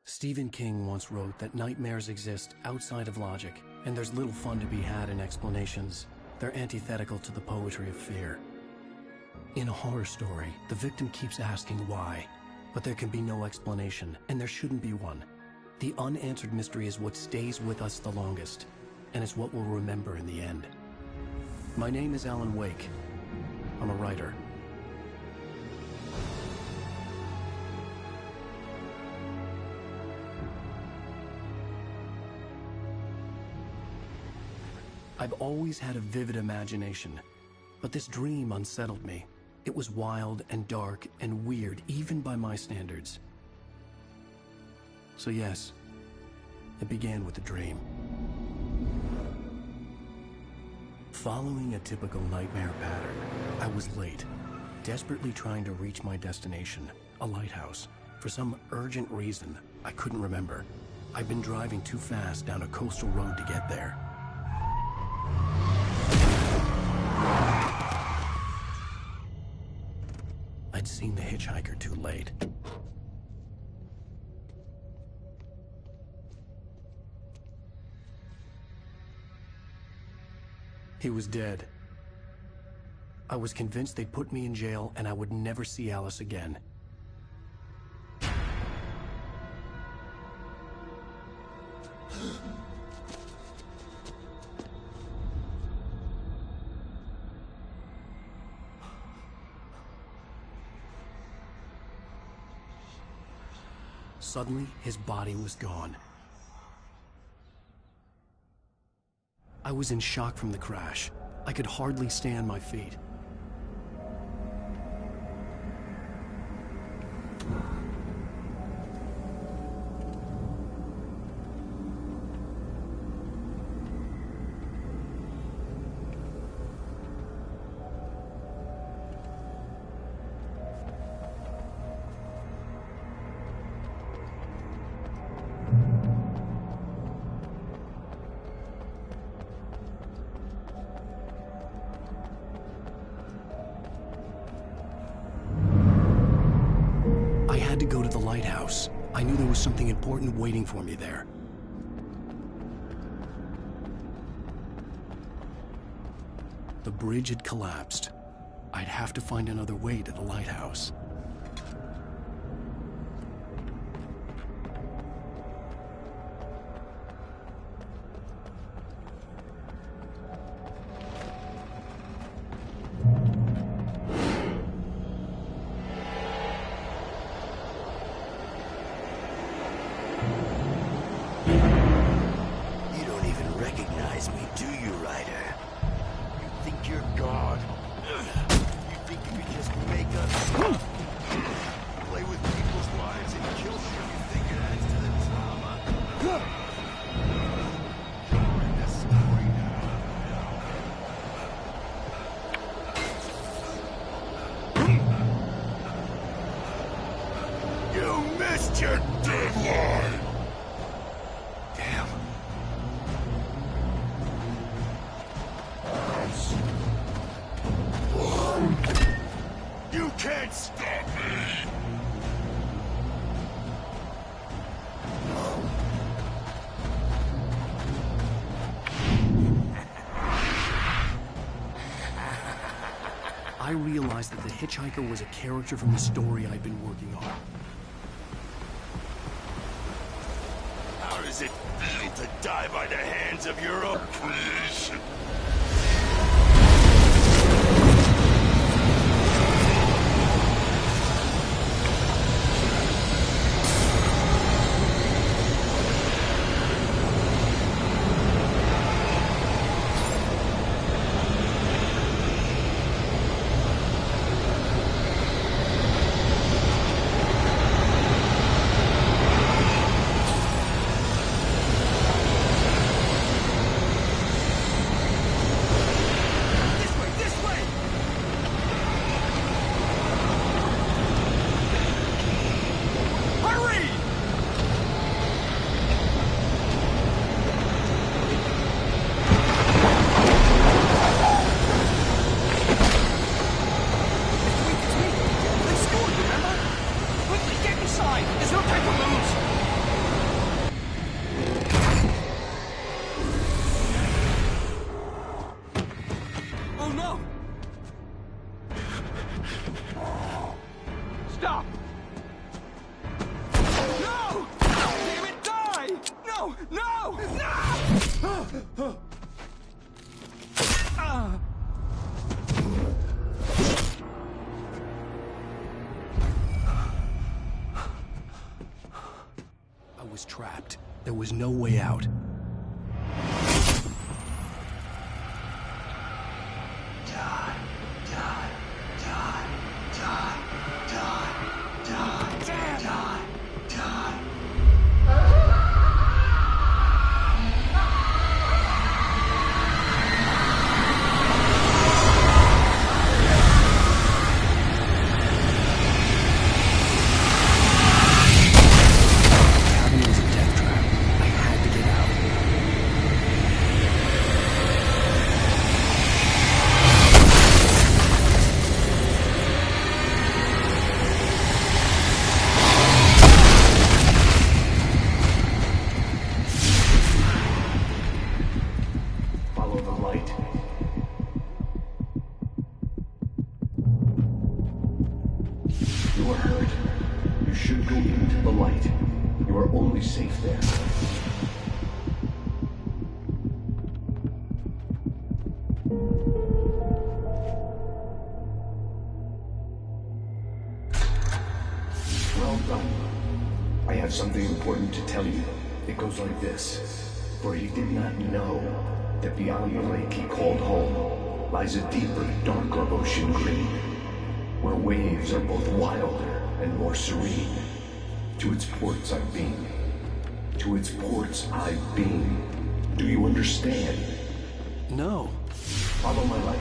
Stephen King once wrote that nightmares exist outside of logic, and there's little fun to be had in explanations. They're antithetical to the poetry of fear. In a horror story, the victim keeps asking why, but there can be no explanation, and there shouldn't be one. The unanswered mystery is what stays with us the longest, and it's what we'll remember in the end. My name is Alan Wake. I'm a writer. I've always had a vivid imagination, but this dream unsettled me. It was wild and dark and weird, even by my standards. So yes, it began with a dream. Following a typical nightmare pattern, I was late, desperately trying to reach my destination, a lighthouse. For some urgent reason, I couldn't remember. I'd been driving too fast down a coastal road to get there. I'd seen the hitchhiker too late. He was dead. I was convinced they'd put me in jail and I would never see Alice again. Suddenly, his body was gone. I was in shock from the crash. I could hardly stay on my feet. To go to the lighthouse. I knew there was something important waiting for me there. The bridge had collapsed. I'd have to find another way to the lighthouse. I realized that the hitchhiker was a character from the story I'd been working on. How does it feel to die by the hands of your own creation? I was trapped. There was no way out. You are hurt. You should go into the light. You are only safe there. Well done. I have something important to tell you. It goes like this. For he did not know that beyond the lake he called home lies a deeper, darker ocean green, where waves are both wilder and more serene. To its ports I've been. To its ports I've been. Do you understand? No. Follow my light.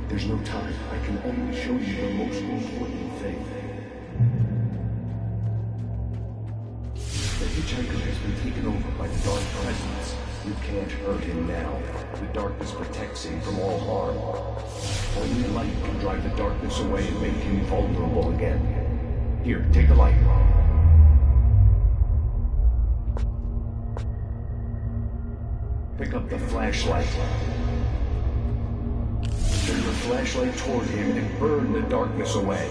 There's no time. I can only show you the most important thing. The hitchhiker has been taken over by the dark presence. You can't hurt him now. The darkness protects him from all harm. Only light can drive the darkness away and make him vulnerable again. Here, take the light. Pick up the flashlight. Turn your flashlight toward him and burn the darkness away.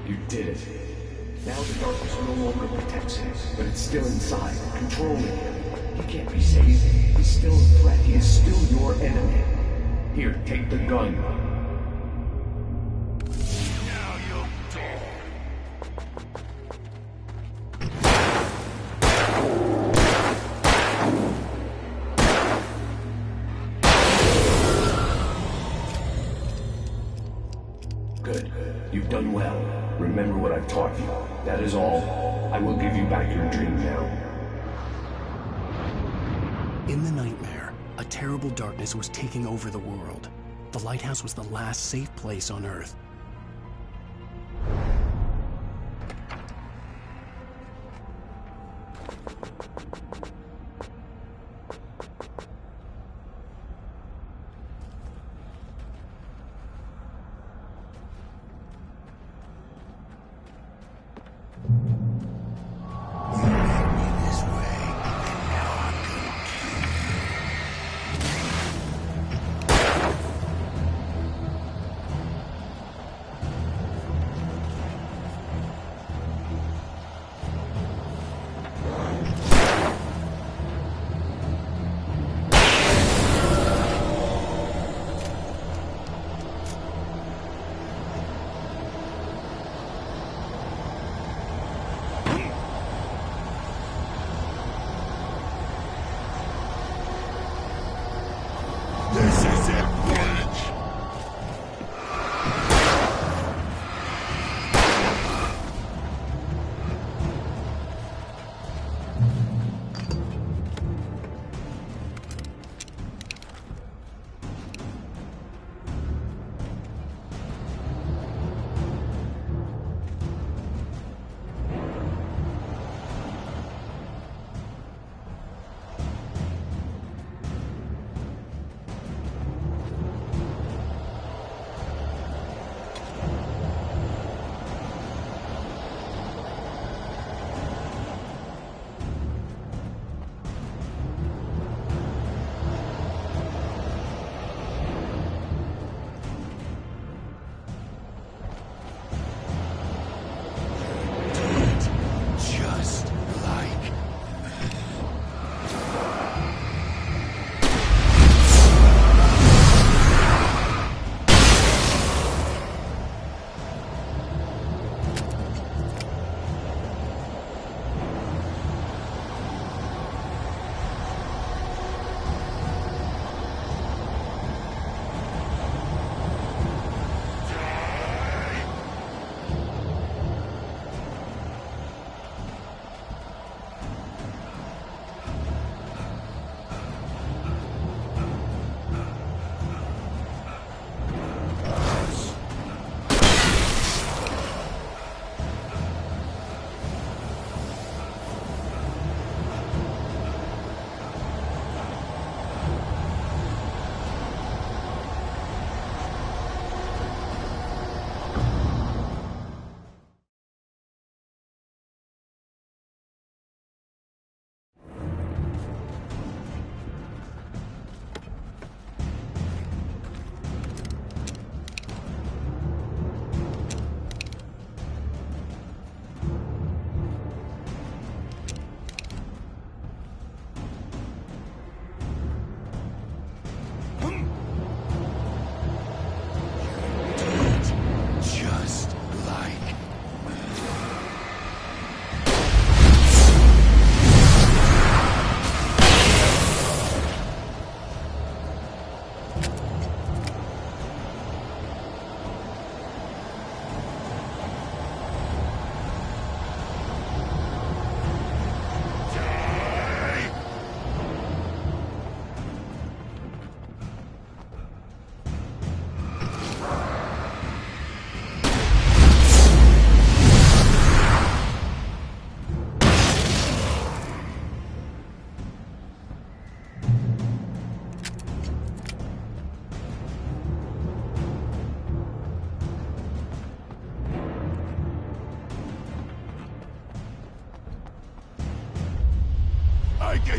You did it. Now the darkness no longer protects him, but it's still inside, controlling him. He can't be saved. He's still a threat. He is still your enemy. Here, take the gun. Good. You've done well. Remember what I've taught you. That is all. I will give you back your dream now. In the nightmare, a terrible darkness was taking over the world. The lighthouse was the last safe place on Earth.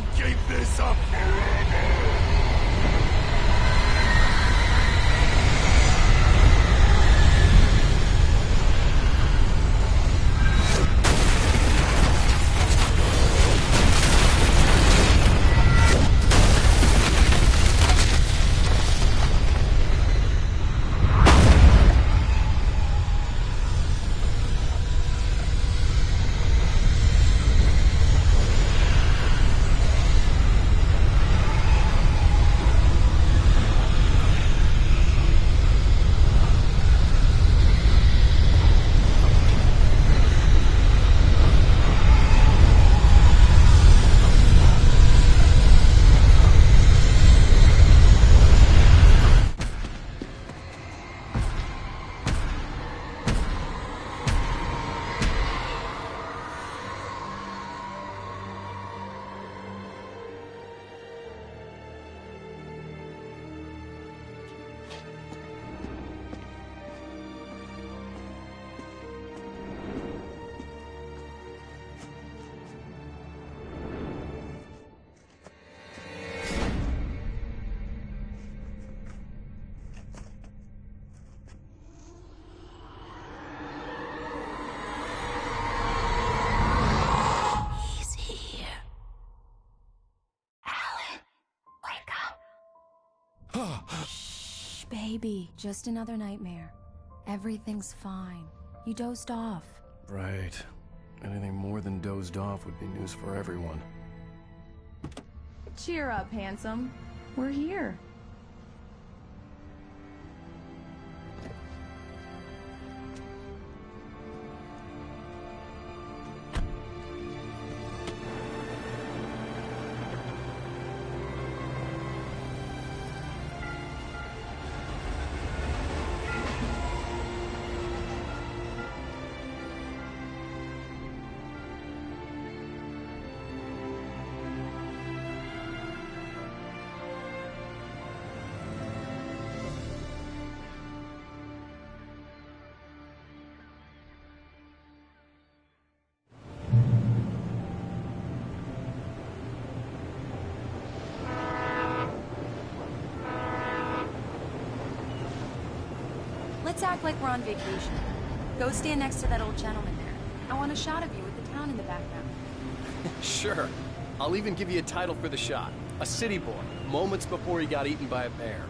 can keep this up forever! Shh, baby. Just another nightmare. Everything's fine. You dozed off. Right. Anything more than dozed off would be news for everyone. Cheer up, handsome. We're here. Let's act like we're on vacation. Go stand next to that old gentleman there. I want a shot of you with the town in the background. Sure. I'll even give you a title for the shot. A city boy, moments before he got eaten by a bear.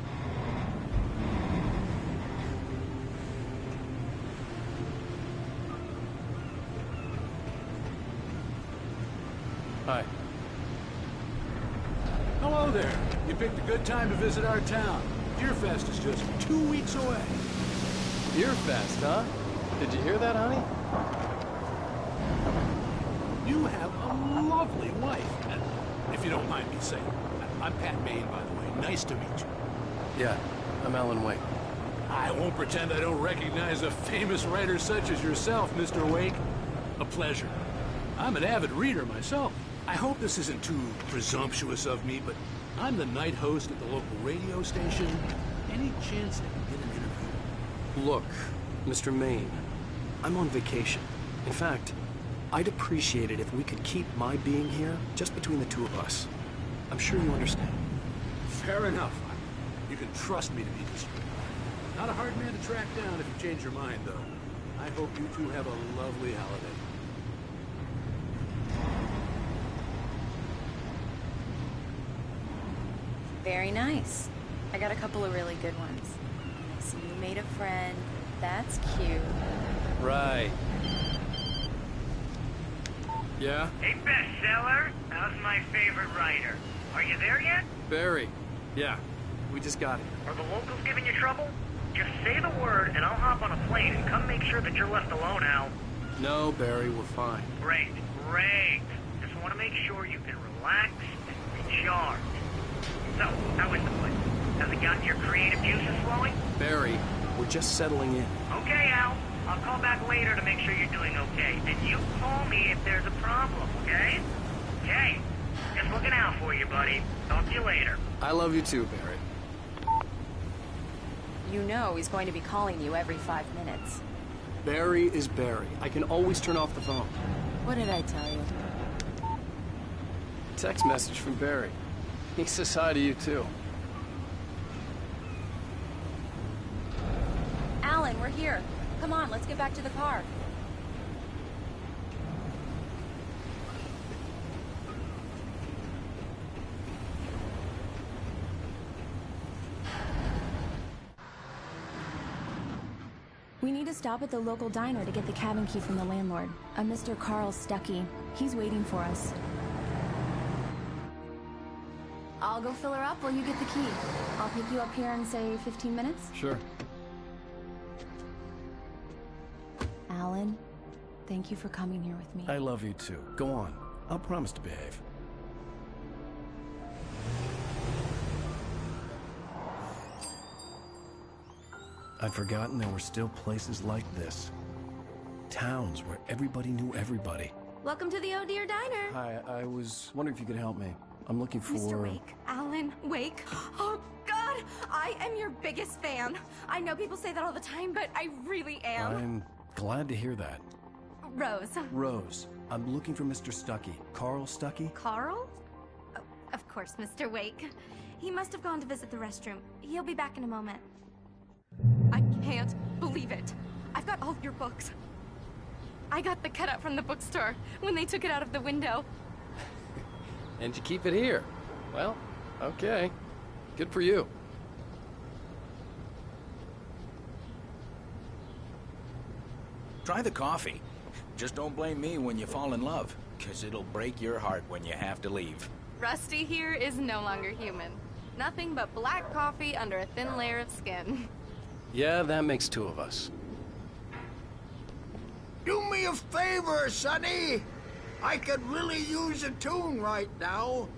Hi. Hello there. You picked a good time to visit our town. Deerfest is just 2 weeks away. Deerfest, huh? Did you hear that, honey? You have a lovely wife. And if you don't mind me saying, I'm Pat Maine, by the way. Nice to meet you. Yeah, I'm Alan Wake. I won't pretend I don't recognize a famous writer such as yourself, Mr. Wake. A pleasure. I'm an avid reader myself. I hope this isn't too presumptuous of me, but I'm the night host at the local radio station. Any chance I can get an interview? Look, Mr. Maine, I'm on vacation. In fact, I'd appreciate it if we could keep my being here just between the two of us. I'm sure you understand. Fair enough. You can trust me to be discreet. Not a hard man to track down if you change your mind, though. I hope you two have a lovely holiday. Very nice. I got a couple of really good ones. I see you made a friend. That's cute. Right. Yeah? Hey, bestseller. How's my favorite writer? Are you there yet? Barry. Yeah. We just got here. Are the locals giving you trouble? Just say the word and I'll hop on a plane and come make sure that you're left alone, Al. No, Barry, we're fine. Great, great. Just want to make sure you can relax and recharge. So, how is the place? Has it gotten your creative juices flowing? Barry, we're just settling in. Okay, Al. I'll call back later to make sure you're doing okay. And you call me if there's a problem, okay? Okay. Just looking out for you, buddy. Talk to you later. I love you too, Barry. You know he's going to be calling you every 5 minutes. Barry is Barry. I can always turn off the phone. What did I tell you? text message from Barry. He says hi to you, too. Alan, we're here. Come on, let's get back to the car. We need to stop at the local diner to get the cabin key from the landlord, a Mr. Carl Stuckey. He's waiting for us. I'll go fill her up while you get the key. I'll pick you up here in, say, 15 minutes? Sure. Alan, thank you for coming here with me. I love you, too. Go on. I'll promise to behave. I'd forgotten there were still places like this. Towns where everybody knew everybody. Welcome to the Oh Dear Diner. Hi, I was wondering if you could help me. I'm looking for... Mr. Wake. Alan Wake. Oh, God! I am your biggest fan. I know people say that all the time, but I really am. I'm glad to hear that. Rose. Rose, I'm looking for Mr. Stuckey. Carl Stuckey? Carl? Oh, of course, Mr. Wake. He must have gone to visit the restroom. He'll be back in a moment. I can't believe it. I've got all your books. I got the cutout from the bookstore when they took it out of the window. And you keep it here. Well, okay. Good for you. Try the coffee. Just don't blame me when you fall in love, 'cause it'll break your heart when you have to leave. Rusty here is no longer human. Nothing but black coffee under a thin layer of skin. Yeah, that makes two of us. Do me a favor, Sonny. I could really use a tune right now.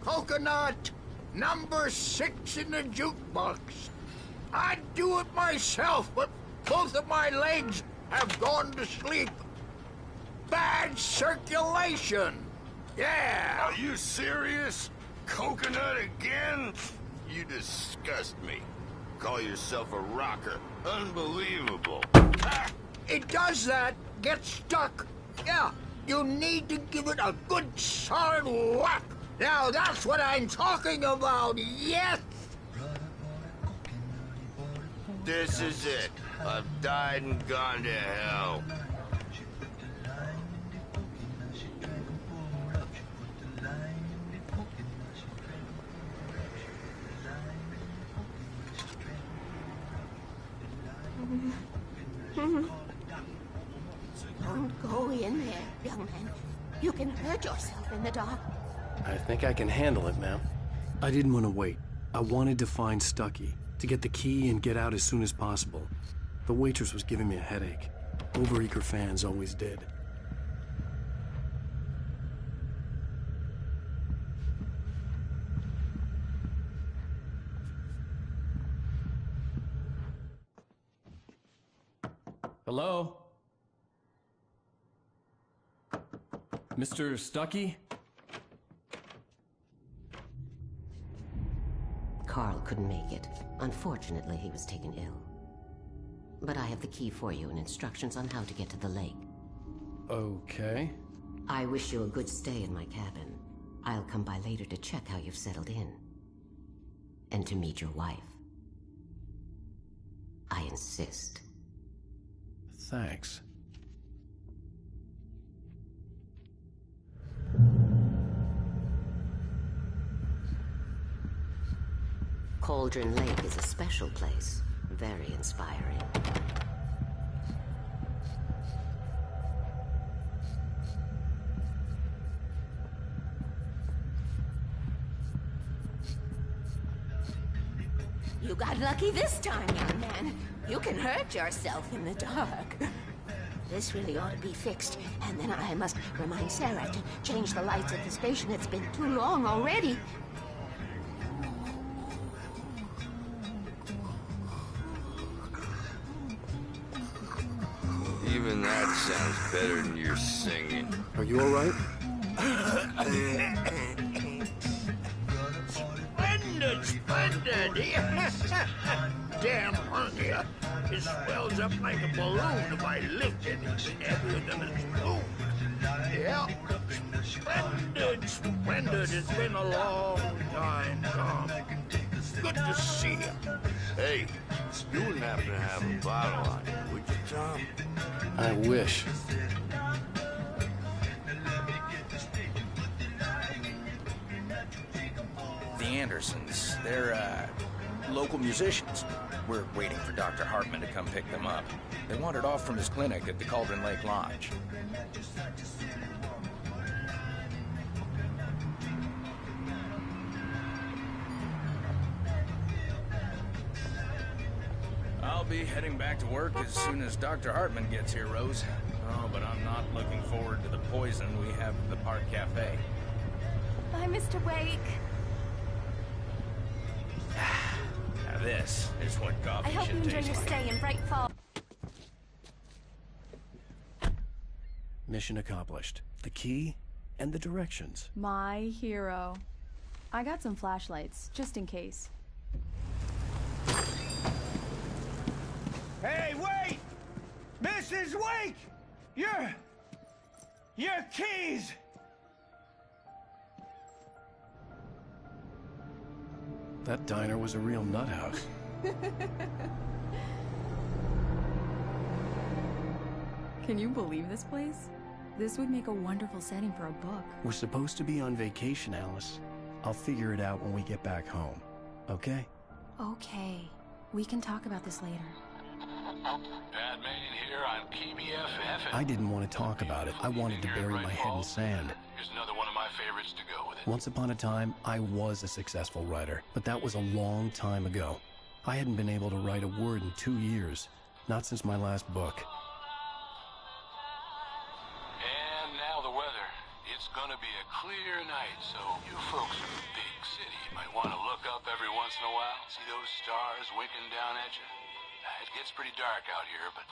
Coconut, number 6 in the jukebox. I'd do it myself, but both of my legs have gone to sleep. Bad circulation. Yeah. Are you serious? Coconut again? You disgust me. Call yourself a rocker. Unbelievable. It does that. Get stuck. Yeah, you need to give it a good solid whack. Now that's what I'm talking about, yes! This is it. I've died and gone to hell. Don't go in there, young man. You can hurt yourself in the dark. I think I can handle it, ma'am. I didn't want to wait. I wanted to find Stuckey, to get the key and get out as soon as possible. The waitress was giving me a headache. Overeager fans always did. Hello? Mr. Stuckey? Carl couldn't make it. Unfortunately, he was taken ill. But I have the key for you and instructions on how to get to the lake. Okay. I wish you a good stay in my cabin. I'll come by later to check how you've settled in. And to meet your wife. I insist. Thanks. Cauldron Lake is a special place. Very inspiring. You got lucky this time, young man. You can hurt yourself in the dark. This really ought to be fixed, and then I must remind Sarah to change the lights at the station. It's been too long already. Even that sounds better than your singing. Are you all right? Splendid, splendid! Damn hernia. It swells up like a balloon if I lift it. It's heavier than a spoon. Yeah. Splendid, splendid. It's been a long time, Tom. Good to see you. Hey, you wouldn't happen to have a bottle on you, would you, Tom? I wish. The Andersons, they're, local musicians. We're waiting for Dr. Hartman to come pick them up. They wandered off from his clinic at the Cauldron Lake Lodge. I'll be heading back to work as soon as Dr. Hartman gets here, Rose. Oh, but I'm not looking forward to the poison we have at the Park Cafe. Bye, Mr. Wake. Now this is what I coffee hope you should enjoy taste your like. stay in Bright Falls. Mission accomplished. The key and the directions. My hero. I got some flashlights, just in case. Hey, wait! Mrs. Wake! Your keys! That diner was a real nut house. Can you believe this place? This would make a wonderful setting for a book. We're supposed to be on vacation, Alice. I'll figure it out when we get back home. Okay? Okay. We can talk about this later. Batman here on KBFF. I didn't want to talk about it. I wanted to bury my head in sand. Here's another one of my favorites to go with it. Once upon a time, I was a successful writer, but that was a long time ago. I hadn't been able to write a word in 2 years, not since my last book. And now the weather. It's gonna be a clear night, so you folks in the big city might want to look up every once in a while. See those stars winking down at you? It gets pretty dark out here, but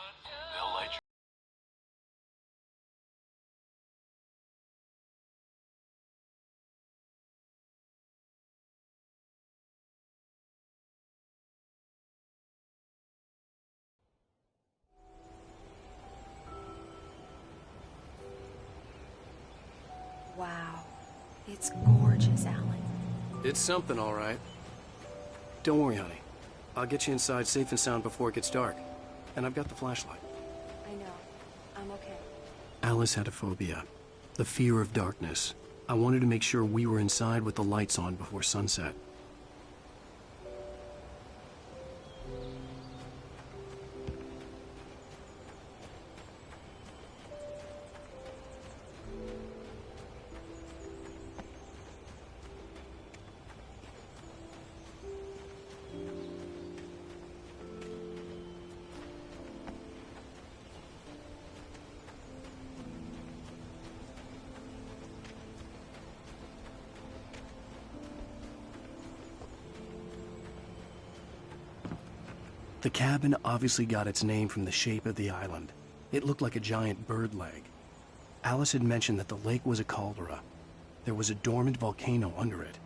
they'll light you. Wow. It's gorgeous, Alan. It's something, all right. Don't worry, honey. I'll get you inside safe and sound before it gets dark. And I've got the flashlight. I know. I'm okay. Alice had a phobia. The fear of darkness. I wanted to make sure we were inside with the lights on before sunset. The cabin obviously got its name from the shape of the island. It looked like a giant bird leg. Alice had mentioned that the lake was a caldera. There was a dormant volcano under it.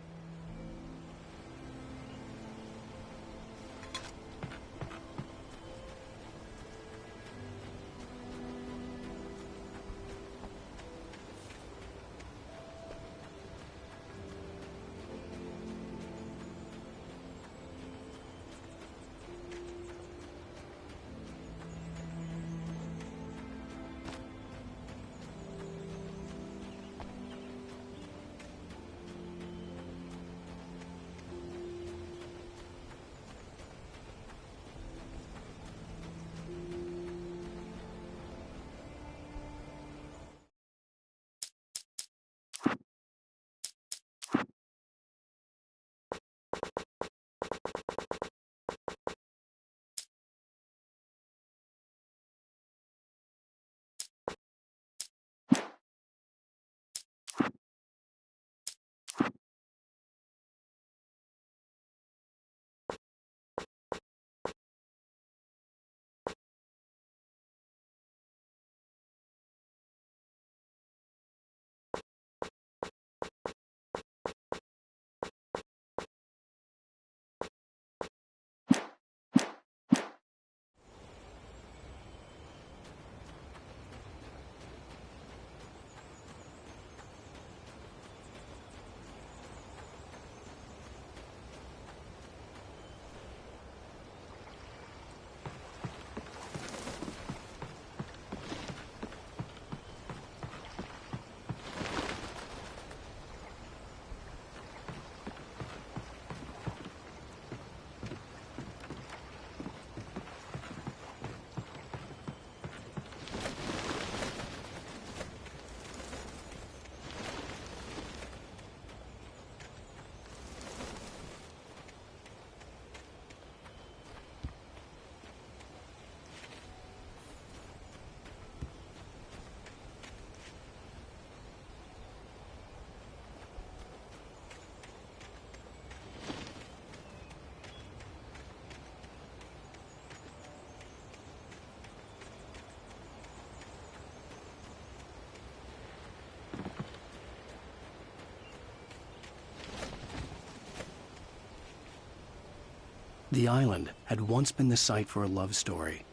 The island had once been the site for a love story.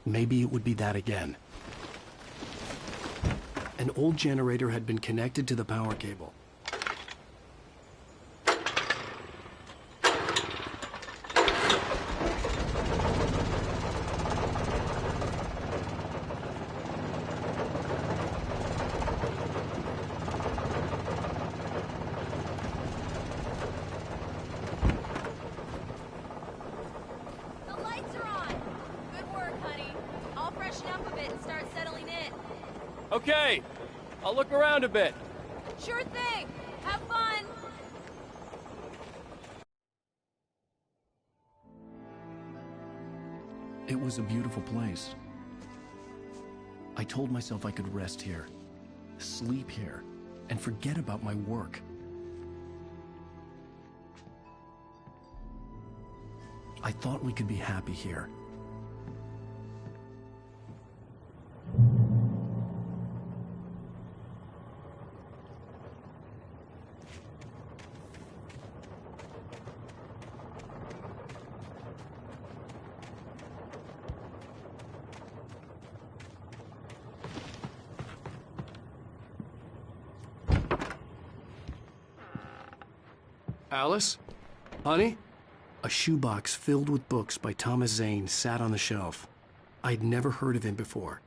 Maybe it would be that again. An old generator had been connected to the power cable. Okay, I'll look around a bit. Sure thing. Have fun. It was a beautiful place. I told myself I could rest here, sleep here, and forget about my work. I thought we could be happy here. Alice? Honey? A shoebox filled with books by Thomas Zane sat on the shelf. I'd never heard of him before.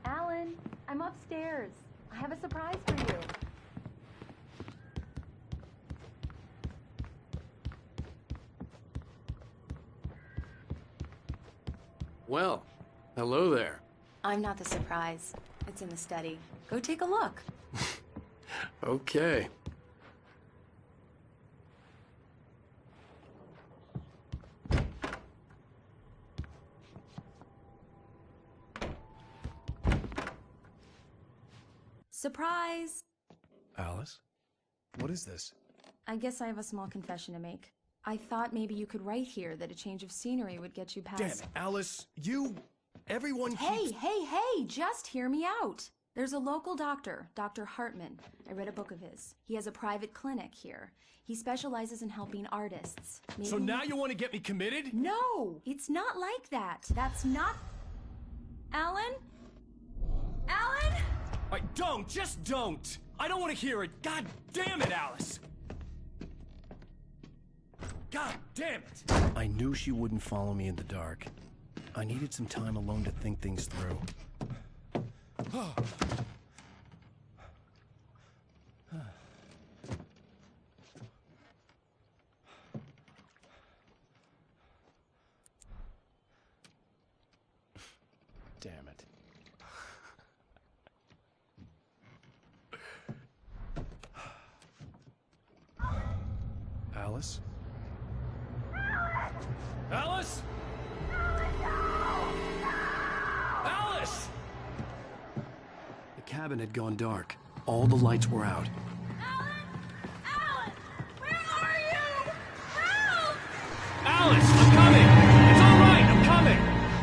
Alan, I'm upstairs. I have a surprise for you. Well, hello there. I'm not the surprise. It's in the study. Go take a look. Okay. Surprise! Alice? What is this? I guess I have a small confession to make. I thought maybe you could write here that a change of scenery would get you past... Damn it, Alice, everyone Hey, just hear me out. There's a local doctor, Dr. Hartman. I read a book of his. He has a private clinic here. He specializes in helping artists. Maybe... So now you want to get me committed? No, it's not like that. That's not... Alan? Alan? Just don't! I don't want to hear it! God damn it, Alice! God damn it! I knew she wouldn't follow me in the dark. I needed some time alone to think things through. Damn it. Alice? Alice? Alice! The cabin had gone dark. All the lights were out. Alan! Where are you? Help! Alice, I'm coming! It's all right, I'm coming!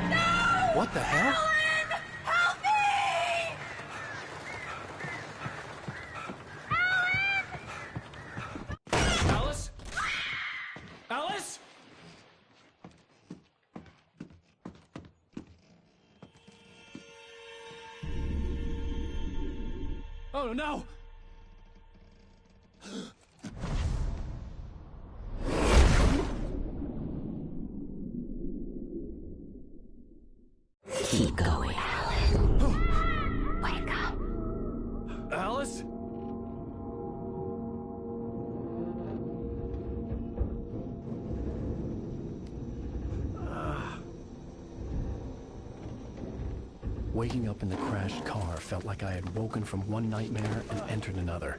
No! What the hell? Alan! Help me! Alice? Alice? Oh no! Keep going, Alan. Wake up. Alice? Waking up in the crashed car felt like I had woken from one nightmare and entered another.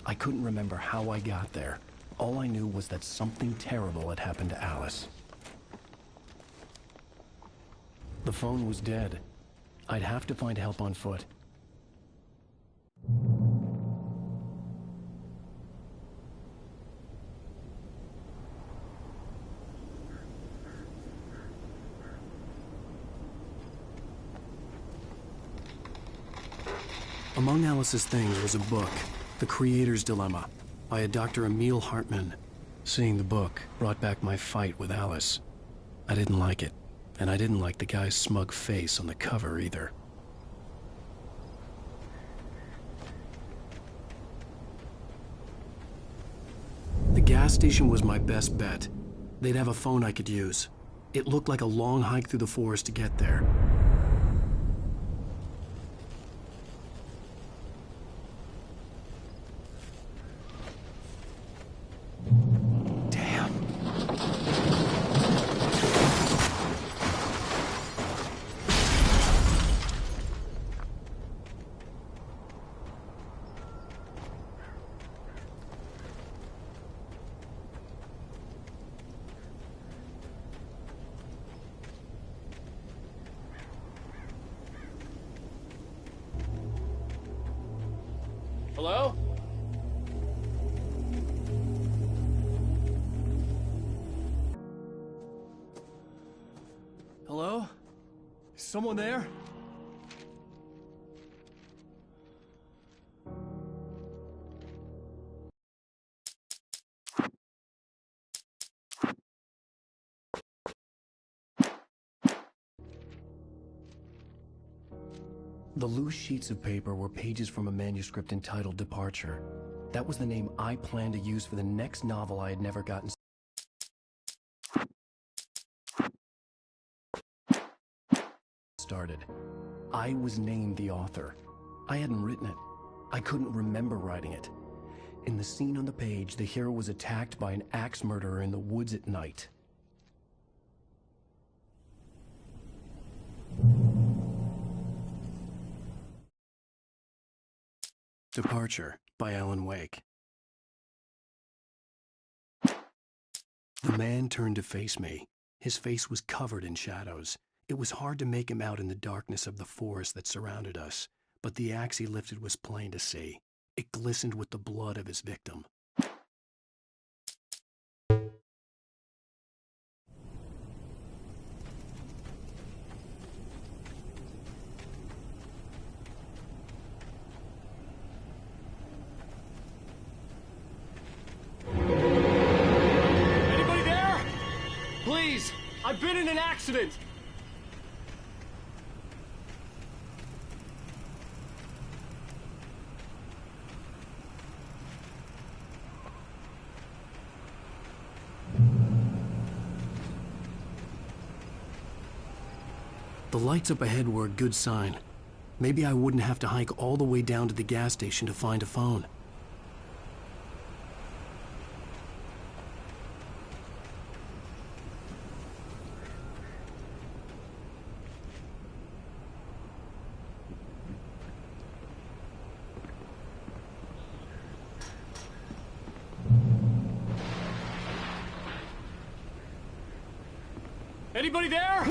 I couldn't remember how I got there. All I knew was that something terrible had happened to Alice. The phone was dead. I'd have to find help on foot. Among Alice's things was a book, The Creator's Dilemma, by a Dr. Emil Hartman. Seeing the book brought back my fight with Alice. I didn't like it, and I didn't like the guy's smug face on the cover either. The gas station was my best bet. They'd have a phone I could use. It looked like a long hike through the forest to get there. Hello? Hello? Is someone there? The loose sheets of paper were pages from a manuscript entitled Departure. That was the name I planned to use for the next novel I had never gotten started. I was named the author. I hadn't written it. I couldn't remember writing it. In the scene on the page, the hero was attacked by an axe murderer in the woods at night. Departure by Alan Wake. The man turned to face me. His face was covered in shadows. It was hard to make him out in the darkness of the forest that surrounded us, but the axe he lifted was plain to see. It glistened with the blood of his victim. Anybody there? Please, I've been in an accident. The lights up ahead were a good sign. Maybe I wouldn't have to hike all the way down to the gas station to find a phone. Anybody there?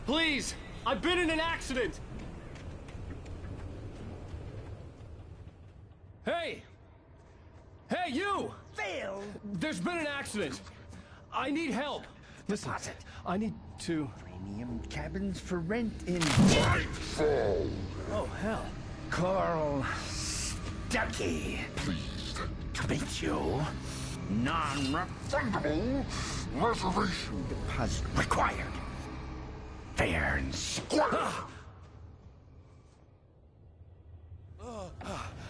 Please, I've been in an accident. Hey! Hey, you! Phil! There's been an accident. I need help. Listen, I need to... Premium cabins for rent in... Nightfall! Oh, hell. Carl Stuckey. Pleased To meet you. Non-refundable reservation deposit required. Fair and square.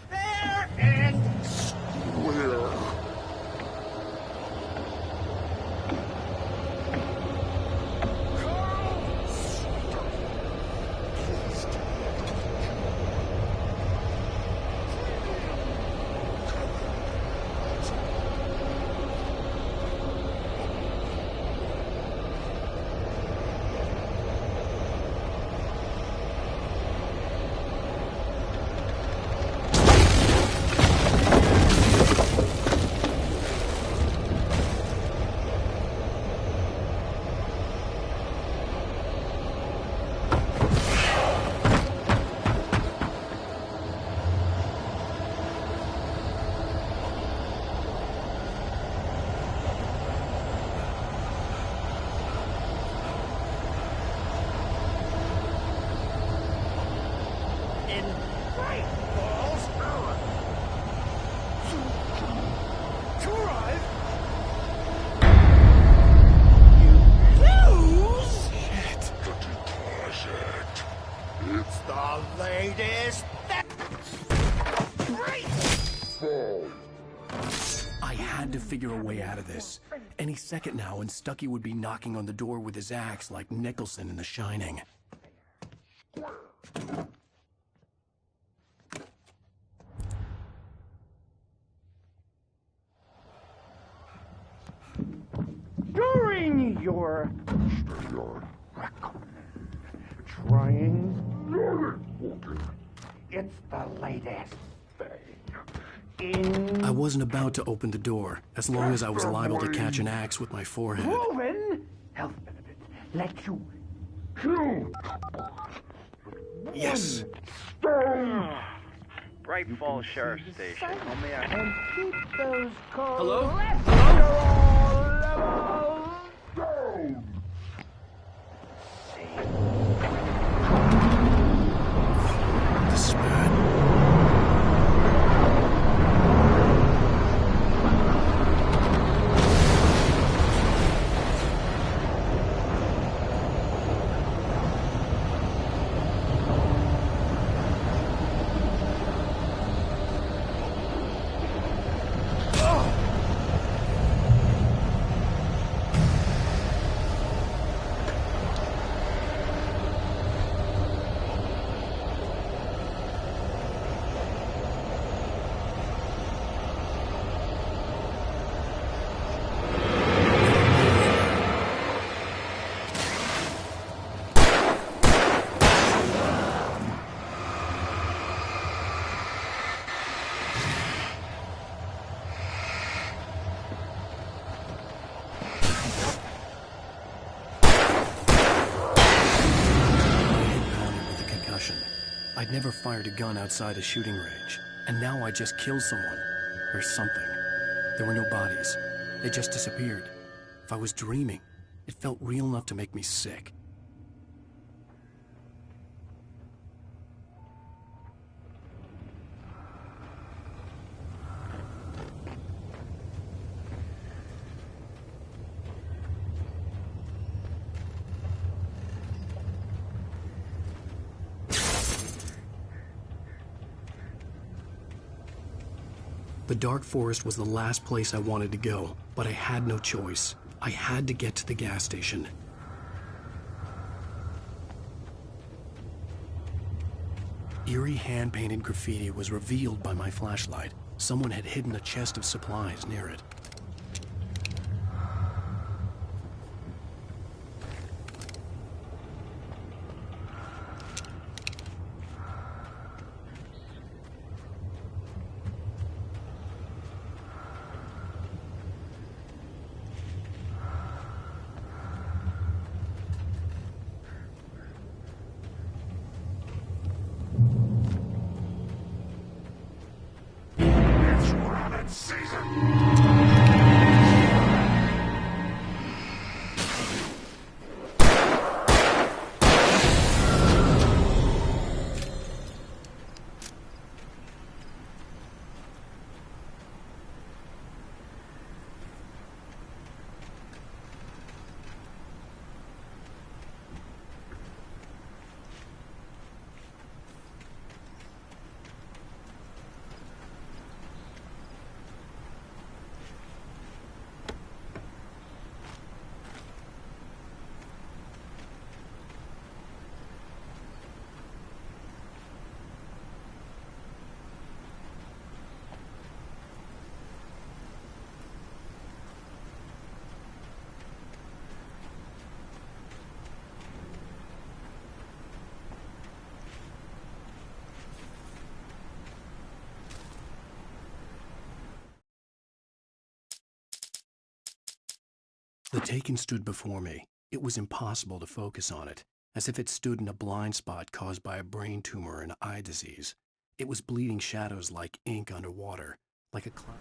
Fair and square. out of this. Any second now, and Stucky would be knocking on the door with his axe like Nicholson in The Shining. During your trying, it's the latest thing. I wasn't about to open the door, as long as I was liable to catch an axe with my forehead. Proven health benefits let you kill. Yes. Bright Falls Sheriff Station. And keep those calls. Hello? The spirit. I'd never fired a gun outside a shooting range, and now I just killed someone. Or something. There were no bodies. They just disappeared. If I was dreaming, it felt real enough to make me sick. The dark forest was the last place I wanted to go, but I had no choice. I had to get to the gas station. Eerie hand-painted graffiti was revealed by my flashlight. Someone had hidden a chest of supplies near it. The Taken stood before me. It was impossible to focus on it, as if it stood in a blind spot caused by a brain tumor and eye disease. It was bleeding shadows like ink underwater, like a cloud.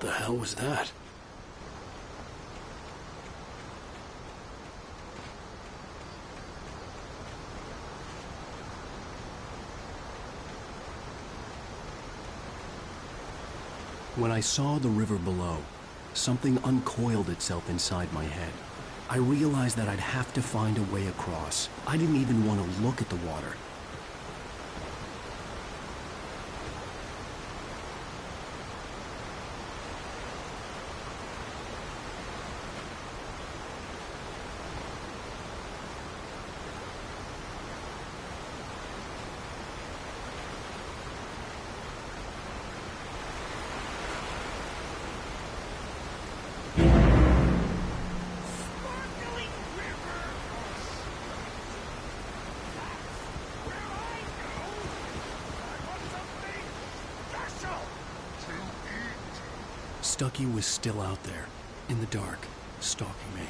the hell was that? When I saw the river below, something uncoiled itself inside my head. I realized that I'd have to find a way across. I didn't even want to look at the water. Stucky was still out there, in the dark, stalking me.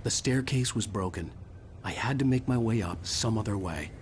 The staircase was broken. I had to make my way up some other way.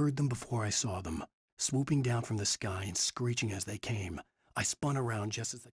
heard them before I saw them, swooping down from the sky and screeching as they came. I spun around just as they...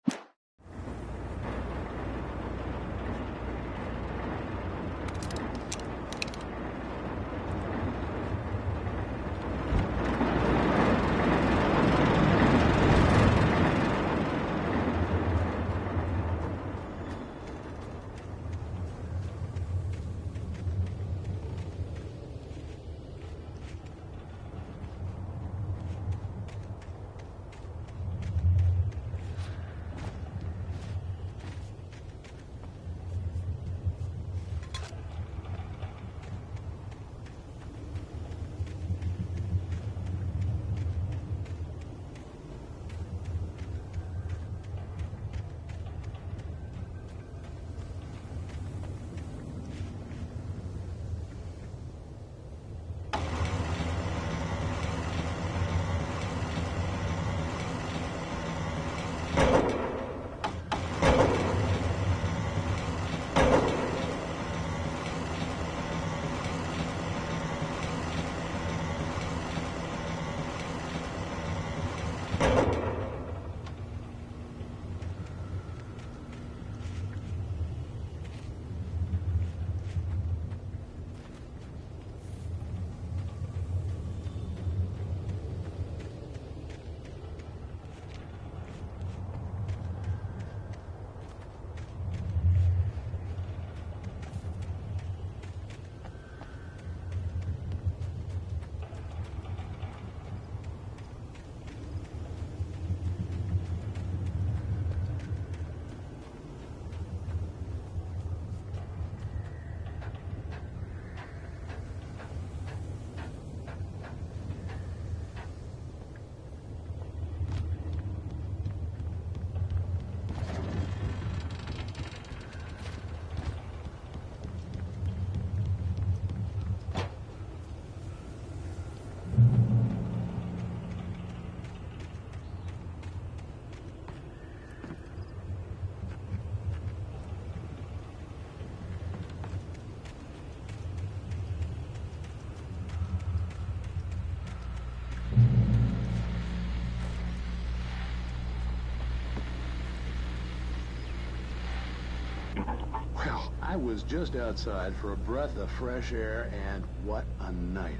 Well, I was just outside for a breath of fresh air, and what a night.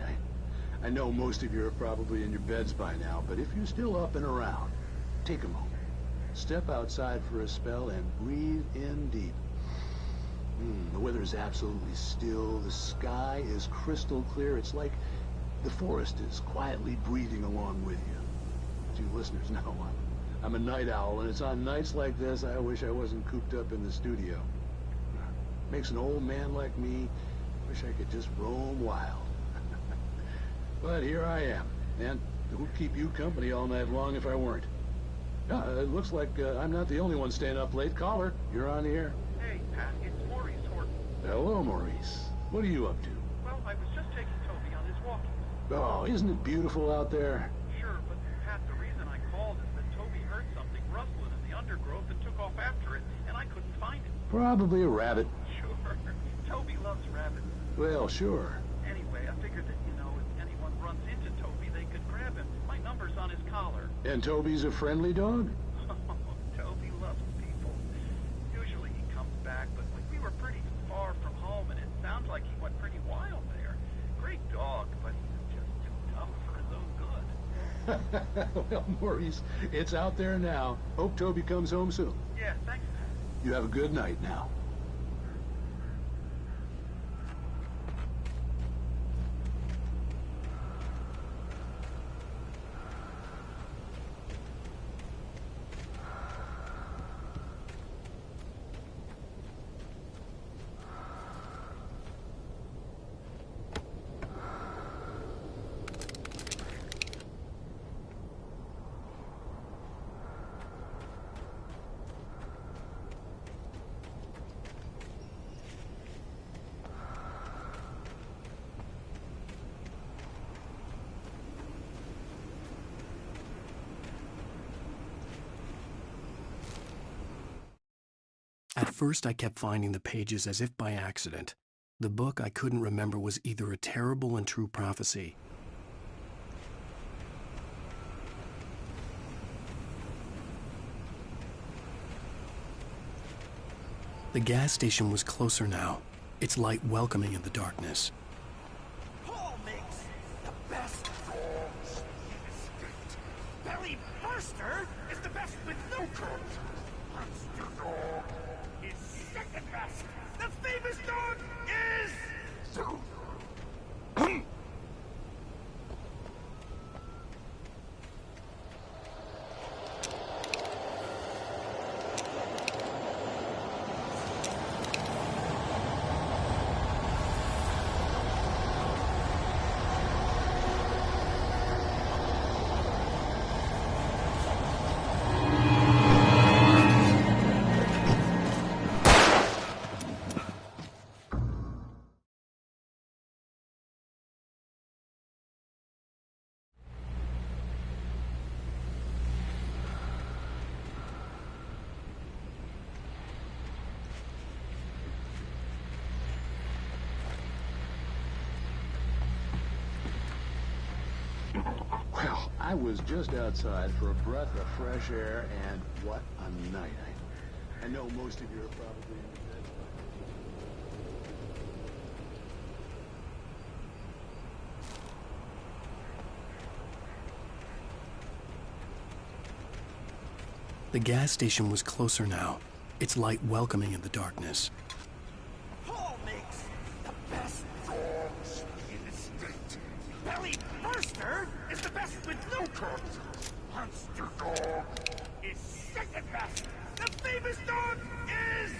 I know most of you are probably in your beds by now, but if you're still up and around, take a moment. Step outside for a spell and breathe in deep. The weather is absolutely still. The sky is crystal clear. It's like the forest is quietly breathing along with you. As you listeners know, I'm a night owl, and it's on nights like this I wish I wasn't cooped up in the studio. Makes an old man like me wish I could just roam wild. But here I am, and who'd keep you company all night long if I weren't? It looks like I'm not the only one staying up late. Caller, you're on the air. Hey, Pat, it's Maurice Horton. Hello, Maurice. What are you up to? Well, I was just taking Toby on his walking. Oh, isn't it beautiful out there? Sure, but Pat, the reason I called is that Toby heard something rustling in the undergrowth and took off after it, and I couldn't find it. Probably a rabbit. Sure. Toby loves rabbits. Well, sure. Anyway, I figured that, if anyone runs into Toby, they could grab him. My number's on his collar. And Toby's a friendly dog? Toby loves people. Usually he comes back, but we were pretty far from home, and it sounds like he went pretty wild there. Great dog, but he was just too tough for his own good. Well, Maurice, it's out there now. Hope Toby comes home soon. Yeah, thanks. You have a good night now. At first, I kept finding the pages as if by accident. The book I couldn't remember was either a terrible and true prophecy, The gas station was closer now, its light welcoming in the darkness. Paul makes the best dogs in the state. Belly Burster is the best with no coat. Monster Dog is second best. The famous dog is... Well, I was just outside for a breath of fresh air, and what a night. I know most of you are probably in your bed. The gas station was closer now, its light welcoming in the darkness. Paul makes the best dogs in the state. Belly Burster is the best with no coat. Monster Dog is second best. The famous dog is...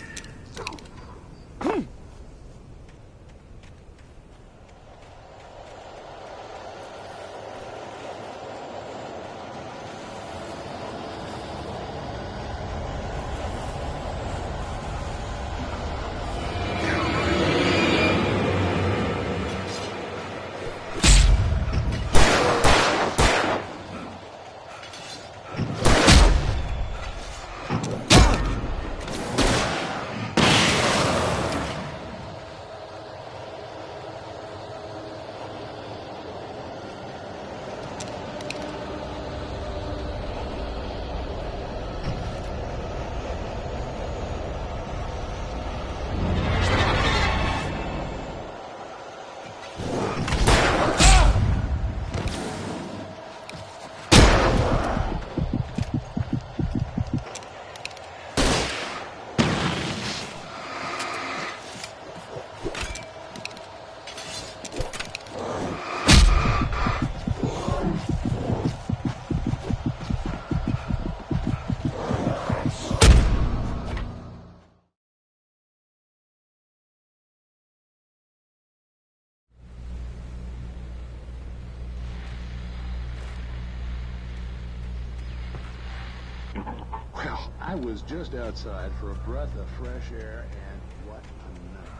Well, I was just outside for a breath of fresh air, and what a night.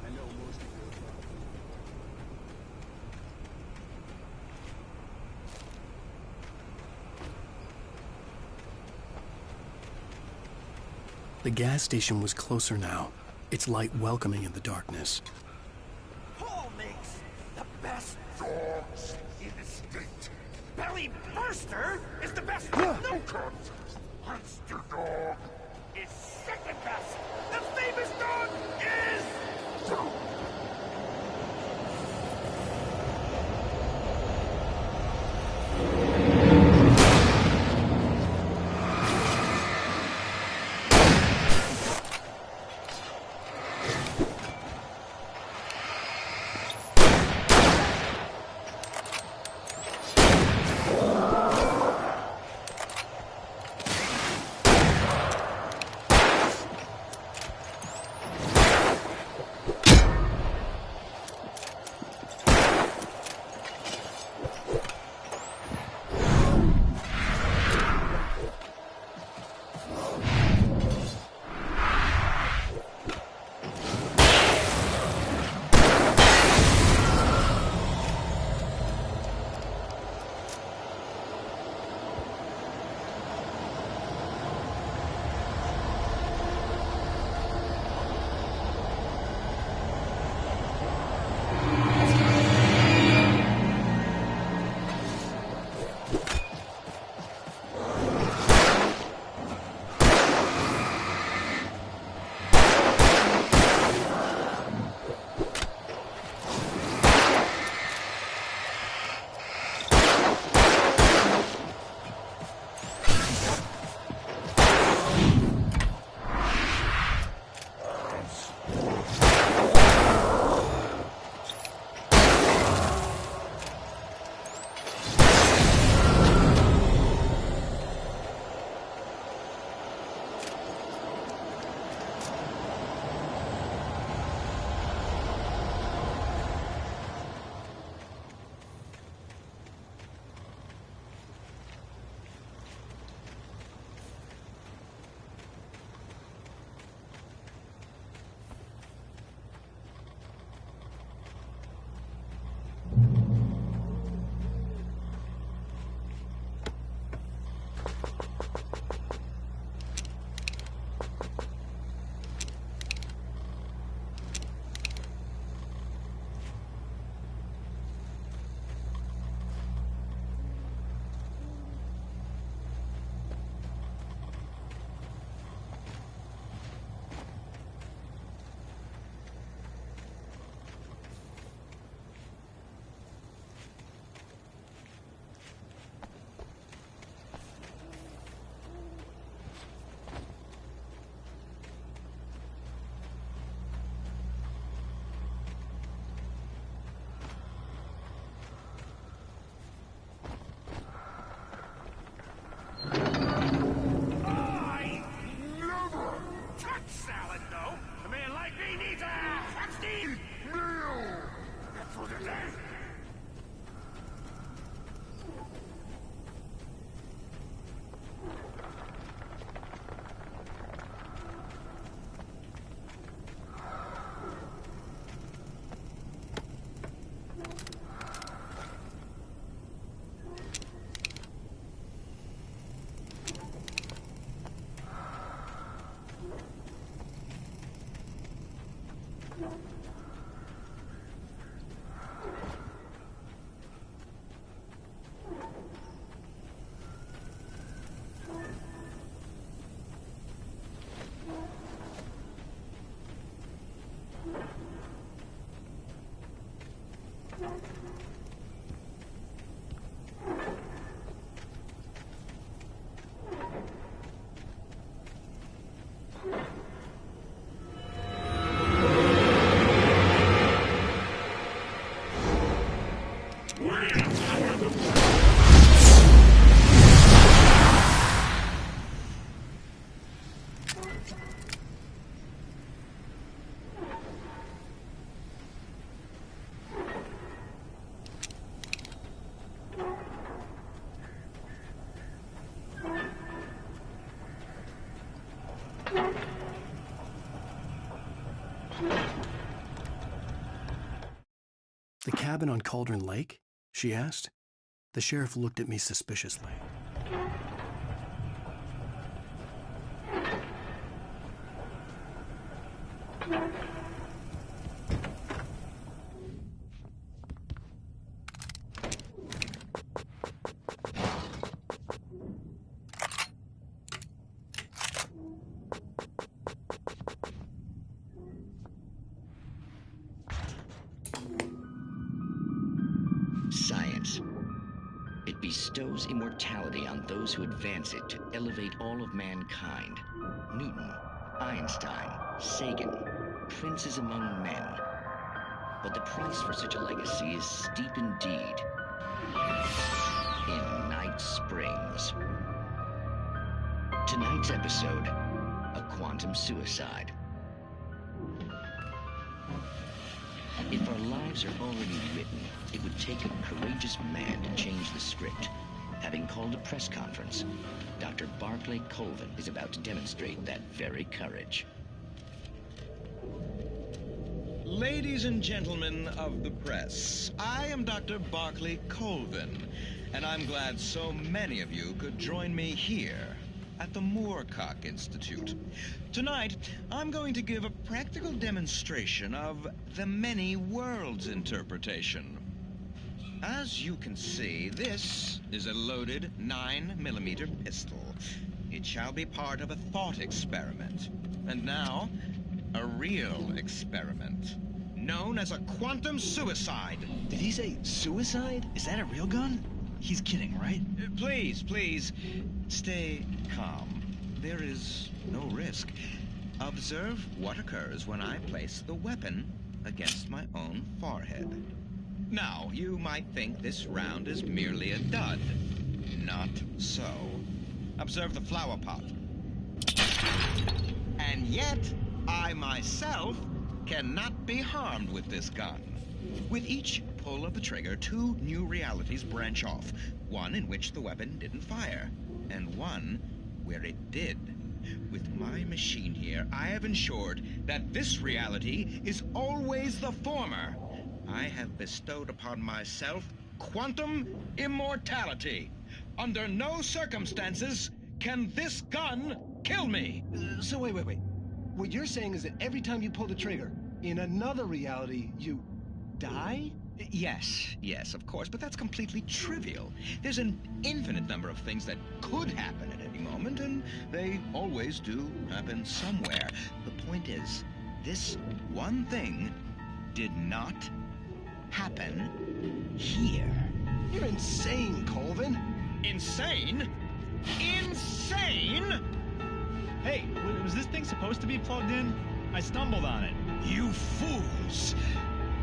I know most of you are probably... The gas station was closer now, its light welcoming in the darkness. Paul makes the best dogs in the state. Belly Burster is the best with no coat. Monster Dog is second best. The famous dog is... cabin on Cauldron Lake? She asked. The sheriff looked at me suspiciously. Science. It bestows immortality on those who advance it to elevate all of mankind. Newton, Einstein, Sagan, princes among men. But the price for such a legacy is steep indeed. In Night Springs. Tonight's episode, a quantum suicide. If our lives are already written, it would take a courageous man to change the script. Having called a press conference, Dr. Barclay Colvin is about to demonstrate that very courage. Ladies and gentlemen of the press, I am Dr. Barclay Colvin, and I'm glad so many of you could join me here at the Moorcock Institute. Tonight, I'm going to give a practical demonstration of the many worlds interpretation. As you can see, this is a loaded 9mm pistol. It shall be part of a thought experiment. And now, a real experiment, known as a quantum suicide. Did he say suicide? Is that a real gun? He's kidding, right? Please, stay calm. There is no risk. Observe what occurs when I place the weapon against my own forehead. Now, you might think this round is merely a dud. Not so. Observe the flower pot. And yet, I myself cannot be harmed with this gun. With each pull of the trigger, two new realities branch off. One in which the weapon didn't fire, and one where it did. With my machine here, I have ensured that this reality is always the former. I have bestowed upon myself quantum immortality. Under no circumstances can this gun kill me. So wait. What you're saying is that every time you pull the trigger, in another reality, you die? Yes, of course, but that's completely trivial. There's an infinite number of things that could happen at any moment, and they always do happen somewhere. The point is, this one thing did not happen here. You're insane, Colvin. Insane? Insane? Hey, was this thing supposed to be plugged in? I stumbled on it. You fools!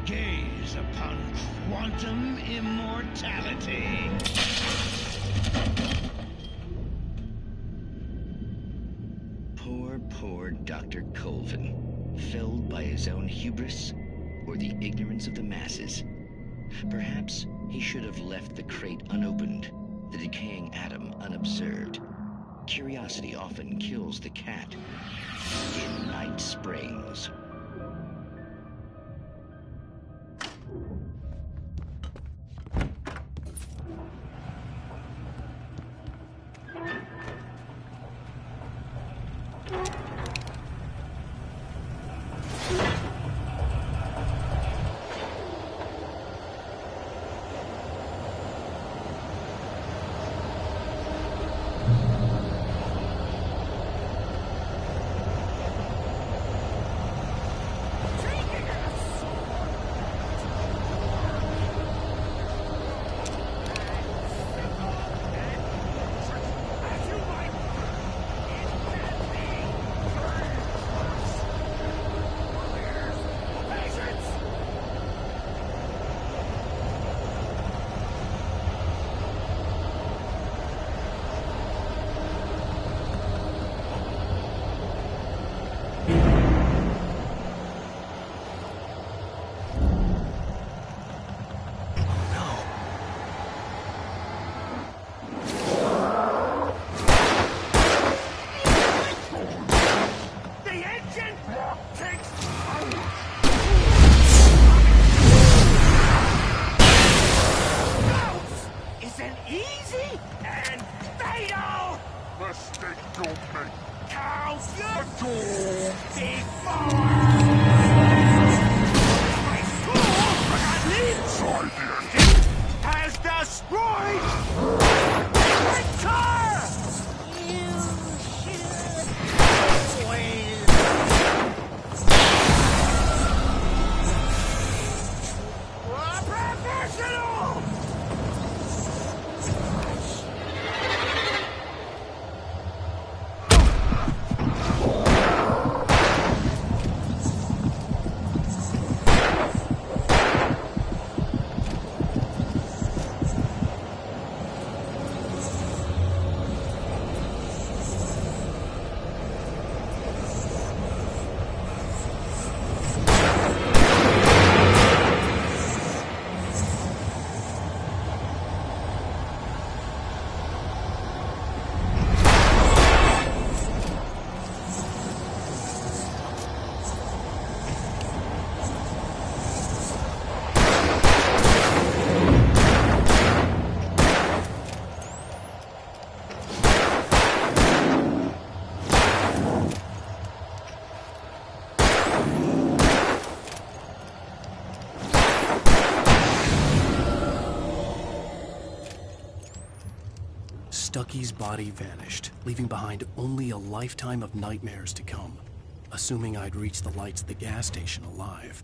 Gaze upon quantum immortality. Poor Dr. Colvin, felled by his own hubris or the ignorance of the masses. Perhaps he should have left the crate unopened, the decaying atom unobserved. Curiosity often kills the cat. In Night Springs. They don't make cows. Big my soul has destroyed Victor! Stucky's body vanished, leaving behind only a lifetime of nightmares to come, assuming I'd reach the lights at the gas station alive.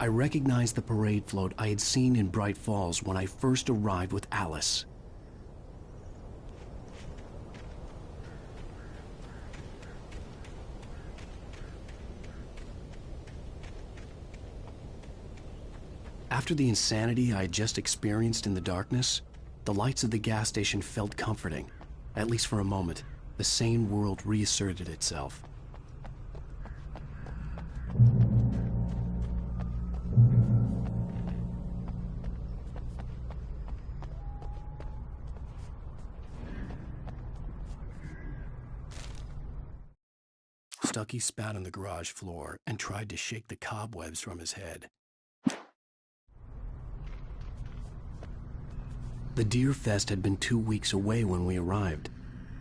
I recognized the parade float I had seen in Bright Falls when I first arrived with Alice. After the insanity I had just experienced in the darkness, the lights of the gas station felt comforting. At least for a moment, the sane world reasserted itself. Stucky spat on the garage floor and tried to shake the cobwebs from his head. The Deer Fest had been 2 weeks away when we arrived.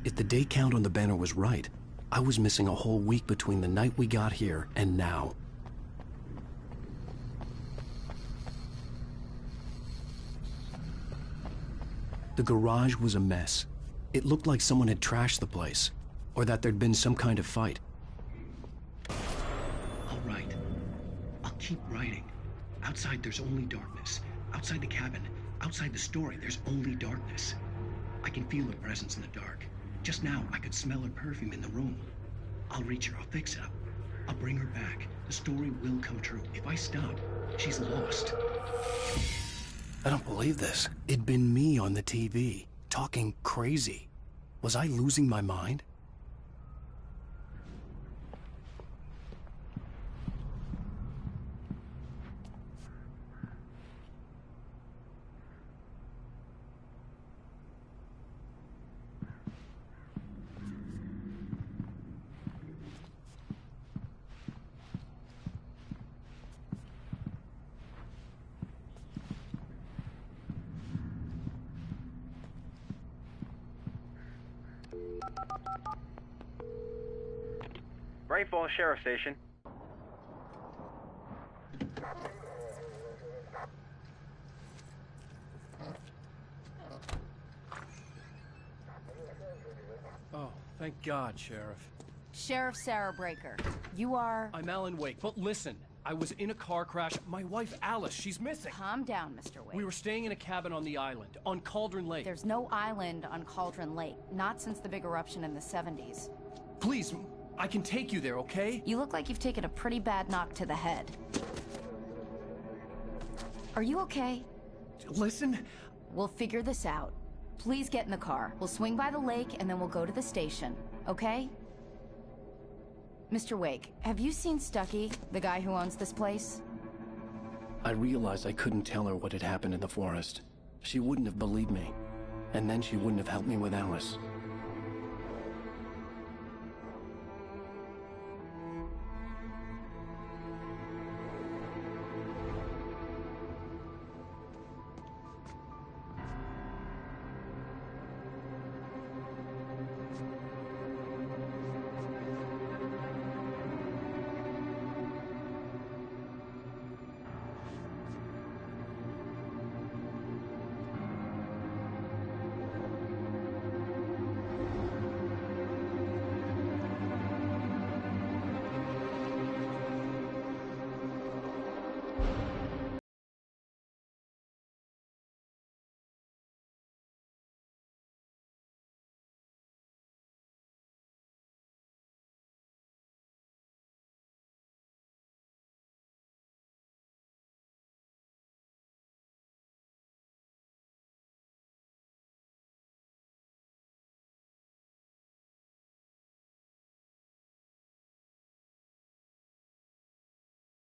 If the day count on the banner was right, I was missing a whole week between the night we got here and now. The garage was a mess. It looked like someone had trashed the place, or that there'd been some kind of fight. I'll write. I'll keep writing. Outside there's only darkness. Outside the cabin, outside the story, there's only darkness. I can feel her presence in the dark. Just now, I could smell her perfume in the room. I'll reach her, I'll fix it up. I'll bring her back. The story will come true. If I stop, she's lost. I don't believe this. It'd been me on the TV, talking crazy. Was I losing my mind? Bright Falls Sheriff Station. Oh, thank God, Sheriff. Sheriff Sarah Breaker. You are... I'm Alan Wake, but listen. I was in a car crash. My wife, Alice, she's missing. Calm down, Mr. Wake. We were staying in a cabin on the island, on Cauldron Lake. There's no island on Cauldron Lake. Not since the big eruption in the 70s. Please, I can take you there, okay? You look like you've taken a pretty bad knock to the head. Are you okay? Listen. We'll figure this out. Please get in the car. We'll swing by the lake and then we'll go to the station, okay? Mr. Wake, have you seen Stucky, the guy who owns this place? I realized I couldn't tell her what had happened in the forest. She wouldn't have believed me. And then she wouldn't have helped me with Alice.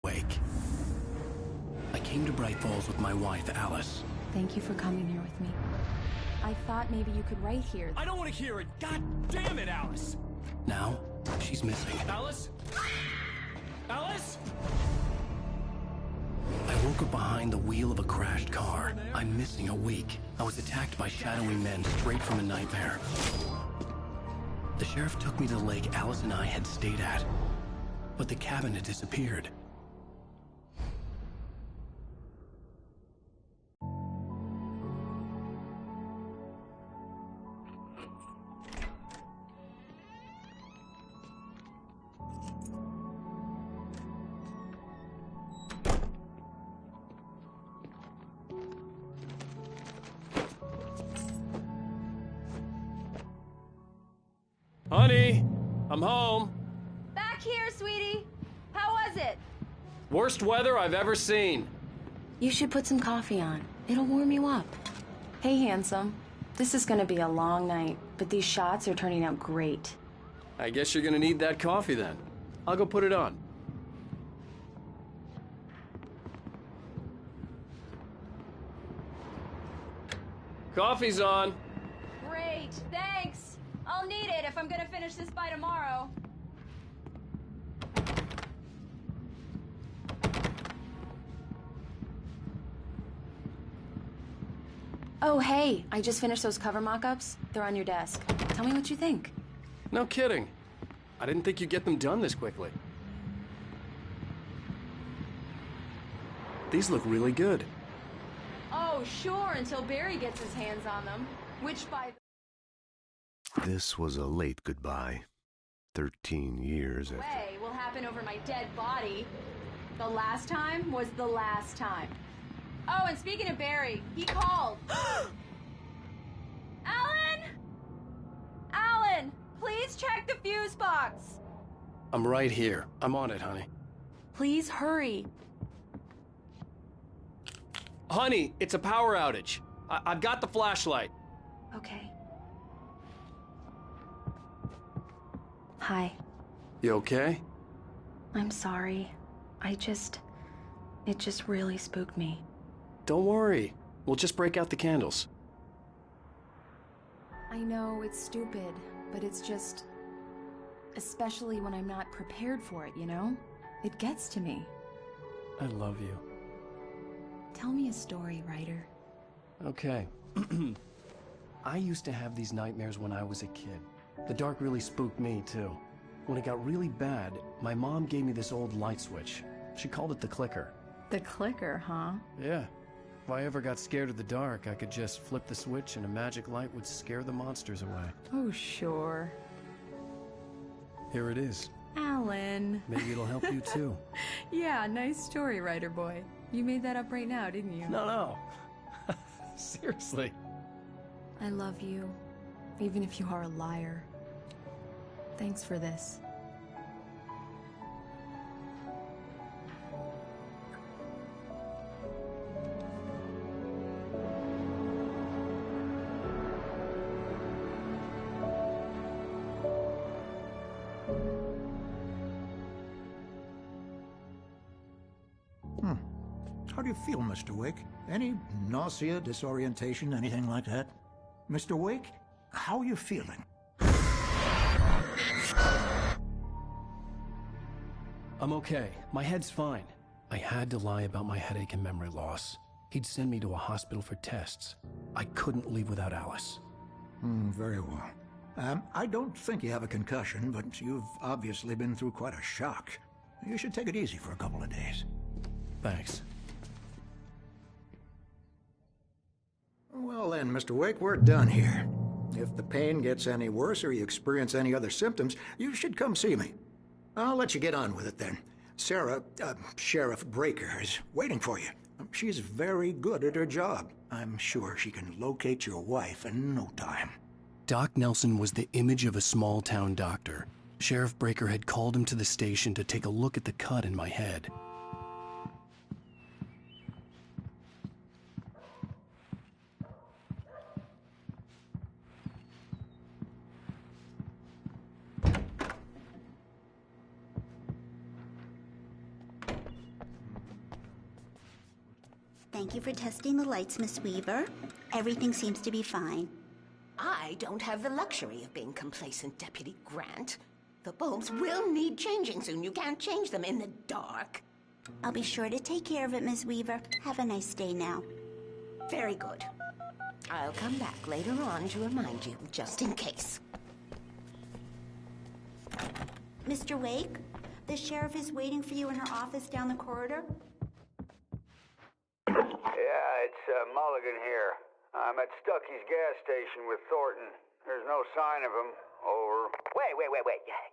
Wake. I came to Bright Falls with my wife, Alice. Thank you for coming here with me. I thought maybe you could write here. I don't want to hear it! God damn it, Alice! Now, she's missing. Alice? Alice? I woke up behind the wheel of a crashed car. I'm missing a week. I was attacked by shadowy men straight from a nightmare. The sheriff took me to the lake Alice and I had stayed at. But the cabin had disappeared. Honey, I'm home. Back here, sweetie. How was it? Worst weather I've ever seen. You should put some coffee on. It'll warm you up. Hey, handsome. This is gonna be a long night, but these shots are turning out great. I guess you're gonna need that coffee then. I'll go put it on. Coffee's on. Great, thanks. I'll need it if I'm gonna finish this by tomorrow. Oh, hey, I just finished those cover mock-ups. They're on your desk. Tell me what you think. No kidding. I didn't think you'd get them done this quickly. These look really good. Oh, sure, until Barry gets his hands on them. Which, by the This was a late goodbye. 13 years after. way, will happen over my dead body. The last time was the last time. Oh, and speaking of Barry, he called. Alan! Alan, please check the fuse box. I'm right here. I'm on it, honey. Please hurry. Honey, it's a power outage. I've got the flashlight. Okay. Hi. You okay? I'm sorry. It just really spooked me. Don't worry. We'll just break out the candles. I know it's stupid, but it's just... especially when I'm not prepared for it, you know? It gets to me. I love you. Tell me a story, writer. Okay. I used to have these nightmares when I was a kid. The dark really spooked me, too. When it got really bad, my mom gave me this old light switch. She called it the clicker. The clicker, huh? Yeah. If I ever got scared of the dark, I could just flip the switch and a magic light would scare the monsters away. Oh, sure. Here it is. Alan. Maybe it'll help you, too. Yeah, nice story, writer boy. You made that up right now, didn't you? No. Seriously. I love you, even if you are a liar. Thanks for this. How do you feel, Mr. Wake? Any nausea, disorientation, anything like that? Mr. Wake, how are you feeling? I'm okay. My head's fine. I had to lie about my headache and memory loss. He'd send me to a hospital for tests. I couldn't leave without Alice. Very well. I don't think you have a concussion, but you've obviously been through quite a shock. You should take it easy for a couple of days. Thanks. Well then, Mr. Wake, we're done here. If the pain gets any worse or you experience any other symptoms, you should come see me. I'll let you get on with it then. Sarah, Sheriff Breaker, is waiting for you. She's very good at her job. I'm sure she can locate your wife in no time. Doc Nelson was the image of a small-town doctor. Sheriff Breaker had called him to the station to take a look at the cut in my head. Thank you for testing the lights, Miss Weaver. Everything seems to be fine. I don't have the luxury of being complacent, Deputy Grant. The bulbs will need changing soon. You can't change them in the dark. I'll be sure to take care of it, Miss Weaver. Have a nice day now. Very good. I'll come back later on to remind you, just in case. Mr. Wake, the sheriff is waiting for you in her office down the corridor. Yeah, it's Mulligan here. I'm at Stucky's gas station with Thornton. There's no sign of him. Over. Wait.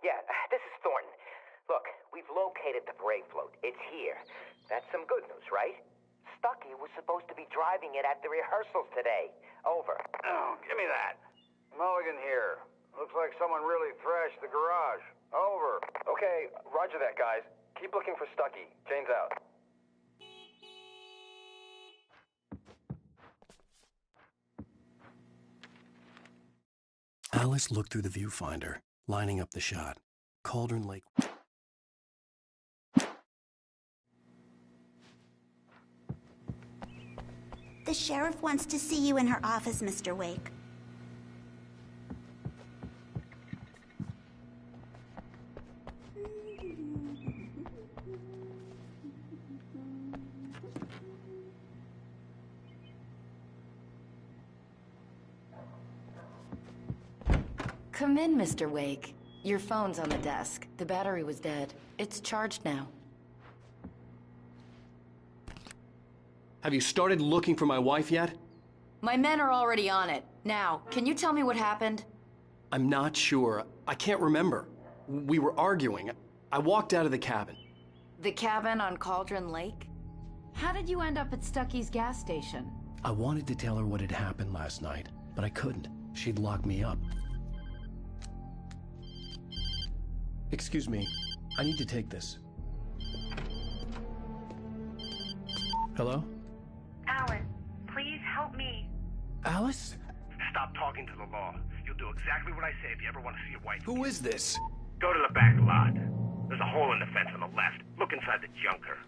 Yeah, this is Thornton. Look, we've located the brake float. It's here. That's some good news, right? Stucky was supposed to be driving it at the rehearsals today. Over. Oh, give me that. Mulligan here. Looks Looks like someone really thrashed the garage. Over. Okay, roger that, guys. Keep looking for Stucky. Jane's out. Alice looked through the viewfinder, lining up the shot. Cauldron Lake. The sheriff wants to see you in her office, Mr. Wake. Come in, Mr. Wake. Your phone's on the desk. The battery was dead. It's charged now. Have you started looking for my wife yet? My men are already on it. Now, can you tell me what happened? I'm not sure. I can't remember. We were arguing. I walked out of the cabin. The cabin on Cauldron Lake? How did you end up at Stucky's gas station? I wanted to tell her what had happened last night, but I couldn't. She'd lock me up. Excuse me. I need to take this. Hello? Alan, please help me. Alice? Stop talking to the law. You'll do exactly what I say if you ever want to see your wife. Who is this? Go to the back lot. There's a hole in the fence on the left. Look inside the junker.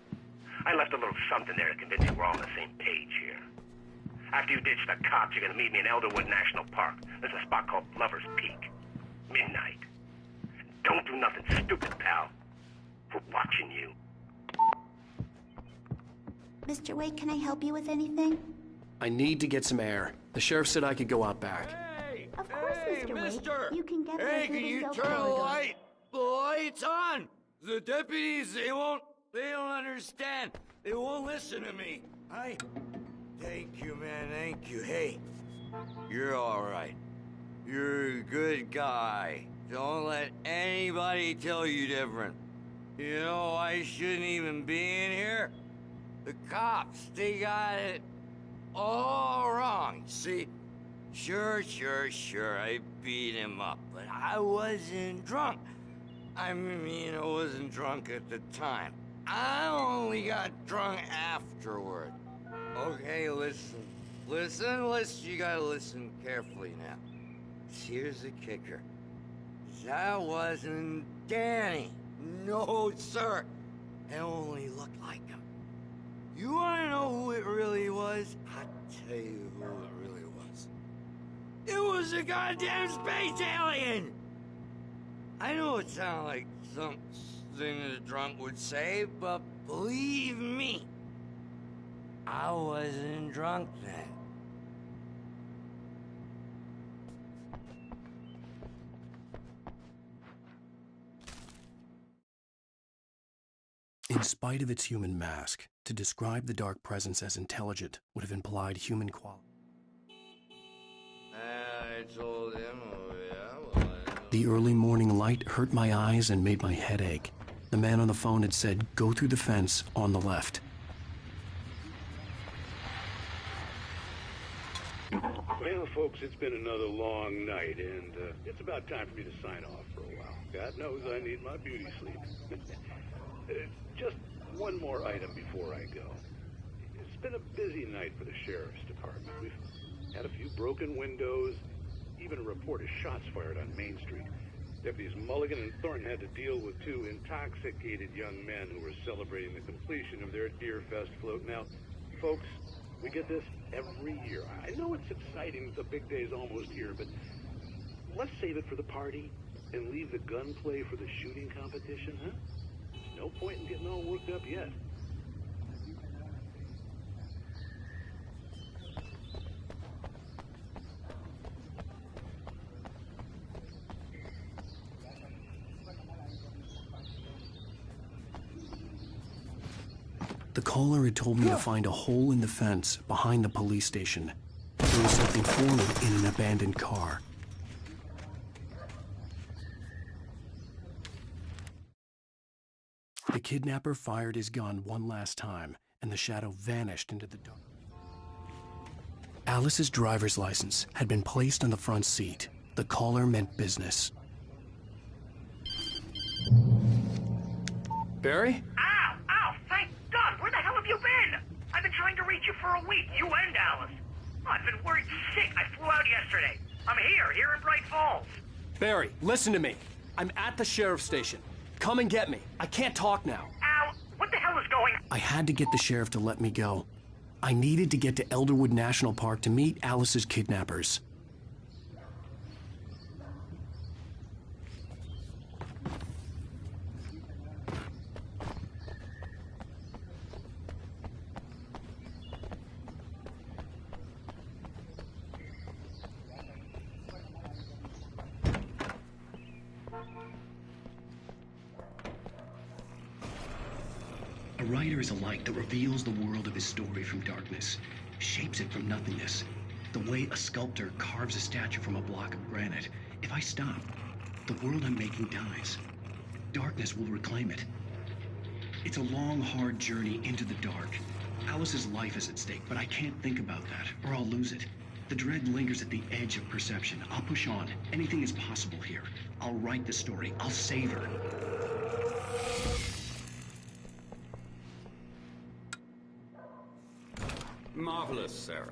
I left a little something there to convince you we're all on the same page here. After you ditch the cops, you're gonna meet me in Elderwood National Park. There's a spot called Lover's Peak. Midnight. Don't do nothing stupid, pal. We're watching you. Mr. Wake, can I help you with anything? I need to get some air. The sheriff said I could go out back. Of course, Mr. mister! Wake. You can get Hey, there can through you the turn the corridor. lights on? The deputies, they don't understand. They won't listen to me. Thank you, man, thank you. Hey, you're all right. You're a good guy. Don't let anybody tell you different. You know, I shouldn't even be in here. The cops, they got it all wrong. See, sure, I beat him up, but I wasn't drunk. I mean, I wasn't drunk at the time. I only got drunk afterward. Okay, listen, you gotta listen carefully now. Here's the kicker. That wasn't Danny. No, sir. It only looked like him. You wanna know who it really was? I'll tell you who it really was. It was a goddamn space alien! I know it sounds like something that a drunk would say, but believe me, I wasn't drunk then. In spite of its human mask, to describe the dark presence as intelligent would have implied human quality. I told him, The early morning light hurt my eyes and made my head ache. The man on the phone had said, "Go through the fence on the left." Well, folks, it's been another long night, and it's about time for me to sign off for a while. God knows I need my beauty sleep. Just one more item before I go. It's been a busy night for the sheriff's department. We've had a few broken windows, even a report of shots fired on Main Street. Deputies Mulligan and Thornton had to deal with two intoxicated young men who were celebrating the completion of their Deer Fest float. Now, folks, we get this every year. I know it's exciting, the big day's almost here, but let's save it for the party and leave the gunplay for the shooting competition, huh? There's no point in getting all worked up yet. The caller had told me to find a hole in the fence behind the police station. There was something forming in an abandoned car. The kidnapper fired his gun one last time, and the shadow vanished into the dark. Alice's driver's license had been placed on the front seat. The caller meant business. Barry? Ow! Ow! Thank God! Where the hell have you been? I've been trying to reach you for a week, you and Alice. I've been worried sick. I flew out yesterday. I'm here in Bright Falls. Barry, listen to me. I'm at the sheriff's station. Come and get me. I can't talk now. Ow! What the hell is going on? I had to get the sheriff to let me go. I needed to get to Elderwood National Park to meet Alice's kidnappers. A writer is a light that reveals the world of his story from darkness, shapes it from nothingness. The way a sculptor carves a statue from a block of granite. If I stop, the world I'm making dies. Darkness will reclaim it. It's a long, hard journey into the dark. Alice's life is at stake, but I can't think about that, or I'll lose it. The dread lingers at the edge of perception. I'll push on. Anything is possible here. I'll write the story. I'll save her. Marvelous, Sarah.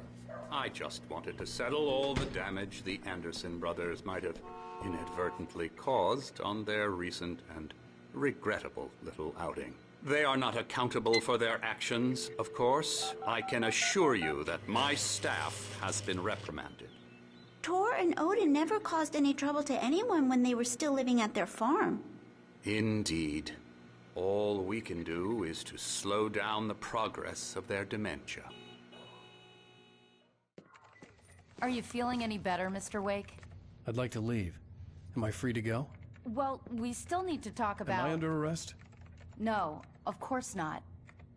I just wanted to settle all the damage the Anderson brothers might have inadvertently caused on their recent and regrettable little outing. They are not accountable for their actions, of course. I can assure you that my staff has been reprimanded. Tor and Odin never caused any trouble to anyone when they were still living at their farm. Indeed. All we can do is to slow down the progress of their dementia. Are you feeling any better, Mr. Wake? I'd like to leave. Am I free to go? Well, we still need to talk about... Am I under arrest? No, of course not.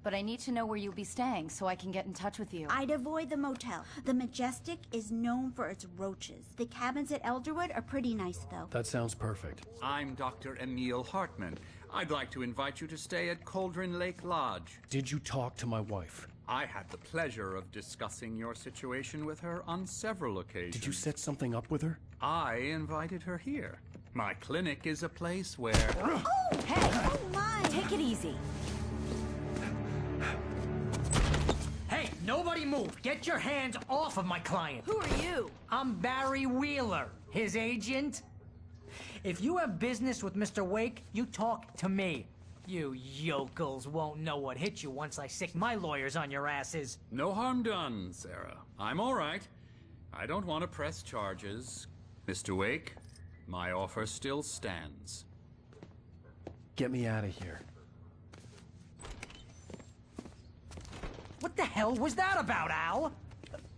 But I need to know where you'll be staying so I can get in touch with you. I'd avoid the motel. The Majestic is known for its roaches. The cabins at Elderwood are pretty nice, though. That sounds perfect. I'm Dr. Emil Hartman. I'd like to invite you to stay at Cauldron Lake Lodge. Did you talk to my wife? I had the pleasure of discussing your situation with her on several occasions. Did you set something up with her? I invited her here. My clinic is a place where... Oh! Hey! Oh, my! Take it easy. Hey, nobody move! Get your hands off of my client! Who are you? I'm Barry Wheeler, his agent. If you have business with Mr. Wake, you talk to me. You yokels won't know what hit you once I sick my lawyers on your asses. No harm done, Sarah. I'm all right. I don't want to press charges. Mr. Wake, my offer still stands. Get me out of here. What the hell was that about, Al?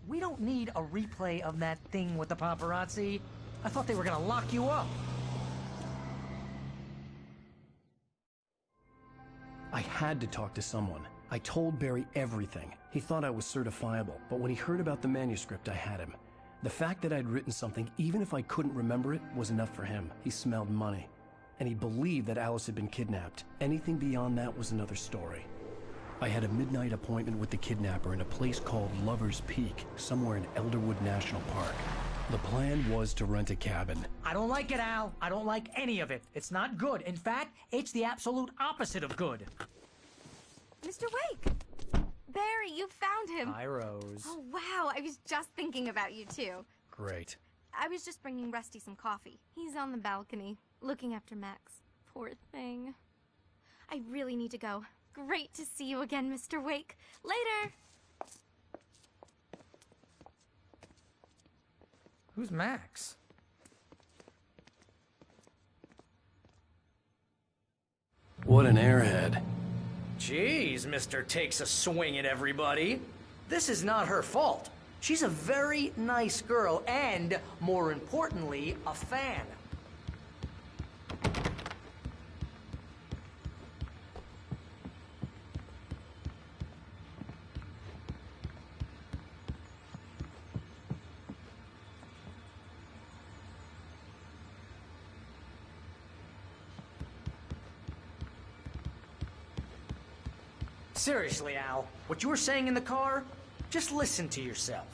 We don't need a replay of that thing with the paparazzi. I thought they were gonna lock you up. I had to talk to someone. I told Barry everything. He thought I was certifiable, but when he heard about the manuscript, I had him. The fact that I'd written something, even if I couldn't remember it, was enough for him. He smelled money. And he believed that Alice had been kidnapped. Anything beyond that was another story. I had a midnight appointment with the kidnapper in a place called Lover's Peak, somewhere in Elderwood National Park. The plan was to rent a cabin. I don't like it, Al. I don't like any of it. It's not good. In fact, it's the absolute opposite of good. Mr. Wake! Barry, you found him! Hi, Rose. Oh, wow. I was just thinking about you, too. Great. I was just bringing Rusty some coffee. He's on the balcony, looking after Max. Poor thing. I really need to go. Great to see you again, Mr. Wake. Later! Who's Max? What an airhead. Jeez, Mr. Takes a swing at everybody. This is not her fault. She's a very nice girl and, more importantly, a fan. Seriously, Al, what you were saying in the car, just listen to yourself.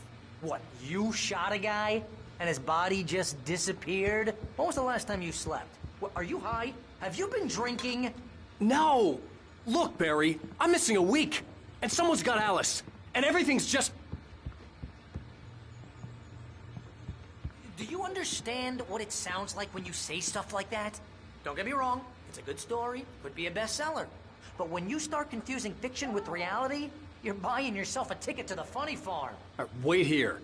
What, you shot a guy? And his body just disappeared? When was the last time you slept? Are you high? Have you been drinking? No! Look, Barry, I'm missing a week, and someone's got Alice, and everything's just... Do you understand what it sounds like when you say stuff like that? Don't get me wrong, it's a good story, could be a bestseller. But when you start confusing fiction with reality, you're buying yourself a ticket to the funny farm. All right, wait here.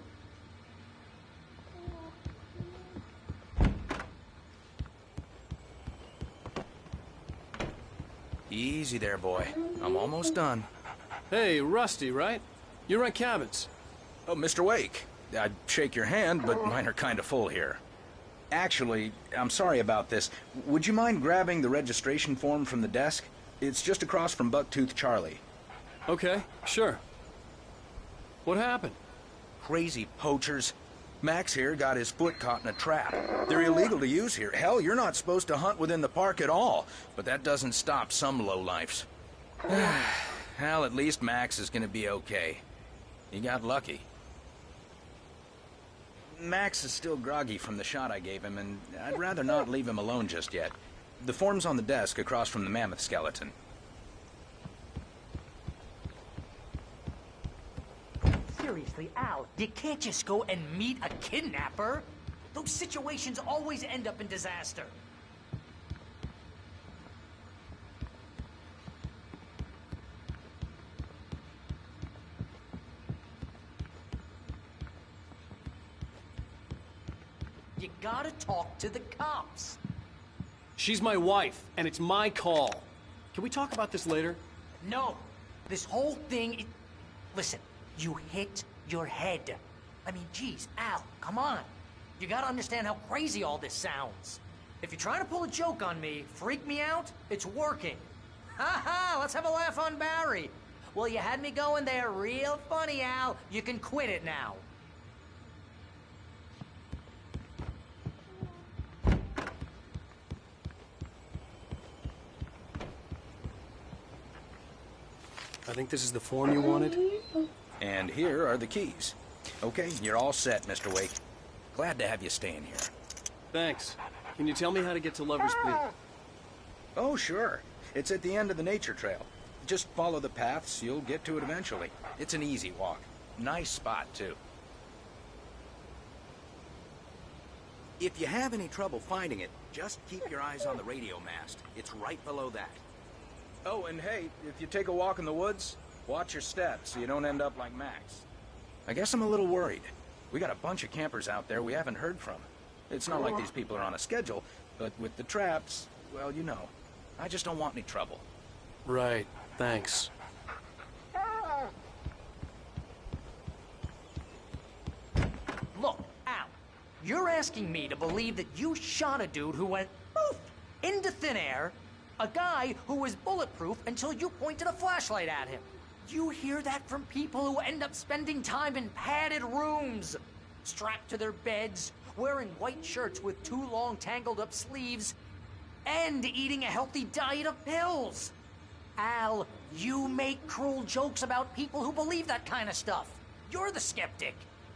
Easy there, boy. I'm almost done. Hey, Rusty, right? You rent cabins. Oh, Mr. Wake. I'd shake your hand, but mine are kind of full here. Actually, I'm sorry about this. Would you mind grabbing the registration form from the desk? It's just across from Bucktooth Charlie. Okay, sure. What happened? Crazy poachers. Max here got his foot caught in a trap. They're illegal to use here. Hell, you're not supposed to hunt within the park at all. But that doesn't stop some lowlifes. Well, at least Max is gonna be okay. He got lucky. Max is still groggy from the shot I gave him, and I'd rather not leave him alone just yet. The form's on the desk across from the mammoth skeleton. Seriously, Al, you can't just go and meet a kidnapper. Those situations always end up in disaster. You gotta talk to the cops. She's my wife, and it's my call. Can we talk about this later? No. This whole thing... Listen, you hit your head. I mean, geez, Al, come on. You gotta understand how crazy all this sounds. If you're trying to pull a joke on me, freak me out, it's working. Ha ha, let's have a laugh on Barry. Well, you had me going there real funny, Al. You can quit it now. I think this is the form you wanted. And here are the keys. Okay, you're all set, Mr. Wake. Glad to have you staying here. Thanks. Can you tell me how to get to Lover's Peak? Oh, sure. It's at the end of the nature trail. Just follow the paths, you'll get to it eventually. It's an easy walk. Nice spot, too. If you have any trouble finding it, just keep your eyes on the radio mast. It's right below that. Oh, and hey, if you take a walk in the woods, watch your steps so you don't end up like Max. I guess I'm a little worried. We got a bunch of campers out there we haven't heard from. It's not like these people are on a schedule, but with the traps, well, you know. I just don't want any trouble. Right, thanks. Look, Al, you're asking me to believe that you shot a dude who went poof into thin air, a guy who was bulletproof until you pointed a flashlight at him. You hear that from people who end up spending time in padded rooms, strapped to their beds, wearing white shirts with too long tangled up sleeves, and eating a healthy diet of pills. Al, you make cruel jokes about people who believe that kind of stuff. You're the skeptic.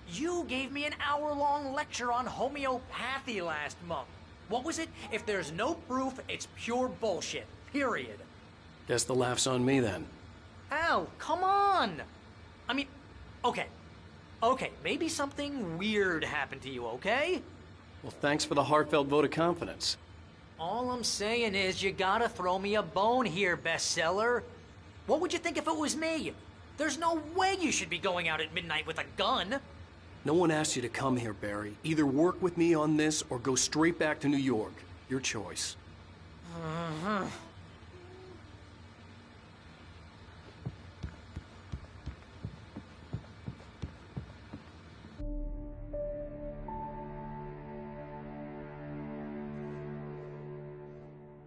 You gave me an hour-long lecture on homeopathy last month. What was it? If there's no proof, it's pure bullshit. Period. Guess the laugh's on me then. Al, come on! I mean, okay. Okay, maybe something weird happened to you, okay? Well, thanks for the heartfelt vote of confidence. All I'm saying is you gotta throw me a bone here, bestseller. What would you think if it was me? There's no way you should be going out at midnight with a gun. No one asked you to come here, Barry. Either work with me on this or go straight back to New York. Your choice. Uh-huh.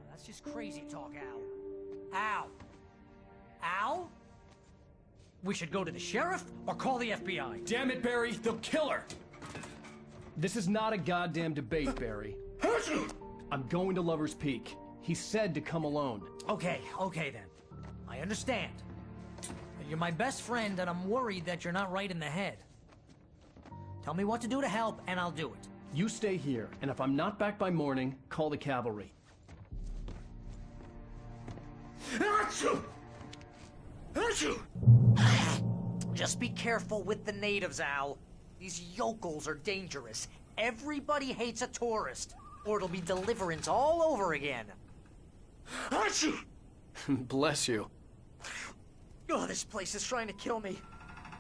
That's just crazy talk, Al. Al! Al? We should go to the sheriff or call the FBI. Damn it, Barry, they'll kill her! This is not a goddamn debate, Barry. I'm going to Lover's Peak. He said to come alone. Okay then. I understand. You're my best friend, and I'm worried that you're not right in the head. Tell me what to do to help, and I'll do it. You stay here, and if I'm not back by morning, call the cavalry. Achoo! Achoo! Just be careful with the natives, Al. These yokels are dangerous. Everybody hates a tourist, or it'll be Deliverance all over again. Achoo! Bless you. Oh, this place is trying to kill me.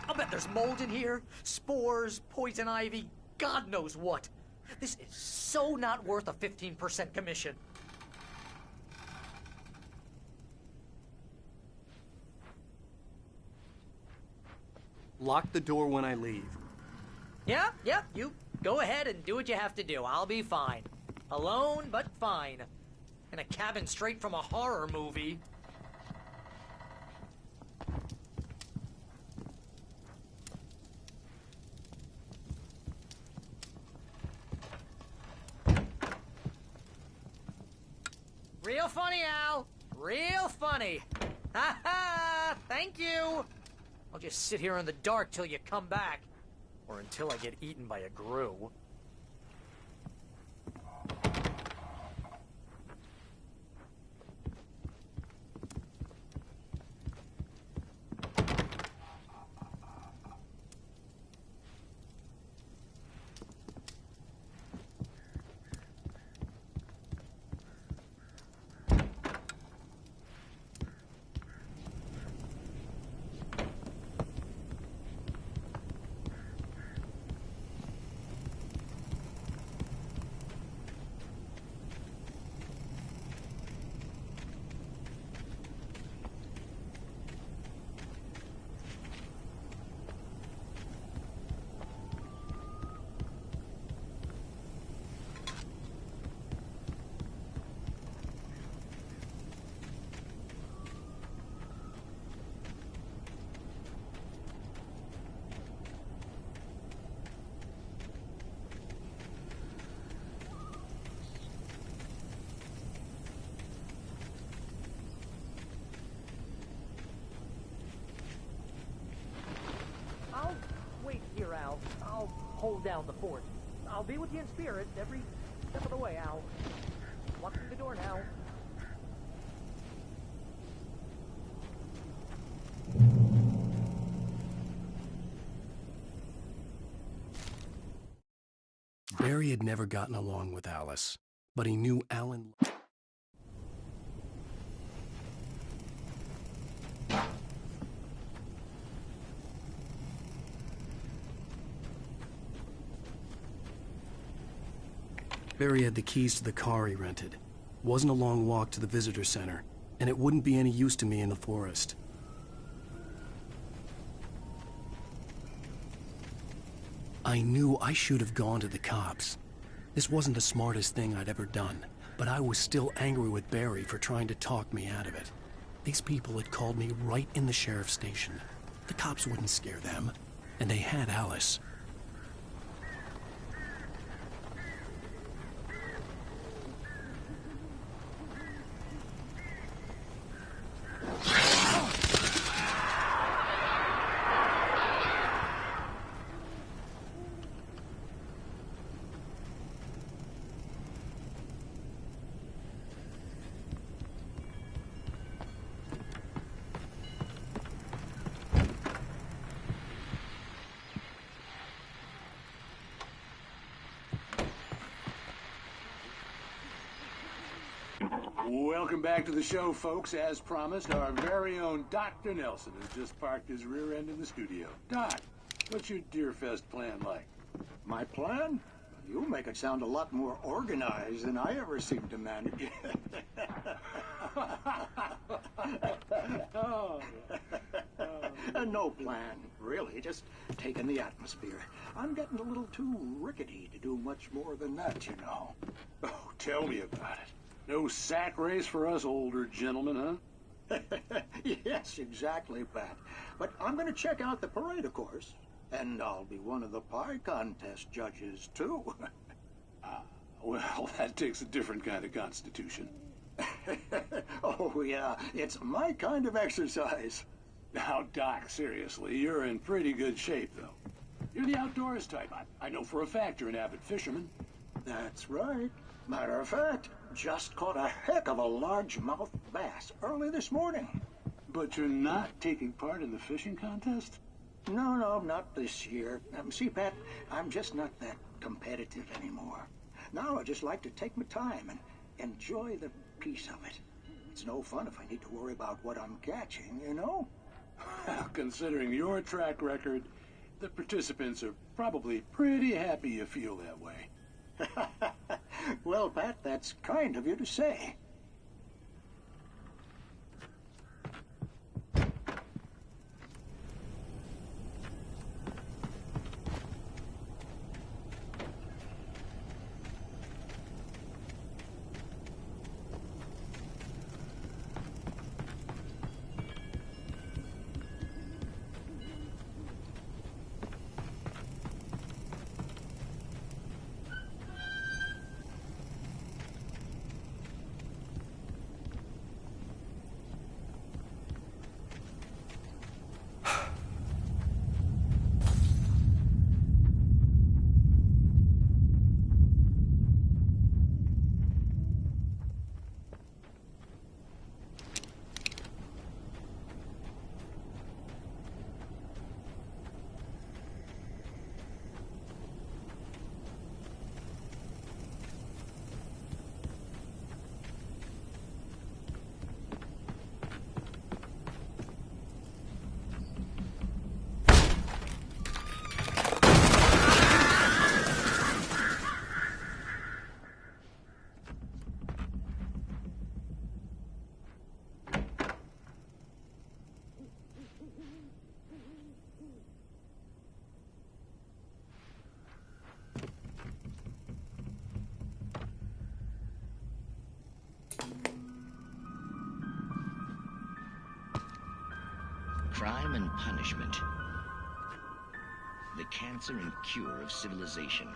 I'll bet there's mold in here, spores, poison ivy, God knows what. This is so not worth a 15% commission. Lock the door when I leave. Yeah, you go ahead and do what you have to do. I'll be fine. Alone, but fine. In a cabin straight from a horror movie. Real funny, Al. Real funny. Ha ha! Thank you. I'll just sit here in the dark till you come back. Or until I get eaten by a grue. I'll hold down the fort. I'll be with you in spirit every step of the way, Al. Walk through the door now. Barry had never gotten along with Alice, but he knew Alan... Barry had the keys to the car he rented. Wasn't a long walk to the visitor center, and it wouldn't be any use to me in the forest. I knew I should have gone to the cops. This wasn't the smartest thing I'd ever done, but I was still angry with Barry for trying to talk me out of it. These people had called me right in the sheriff's station. The cops wouldn't scare them, and they had Alice. Welcome back to the show, folks. As promised, our very own Dr. Nelson has just parked his rear end in the studio. Doc, what's your Deerfest plan like? My plan? You make it sound a lot more organized than I ever seem to manage. No plan, really. Just taking the atmosphere. I'm getting a little too rickety to do much more than that, you know. Oh, tell me about it. No sack race for us older gentlemen, huh? Yes, exactly, Pat. But I'm going to check out the parade, of course. And I'll be one of the pie contest judges, too. Well, that takes a different kind of constitution. Oh, yeah. It's my kind of exercise. Now, Doc, seriously, you're in pretty good shape, though. You're the outdoors type. I know for a fact you're an avid fisherman. That's right. Matter of fact, just caught a heck of a largemouth bass early this morning. But you're not taking part in the fishing contest? No, not this year. See, Pat, I'm just not that competitive anymore. Now I just like to take my time and enjoy the peace of it. It's no fun if I need to worry about what I'm catching, you know? Considering your track record, the participants are probably pretty happy you feel that way. Well, Pat, that's kind of you to say. Crime and punishment. The cancer and cure of civilization.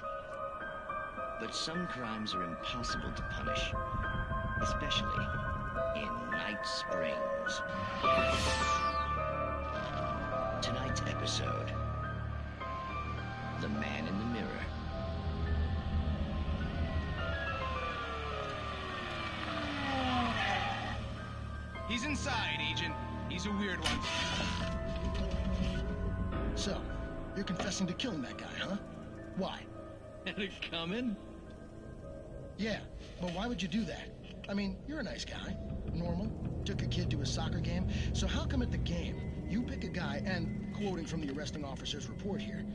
But some crimes are impossible to punish, especially in Night Springs. Tonight's episode, The Man in the Mirror. He's inside, Agent. He's a weird one. So, you're confessing to killing that guy, huh? Why? Had it coming? Yeah, but why would you do that? I mean, you're a nice guy. Normal. Took a kid to a soccer game. So how come at the game, you pick a guy and, quoting from the arresting officer's report here,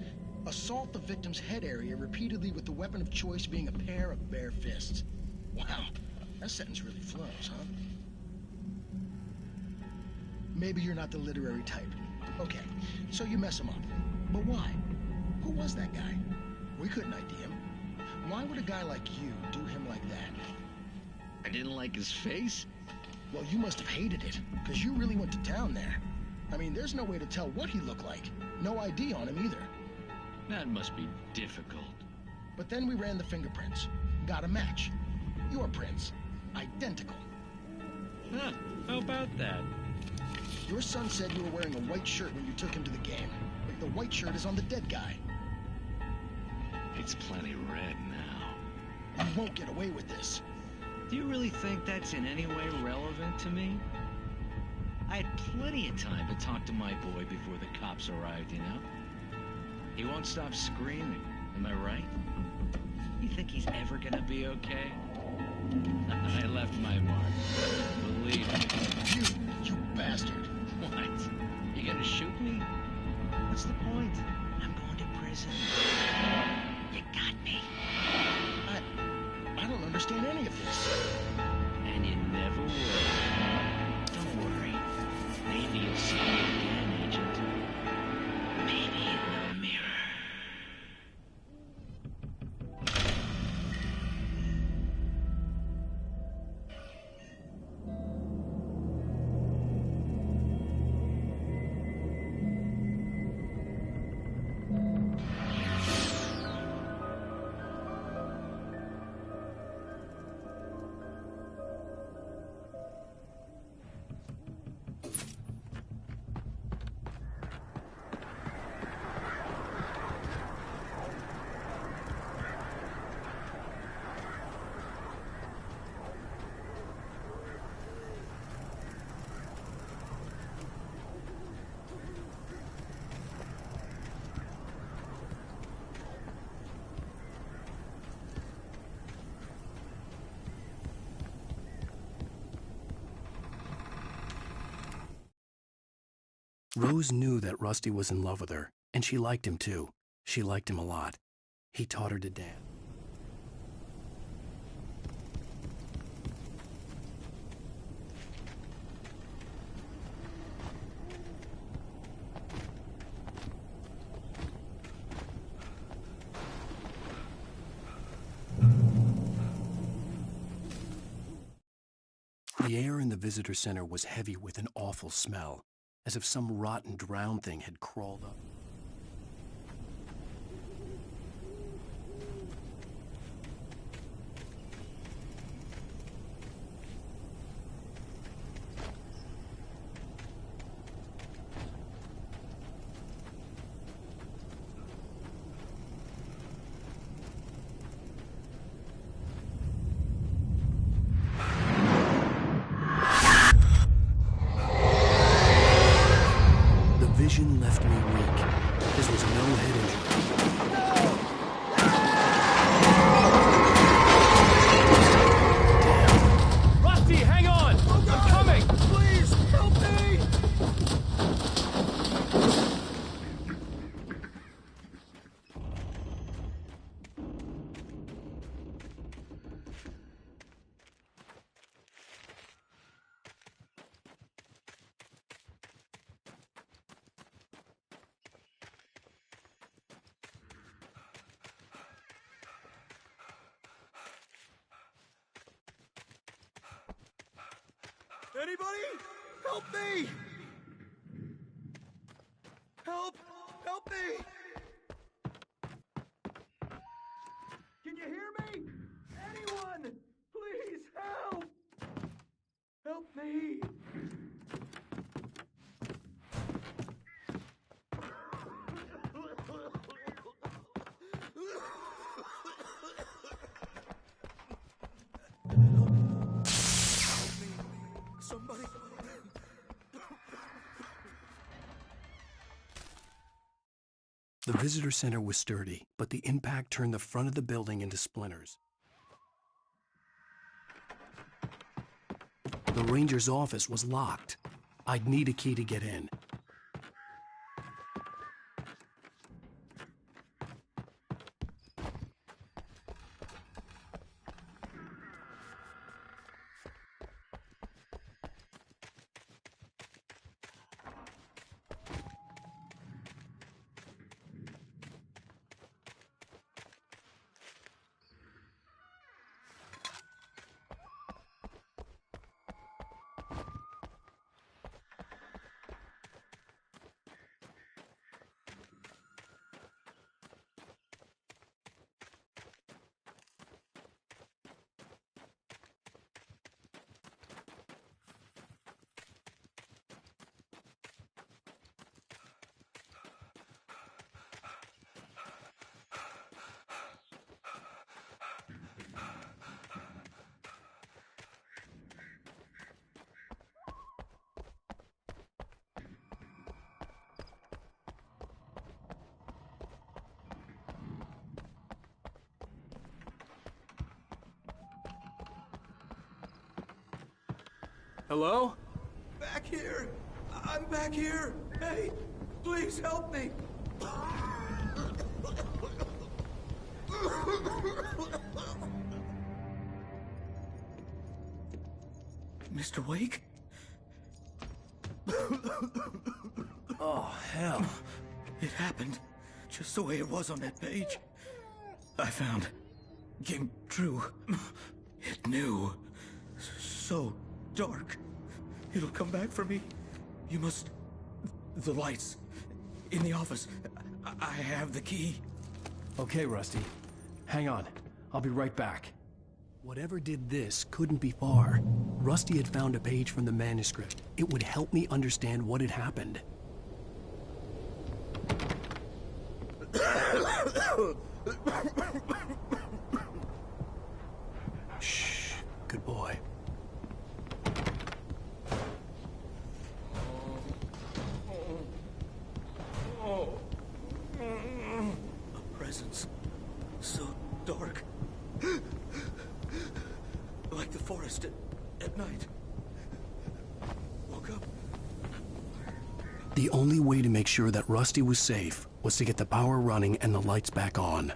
assault the victim's head area repeatedly with the weapon of choice being a pair of bare fists? Wow, that sentence really flows, huh? Maybe you're not the literary type. Okay, so you mess him up. But why? Who was that guy? We couldn't ID him. Why would a guy like you do him like that? I didn't like his face? Well, you must have hated it, because you really went to town there. I mean, there's no way to tell what he looked like. No ID on him either. That must be difficult. But then we ran the fingerprints. Got a match. Your prints. Identical. Huh, how about that? Your son said you were wearing a white shirt when you took him to the game. The white shirt is on the dead guy. It's plenty red now. You won't get away with this. Do you really think that's in any way relevant to me? I had plenty of time to talk to my boy before the cops arrived, you know? He won't stop screaming, am I right? You think he's ever gonna be okay? I left my mark. Believe me. You bastard. What? You gonna shoot me? What's the point? I'm going to prison. You got me. I don't understand any of this. And you never will. Don't worry. Maybe you'll see me again, Agent. Maybe in the mirror. Rose knew that Rusty was in love with her, and she liked him too. She liked him a lot. He taught her to dance. The air in the visitor center was heavy with an awful smell, as if some rotten drowned thing had crawled up. Vision left me weak. This was no head injury. Damn. Rusty, hang on! I'm coming! Please, help me! Anybody? Help me! Help! Help me! Can you hear me? Anyone! Please help! Help me! Somebody. The visitor center was sturdy, but the impact turned the front of the building into splinters. The ranger's office was locked. I'd need a key to get in. Hello? Back here! I'm back here! Hey, please help me! Mr. Wake? Oh, hell. It happened just the way it was on that page. I found. Came true. It knew. So dark. It'll come back for me. You must... The lights. In the office. I have the key. Okay, Rusty. Hang on. I'll be right back. Whatever did this couldn't be far. Rusty had found a page from the manuscript. It would help me understand what had happened. Shh. Good boy. A presence. So dark. Like the forest at night. Woke up. The only way to make sure that Rusty was safe was to get the power running and the lights back on.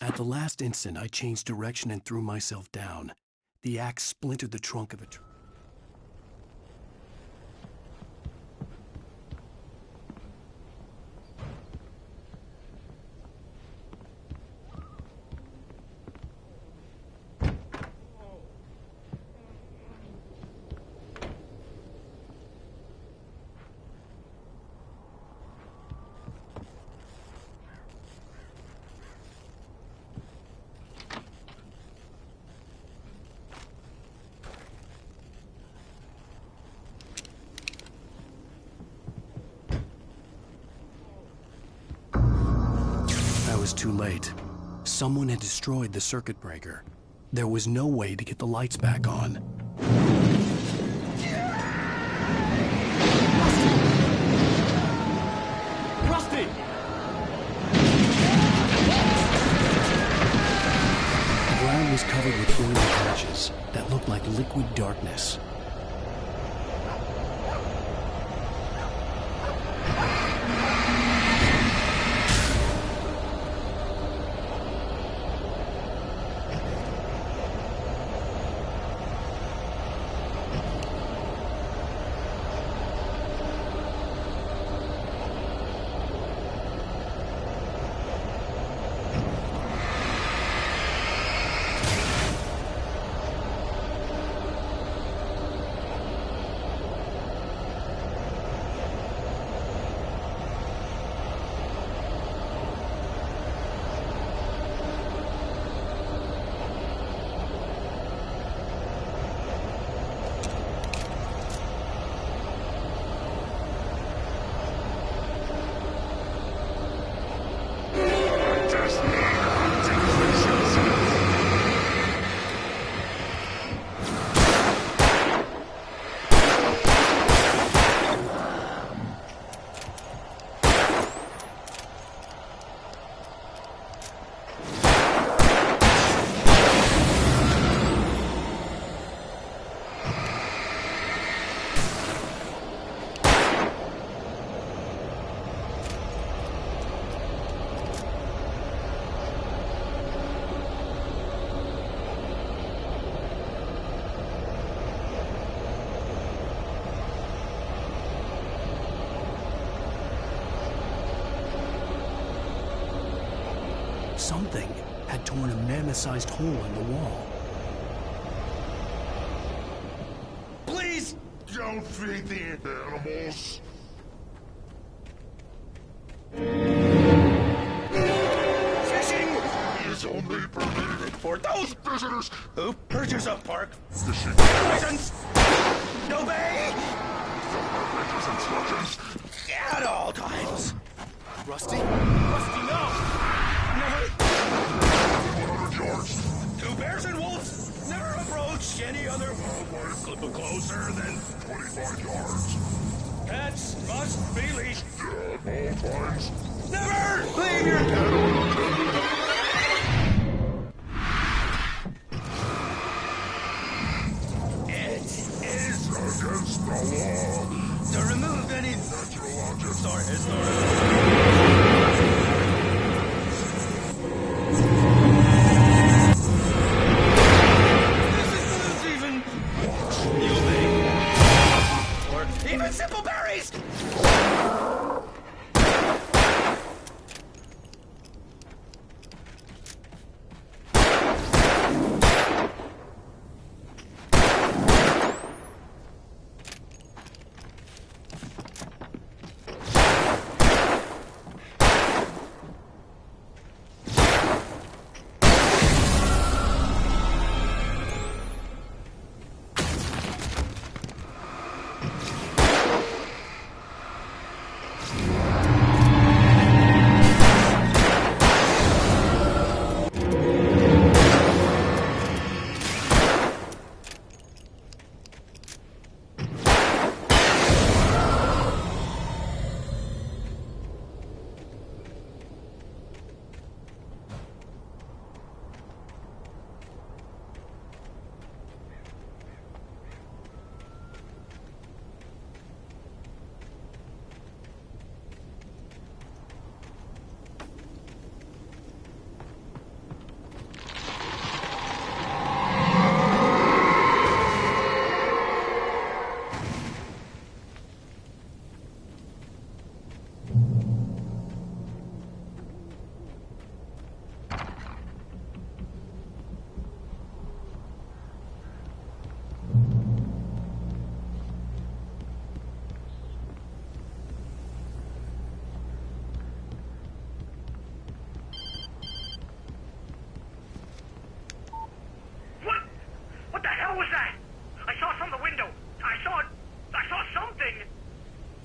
At the last instant, I changed direction and threw myself down. The axe splintered the trunk of a tree. It was too late. Someone had destroyed the circuit breaker. There was no way to get the lights back on. Rusty! The ground was covered with oily patches that looked like liquid darkness. Something had torn a mammoth-sized hole in the wall. Please don't feed the animals. Fishing is only permitted for those visitors who purchase a park fishing license. Obey instructions at all times. Rusty? Rusty, no! Never 100 yards. 2 bears and wolves never approach any other wildlife closer than 25 yards. Pets must be leashed at all times. Never leave your cat unattended. It is against the law to remove any natural objects or historical. Even simple berries!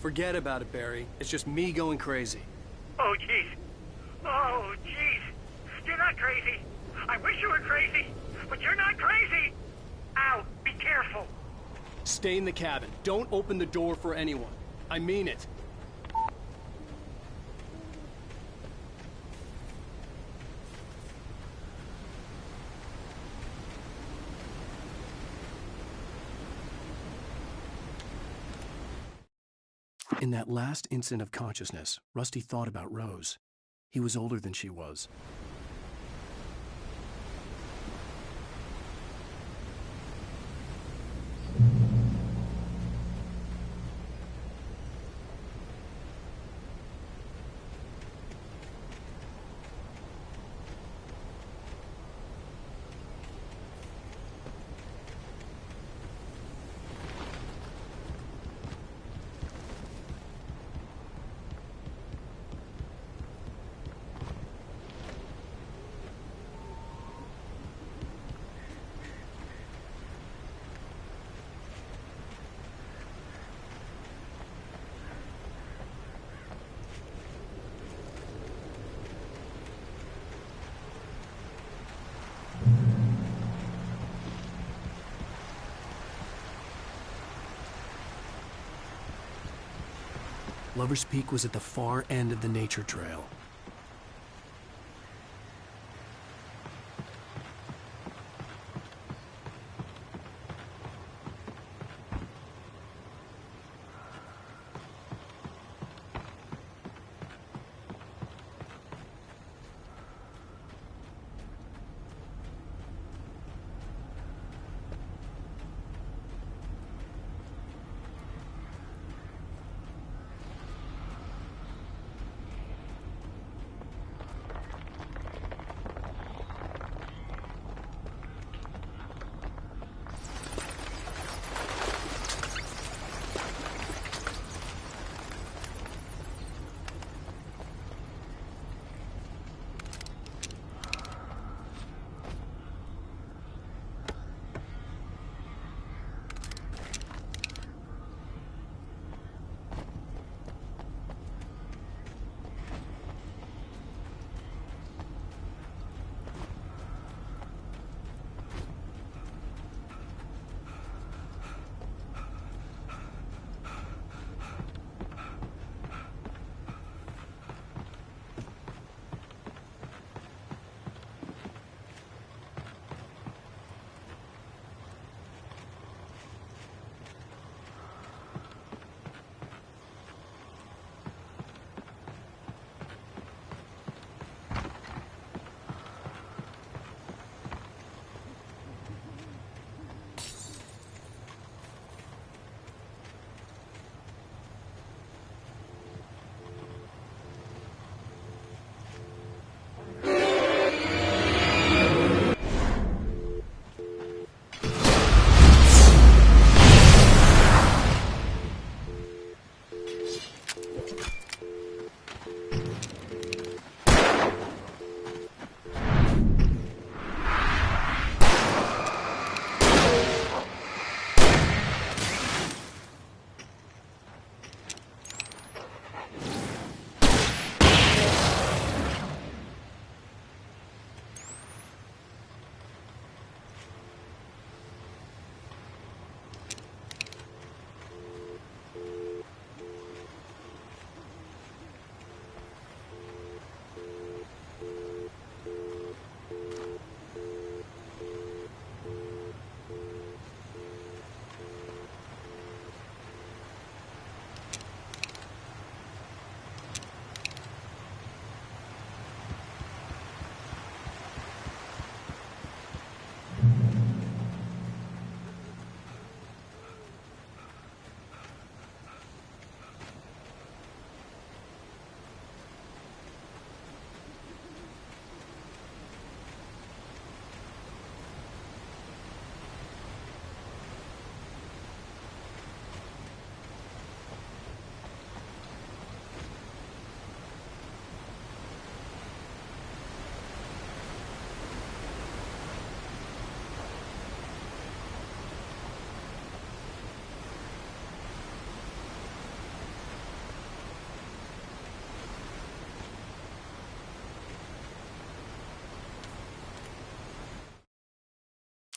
Forget about it, Barry. It's just me going crazy. Oh, jeez. Oh, jeez. You're not crazy. I wish you were crazy, but you're not crazy. Ow, be careful. Stay in the cabin. Don't open the door for anyone. I mean it. In that last instant of consciousness, Rusty thought about Rose. He was older than she was. Lover's Peak was at the far end of the nature trail.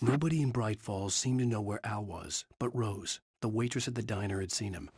Nobody in Bright Falls seemed to know where Al was, but Rose, the waitress at the diner, had seen him.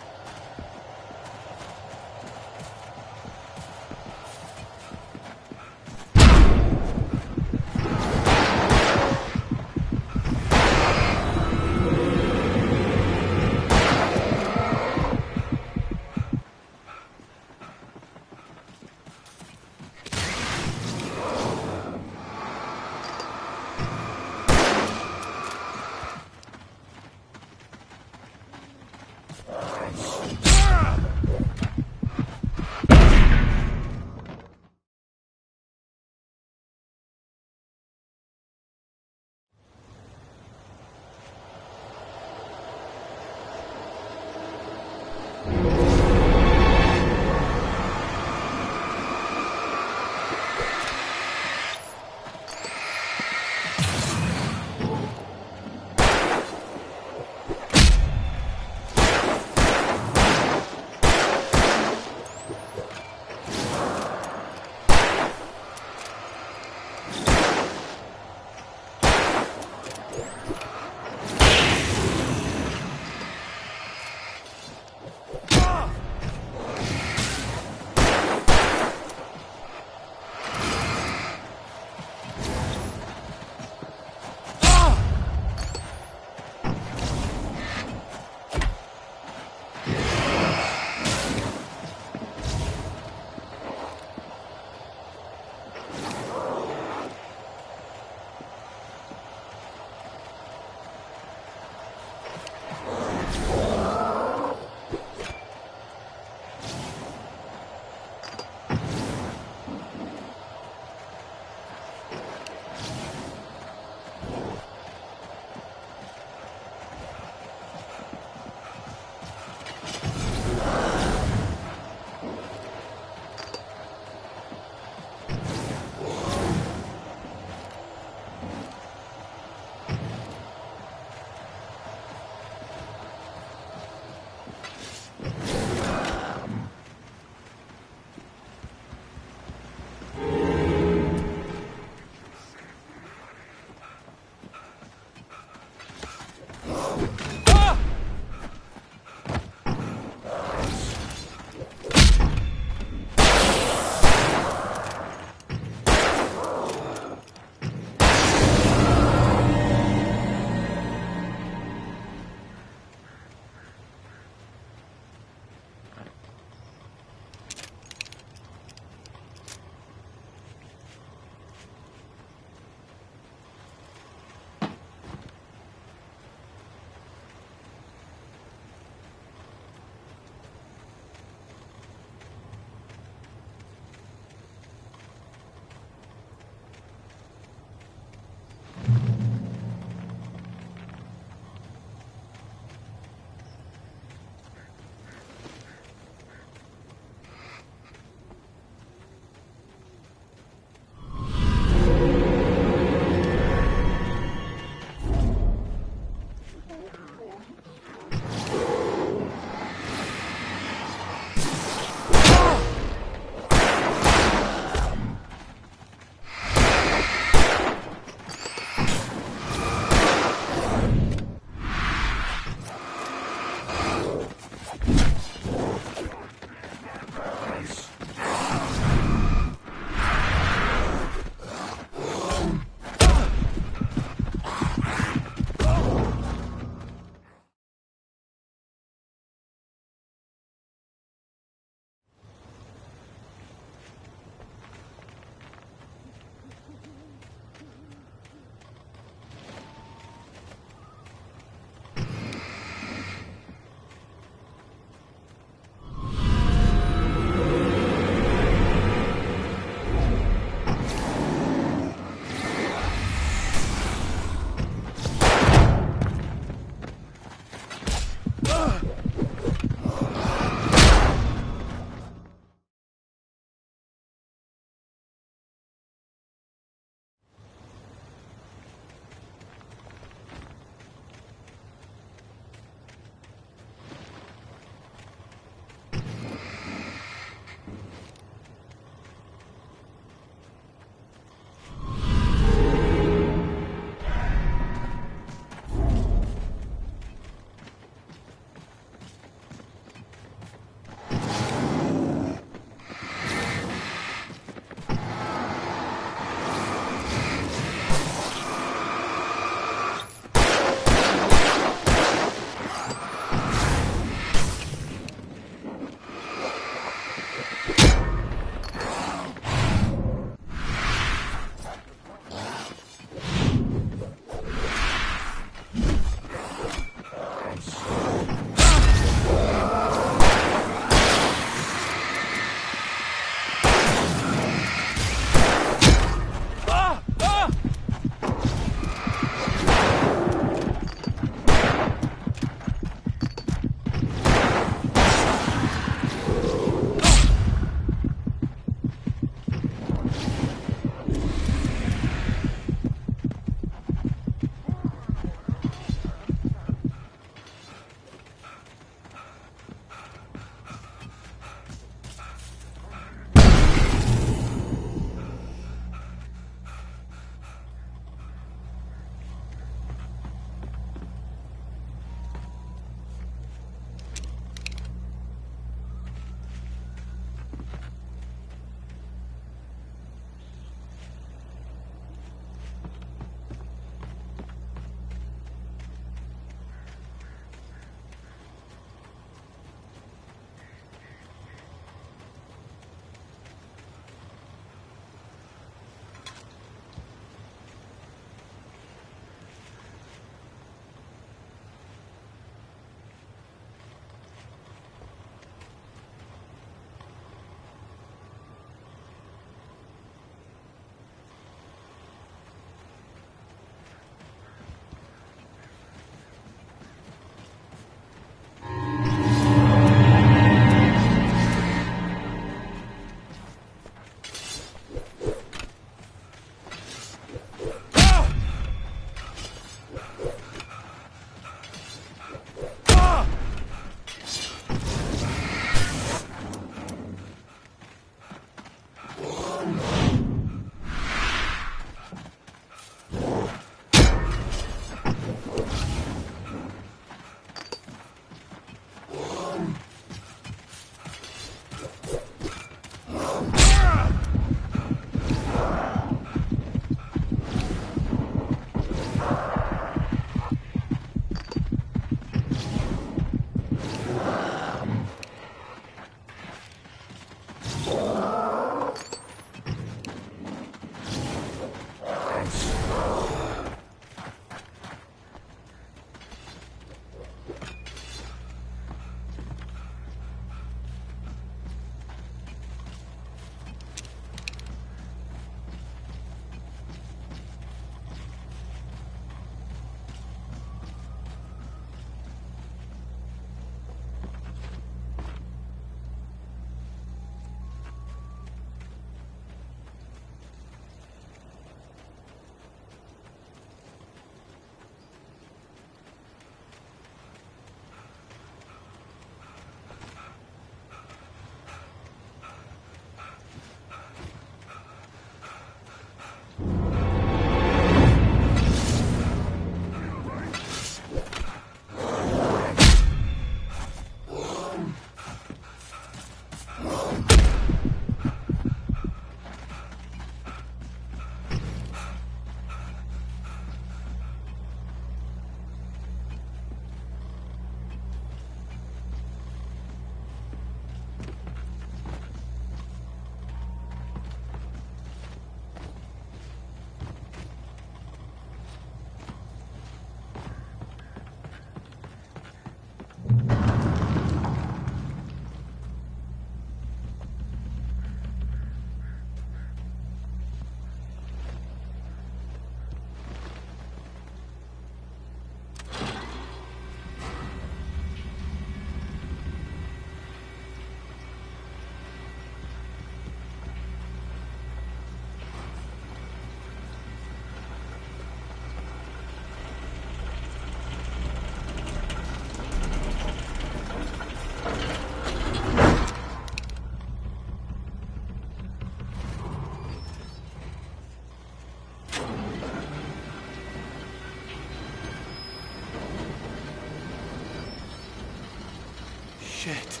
Shit.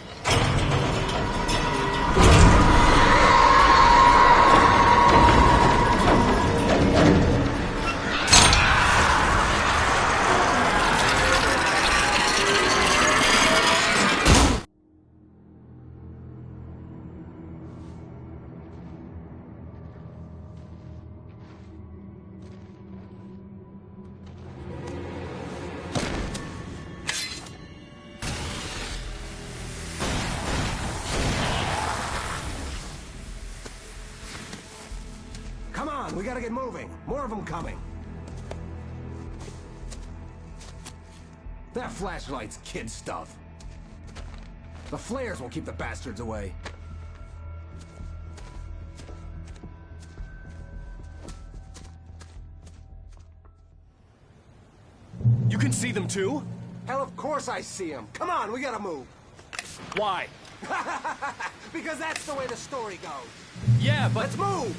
We gotta get moving. More of them coming. That flashlight's kid stuff. The flares will keep the bastards away. You can see them too? Hell, of course I see them. Come on, we gotta move. Why? Because that's the way the story goes. Yeah, but... Let's move!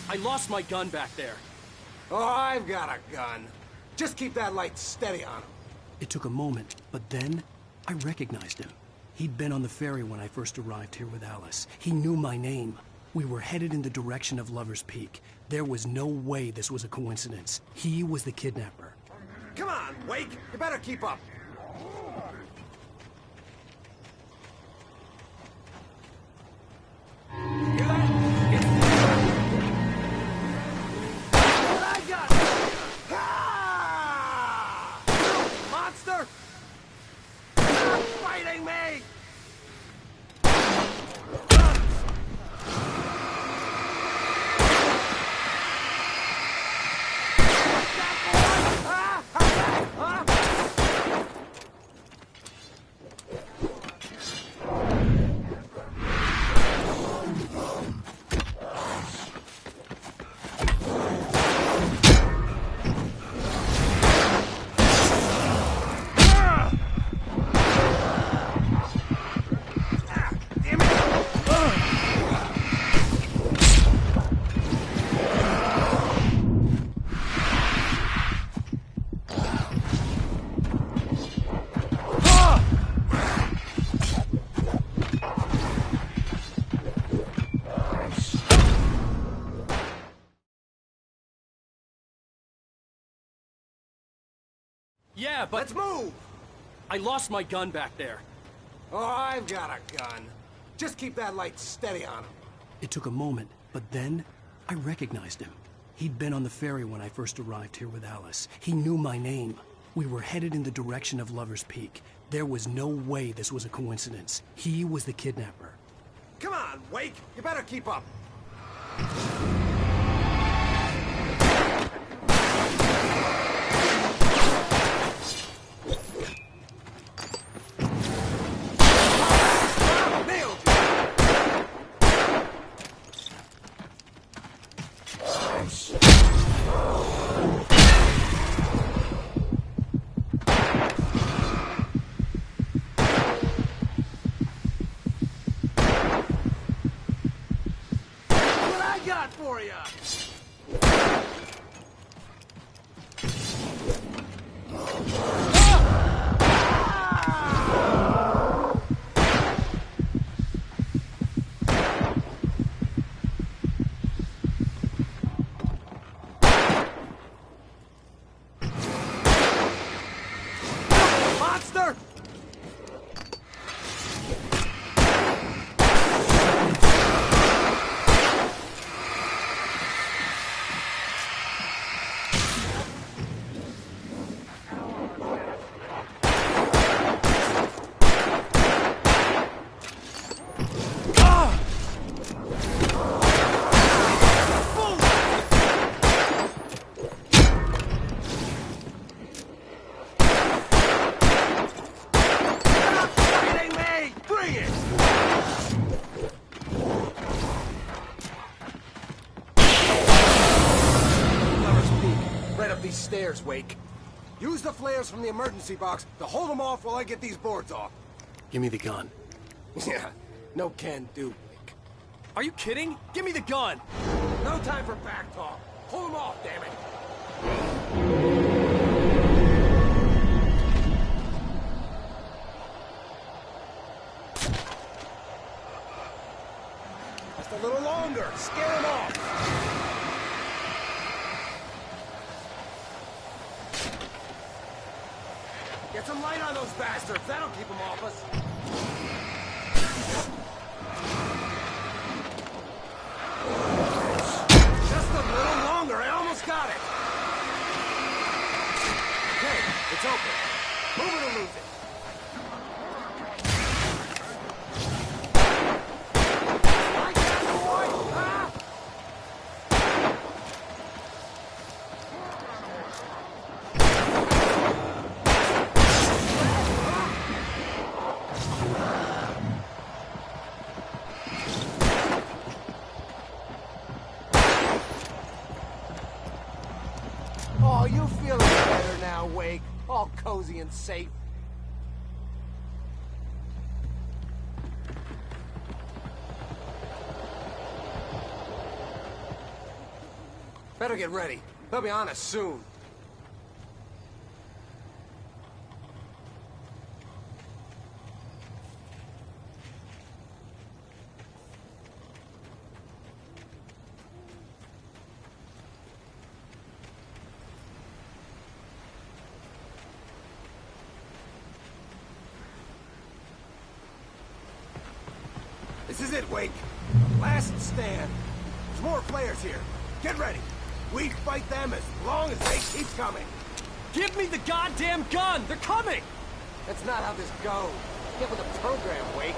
I lost my gun back there. Oh, I've got a gun. Just keep that light steady on him. It took a moment, but then I recognized him. He'd been on the ferry when I first arrived here with Alice. He knew my name. We were headed in the direction of Lover's Peak. There was no way this was a coincidence. He was the kidnapper. Come on, Wake! You better keep up. Hear that? Monster! Stop fighting me! Yeah, but... Let's move! I lost my gun back there. Oh, I've got a gun. Just keep that light steady on him. It took a moment, but then I recognized him. He'd been on the ferry when I first arrived here with Alice. He knew my name. We were headed in the direction of Lover's Peak. There was no way this was a coincidence. He was the kidnapper. Come on, Wake! You better keep up! For you. Monster! Stairs, Wake. Use the flares from the emergency box to hold them off while I get these boards off. Give me the gun. Yeah, no can do, Wake. Are you kidding? Give me the gun! No time for back talk. Hold them off, damn it. Just a little longer. Scare them off. Get some light on those bastards. That'll keep them off us. Just a little longer. I almost got it. Okay, it's open. Move it or lose it. Like that, boy! Huh? Oh, you feeling better now, Wake? All cozy and safe. Better get ready. They'll be on us soon. This is it, Wake. Last stand. There's more flares here. Get ready. We fight them as long as they keep coming. Give me the goddamn gun! They're coming! That's not how this goes. Get with the program, Wake.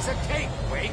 piece of cake, Wake.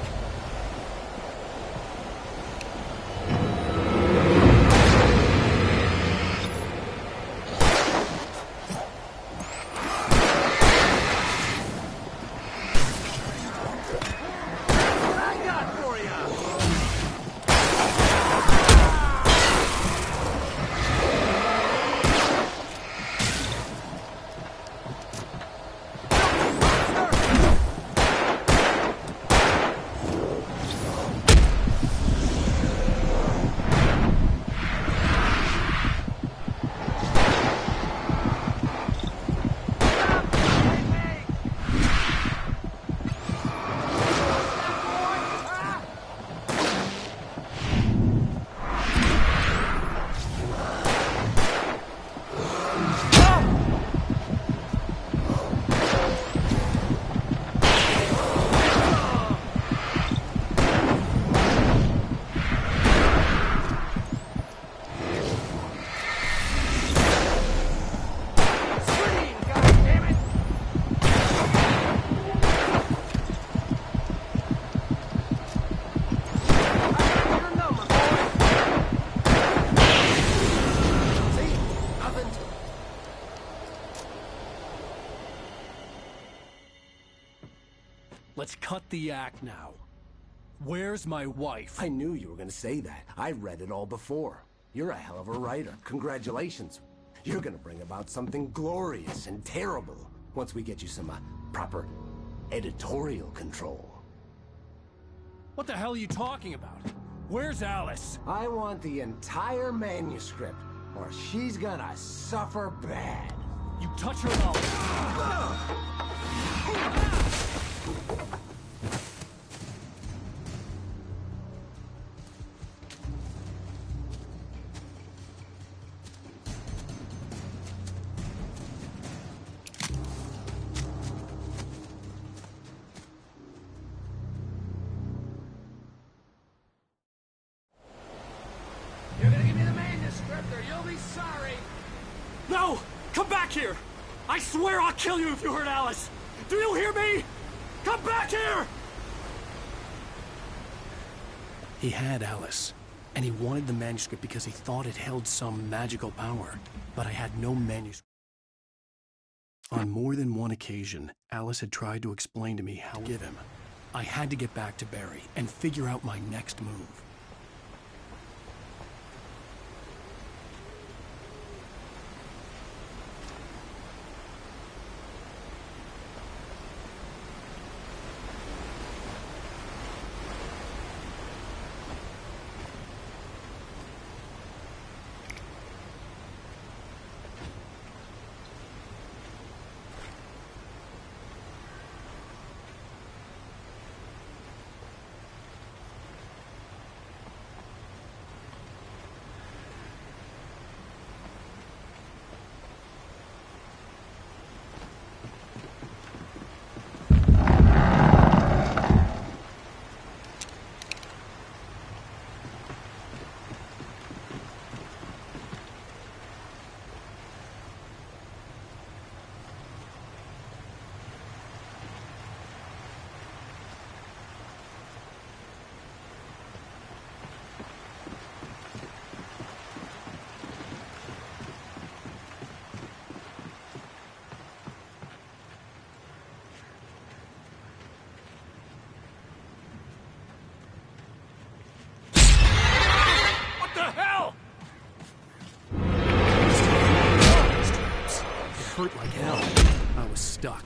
Let's cut the act now. Where's my wife? I knew you were gonna say that. I read it all before. You're a hell of a writer. Congratulations. You're gonna bring about something glorious and terrible once we get you some proper editorial control. What the hell are you talking about? Where's Alice? I want the entire manuscript, or she's gonna suffer bad. You touch her now. You're gonna give me the manuscript, or you'll be sorry. No! Come back here! I swear I'll kill you if you hurt Alice! Do you hear me? Come back here! He had Alice, and he wanted the manuscript because he thought it held some magical power. But I had no manuscript. On more than one occasion, Alice had tried to explain to me how to give him. I had to get back to Barry and figure out my next move. Hurt like hell. I was stuck.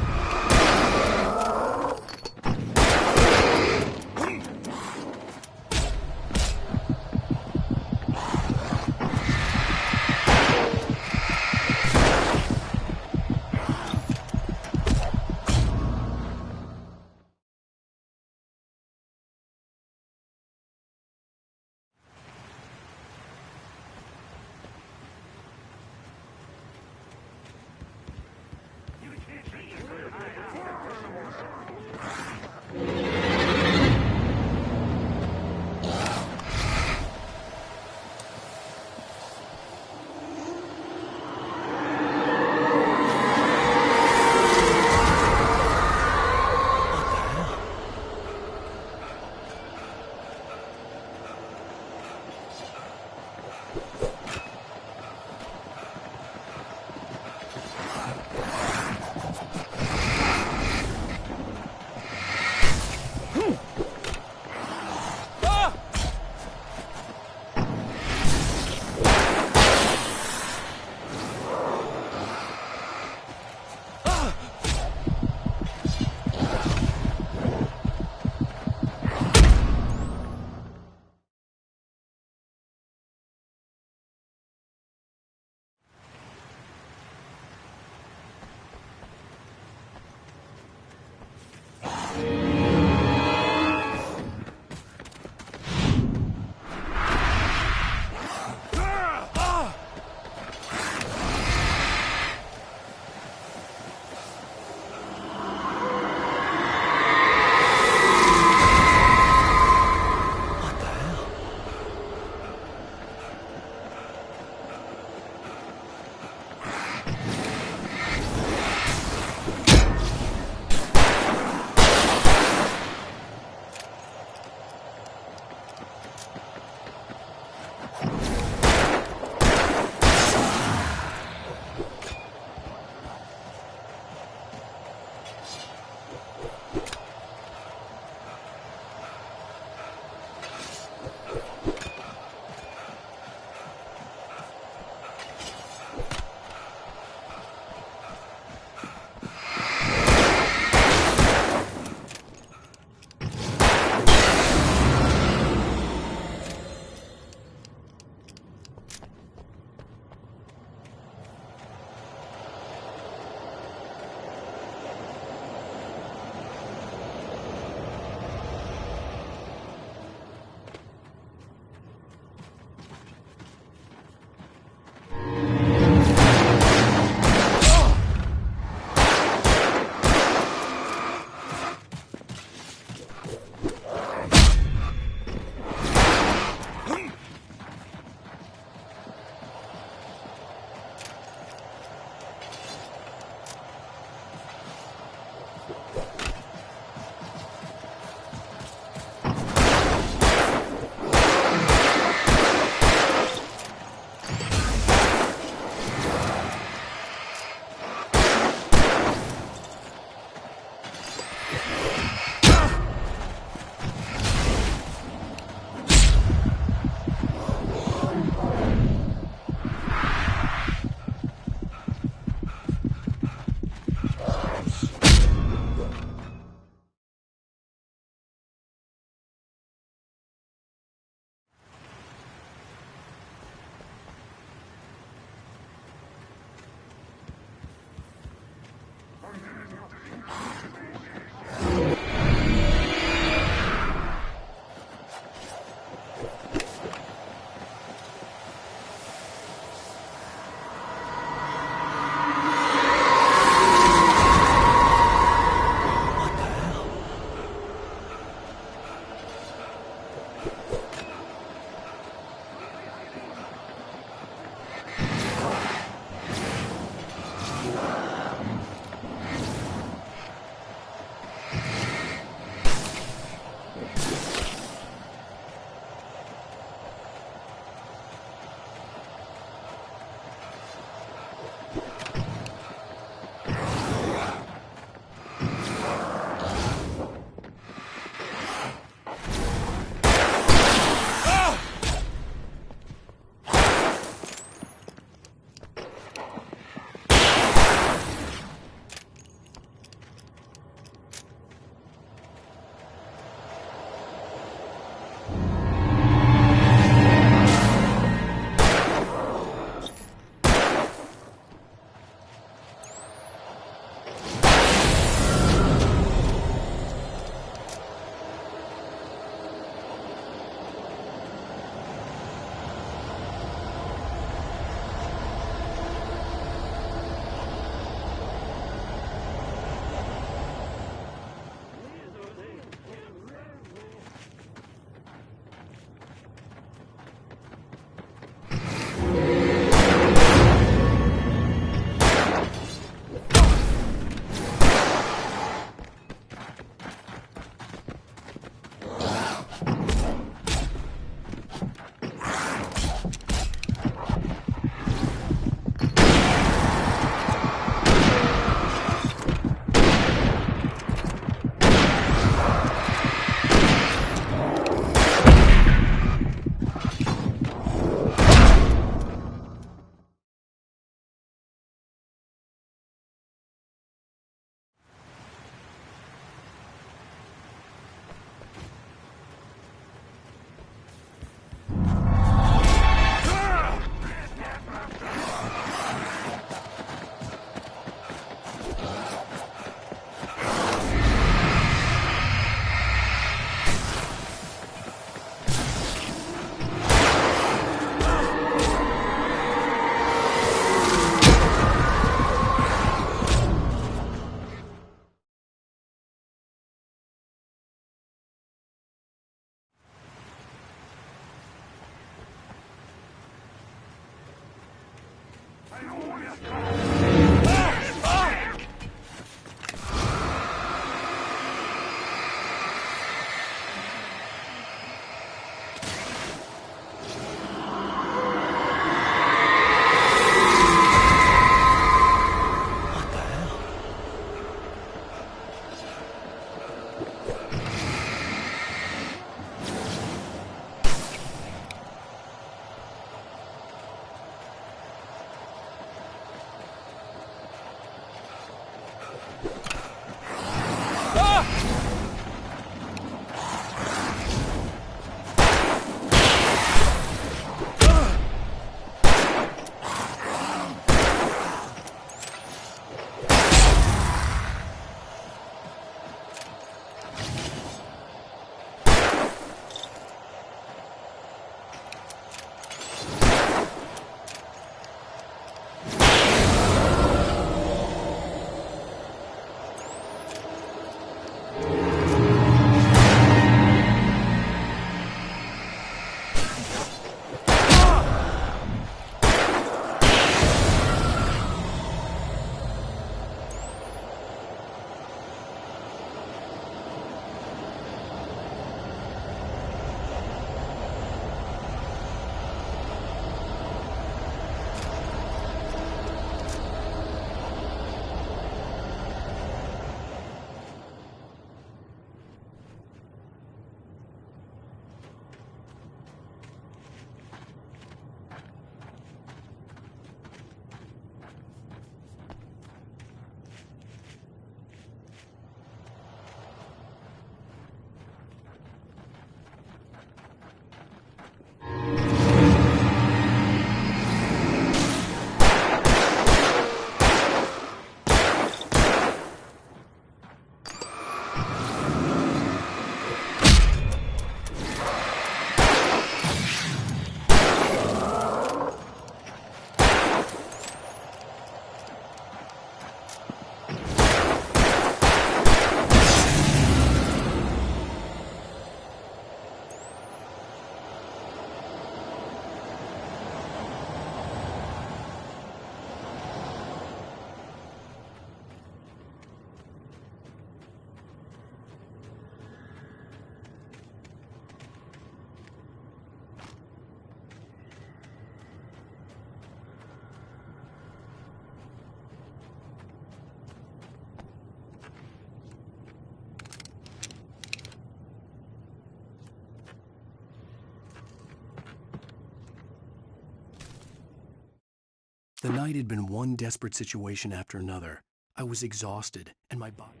The night had been one desperate situation after another. I was exhausted, and my body...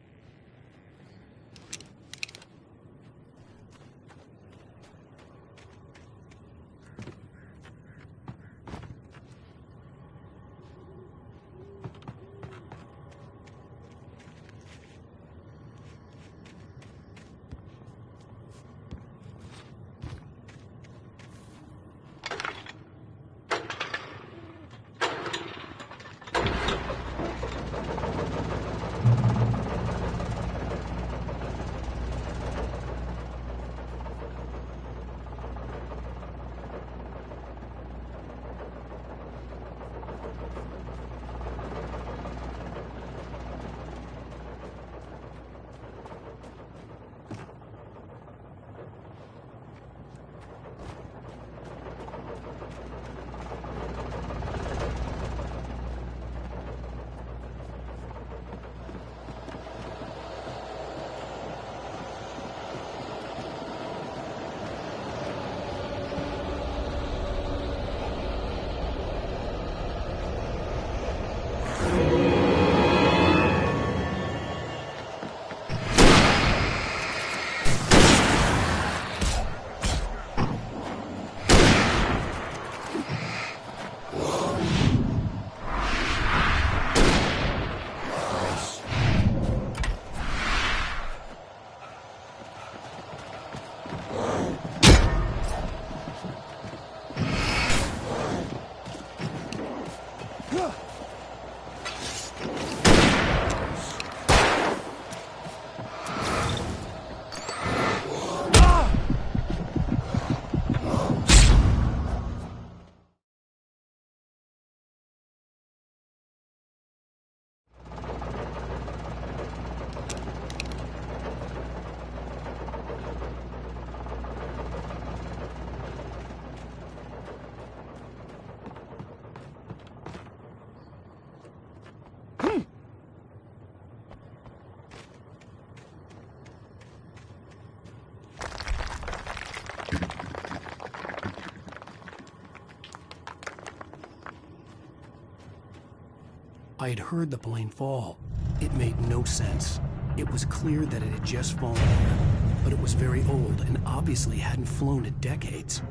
I had heard the plane fall. It made no sense. It was clear that it had just fallen here, but it was very old and obviously hadn't flown in decades.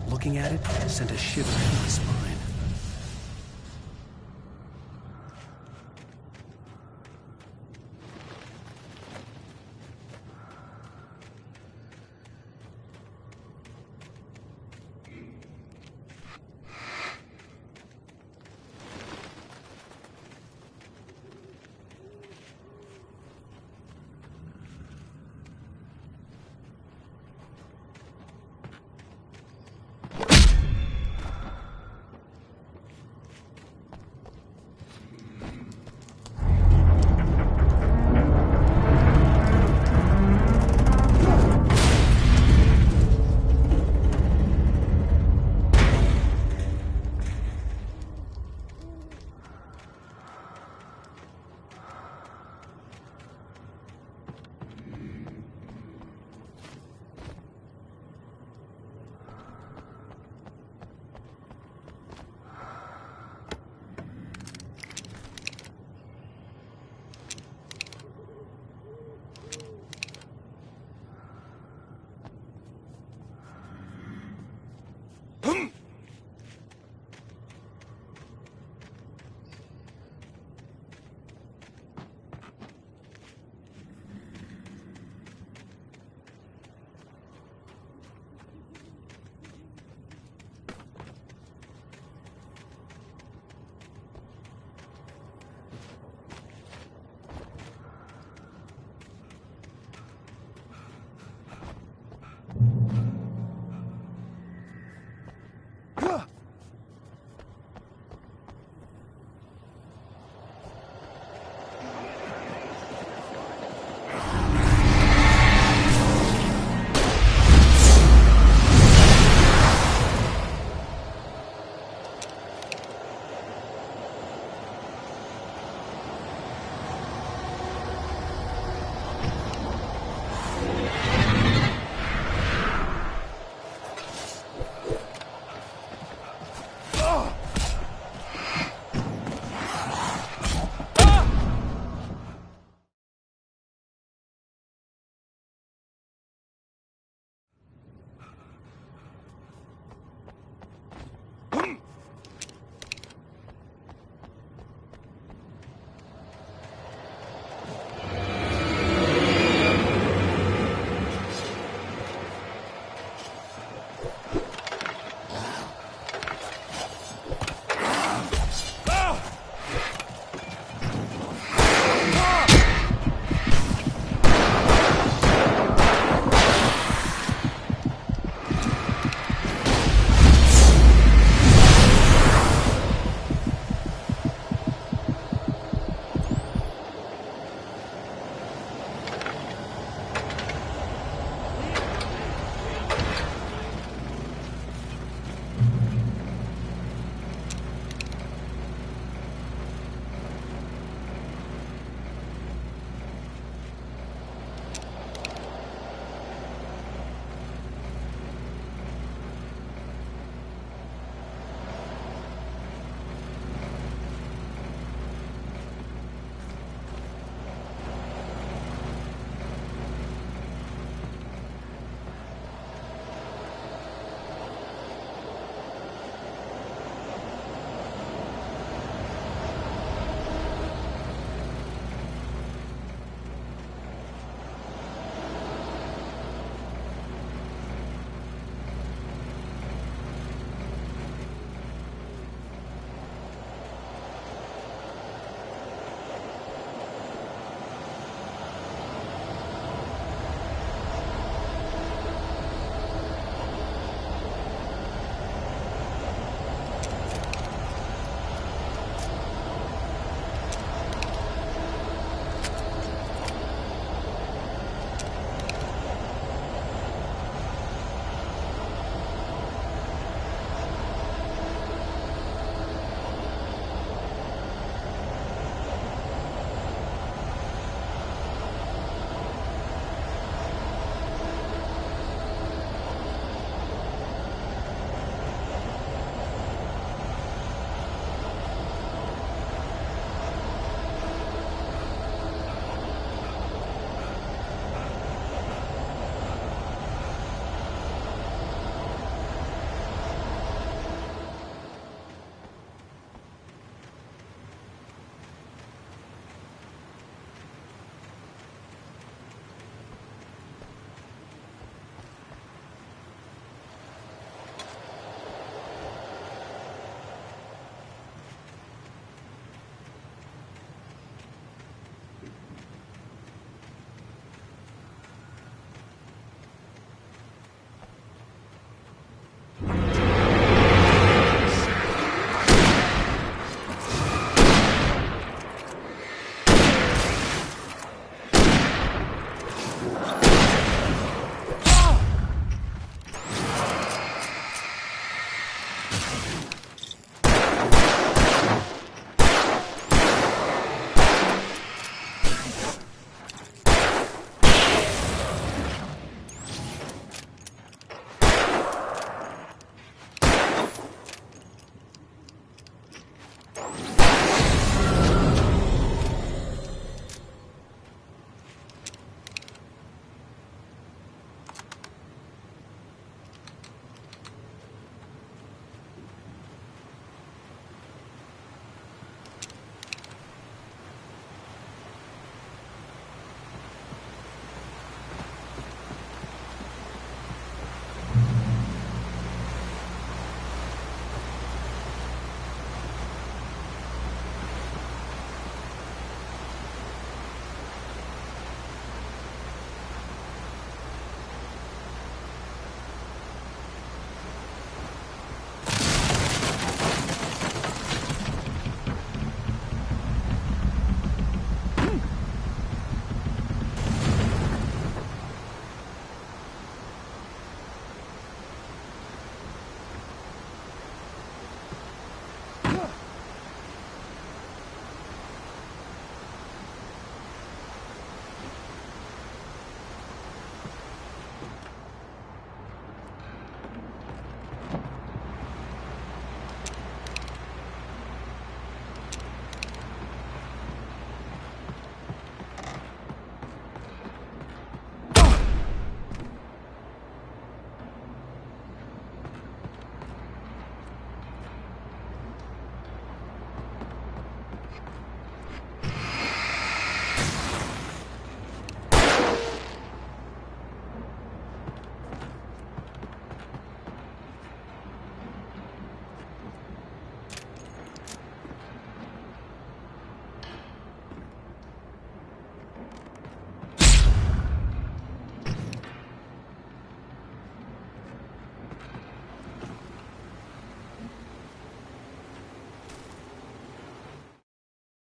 Looking at it sent a shiver down my spine.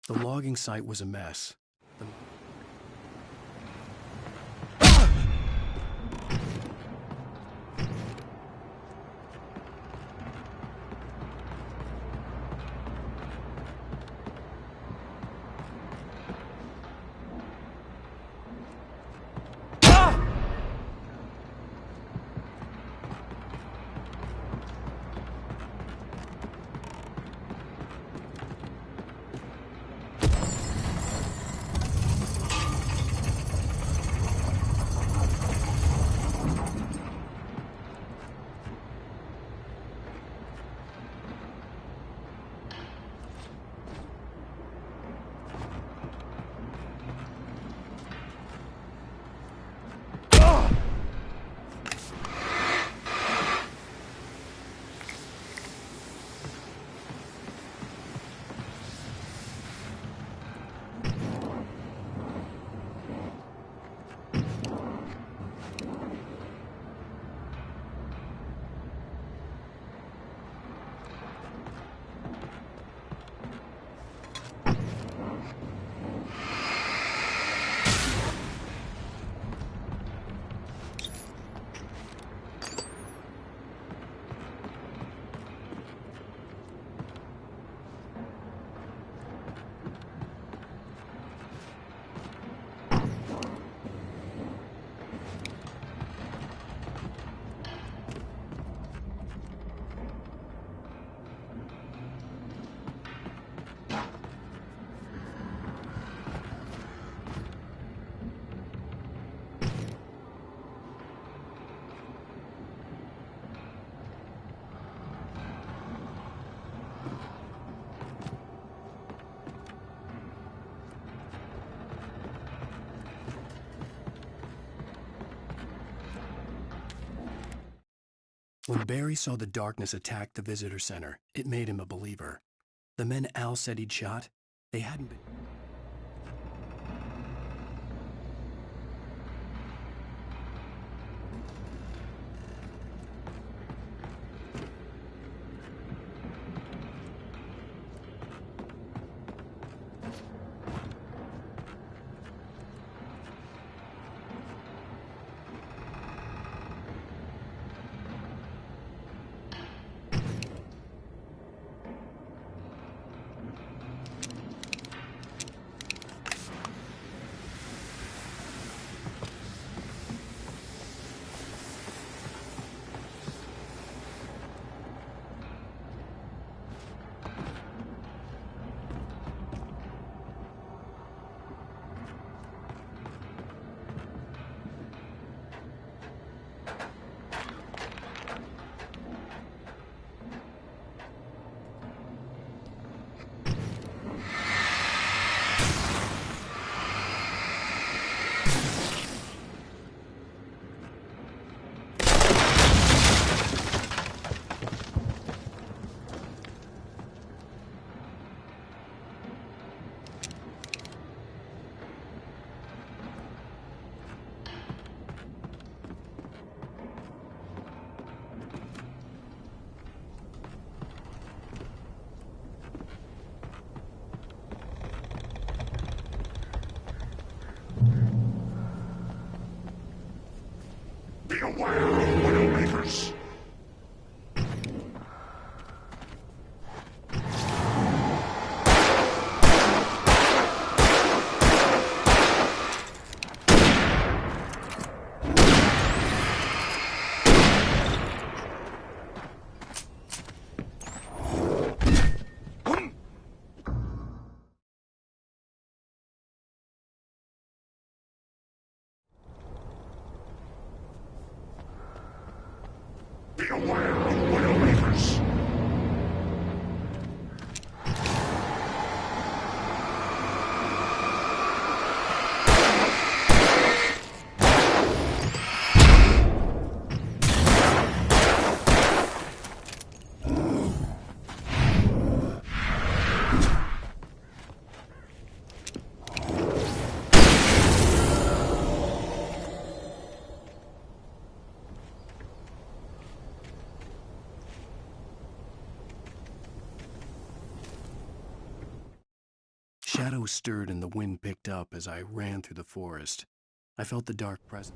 The logging site was a mess. When Barry saw the darkness attack the visitor center, it made him a believer. The men Al said he'd shot, they hadn't been... Beware of Widowmakers! shadows stirred and the wind picked up as I ran through the forest. I felt the dark presence.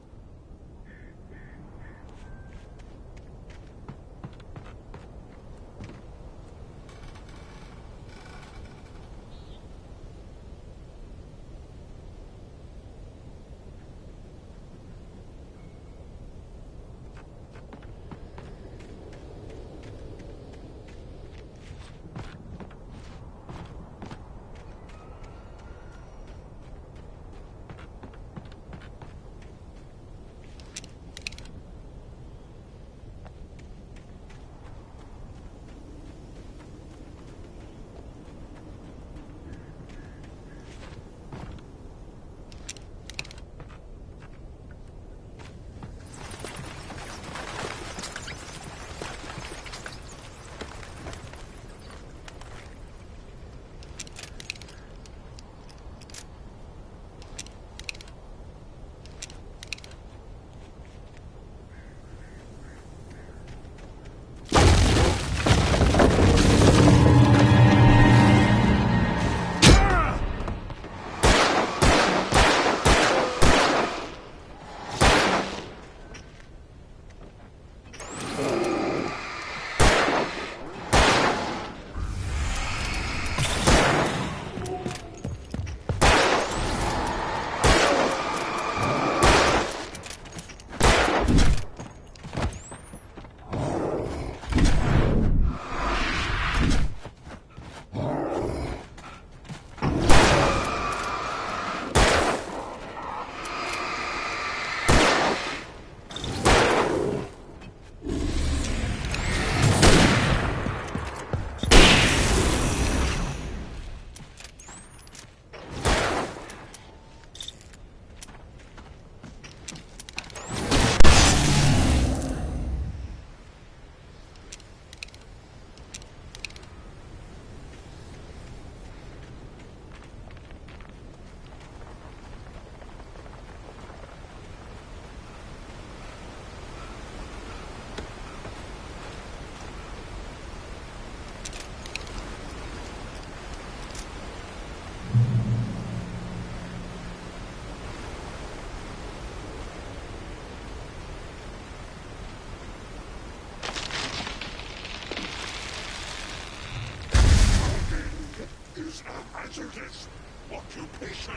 hazardous occupation.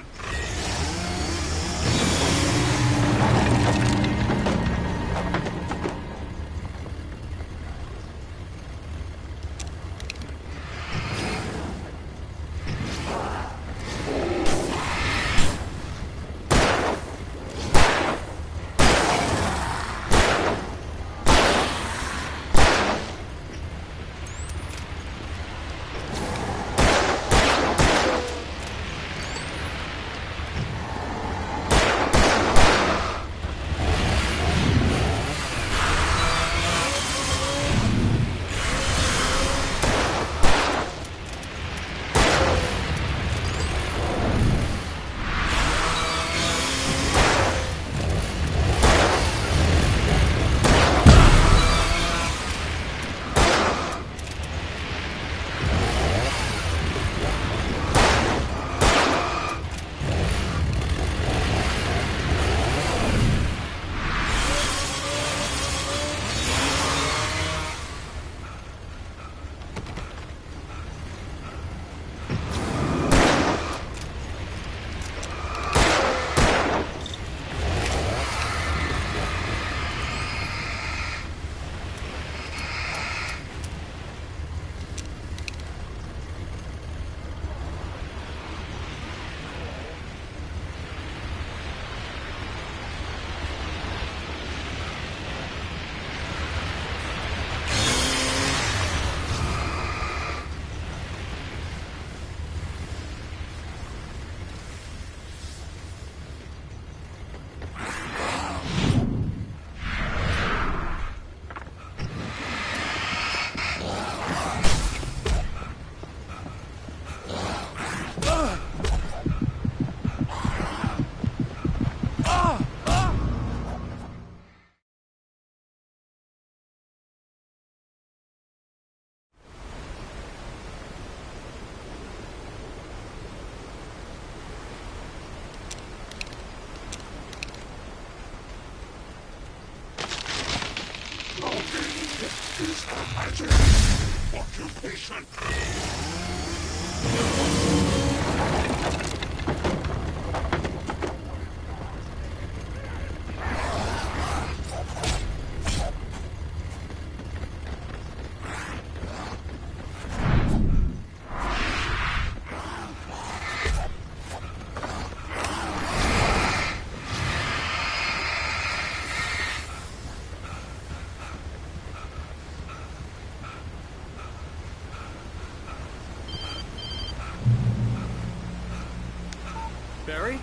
is the magic occupation. Barry?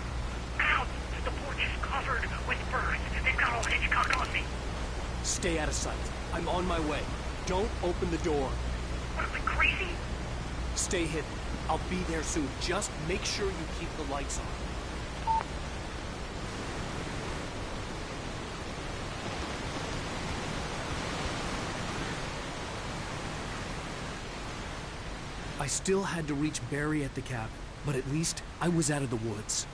Ow! The porch is covered with birds. They've got old Hitchcock on me. Stay out of sight. I'm on my way. Don't open the door. What, am I crazy? Stay hidden. I'll be there soon. Just make sure you keep the lights on. I still had to reach Barry at the cabin, but at least I was out of the woods.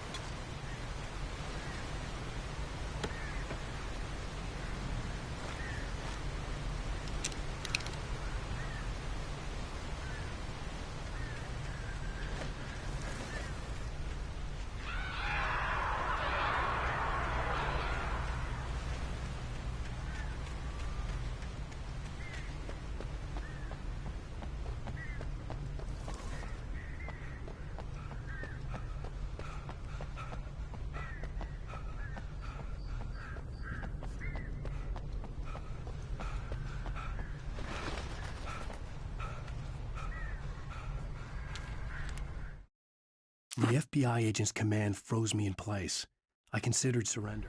The FBI agent's command froze me in place. I considered surrender.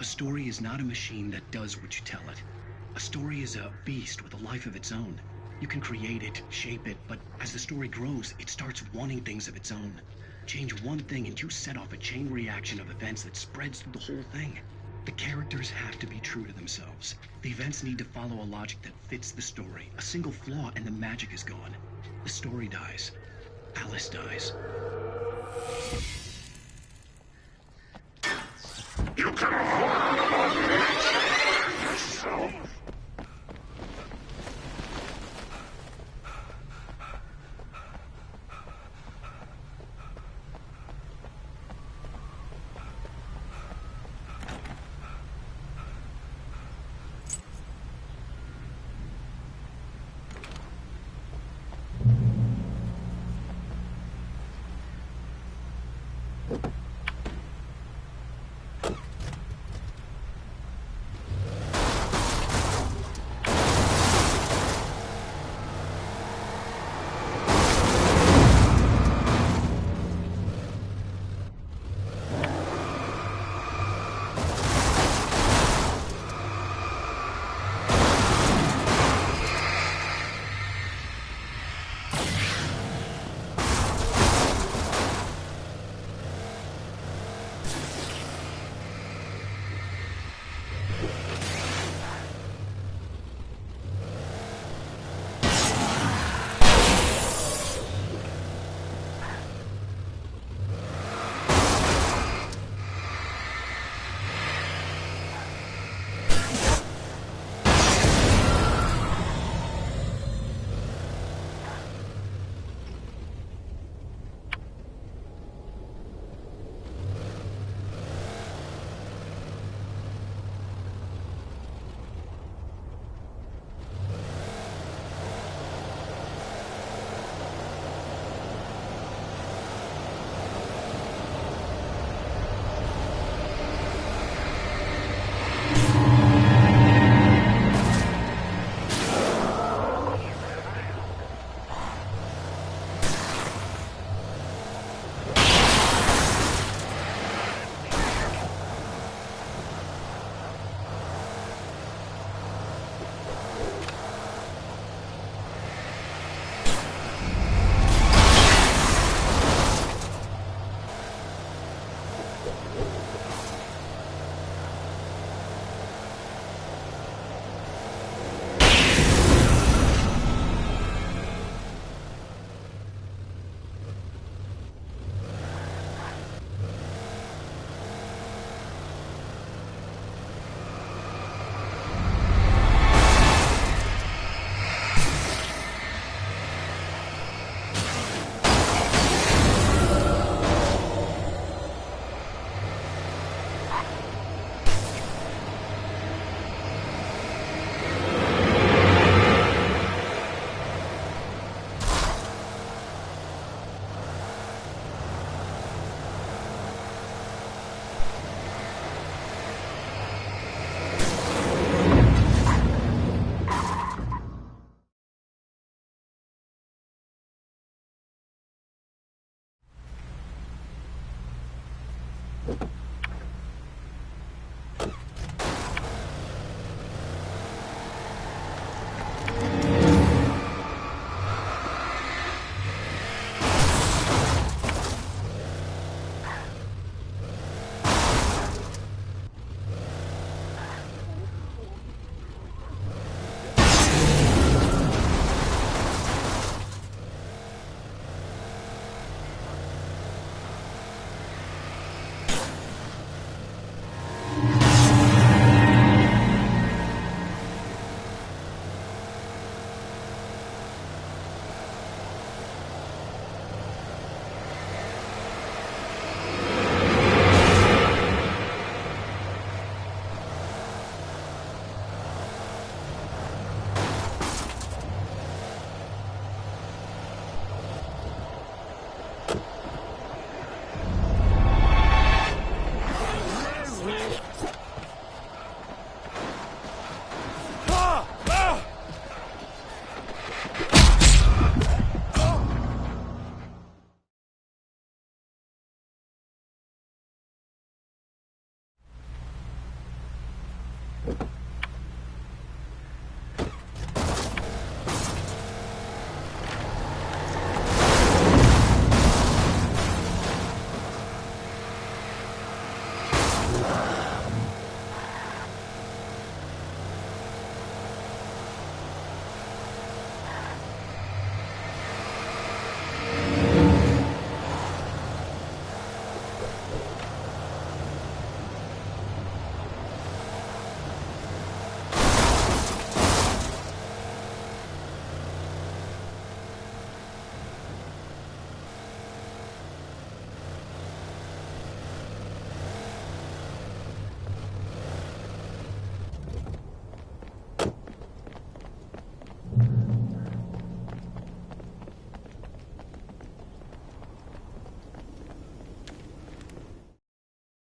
A story is not a machine that does what you tell it. A story is a beast with a life of its own. You can create it, shape it, but as the story grows, it starts wanting things of its own. Change one thing and you set off a chain reaction of events that spreads through the whole thing. The characters have to be true to themselves. The events need to follow a logic that fits the story. A single flaw and the magic is gone. The story dies. Alice dies. You can avoid yourself.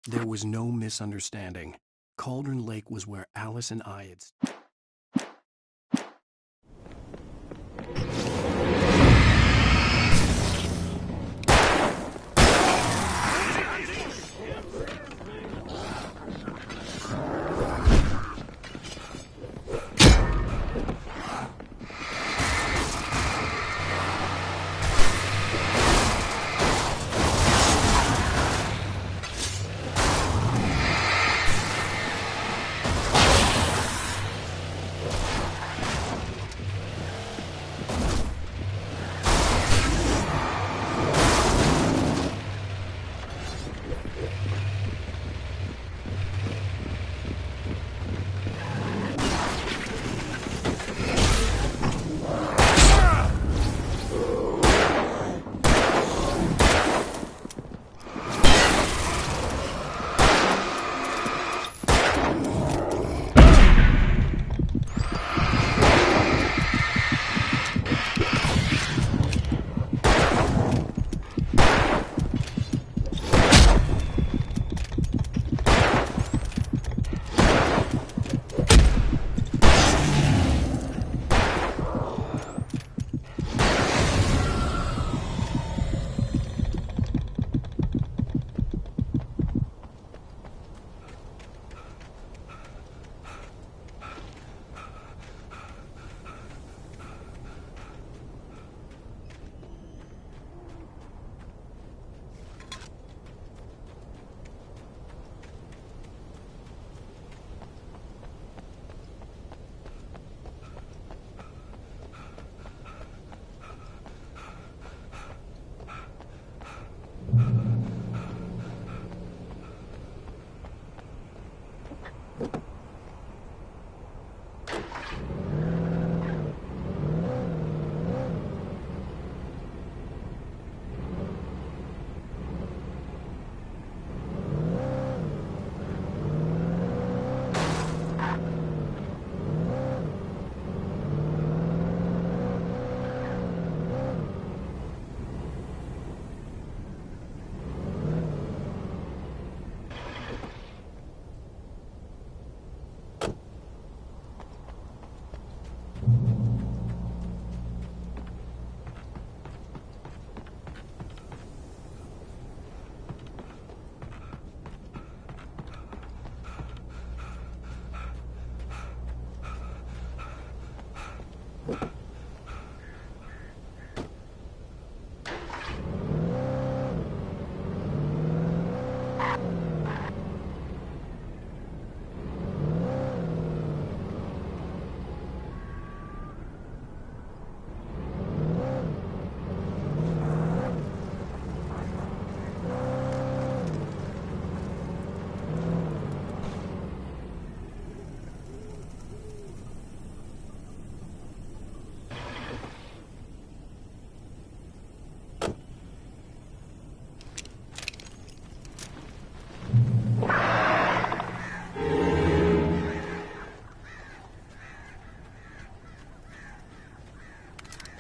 There was no misunderstanding. Cauldron Lake was where Alice and I had...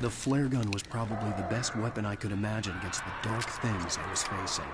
The flare gun was probably the best weapon I could imagine against the dark things I was facing.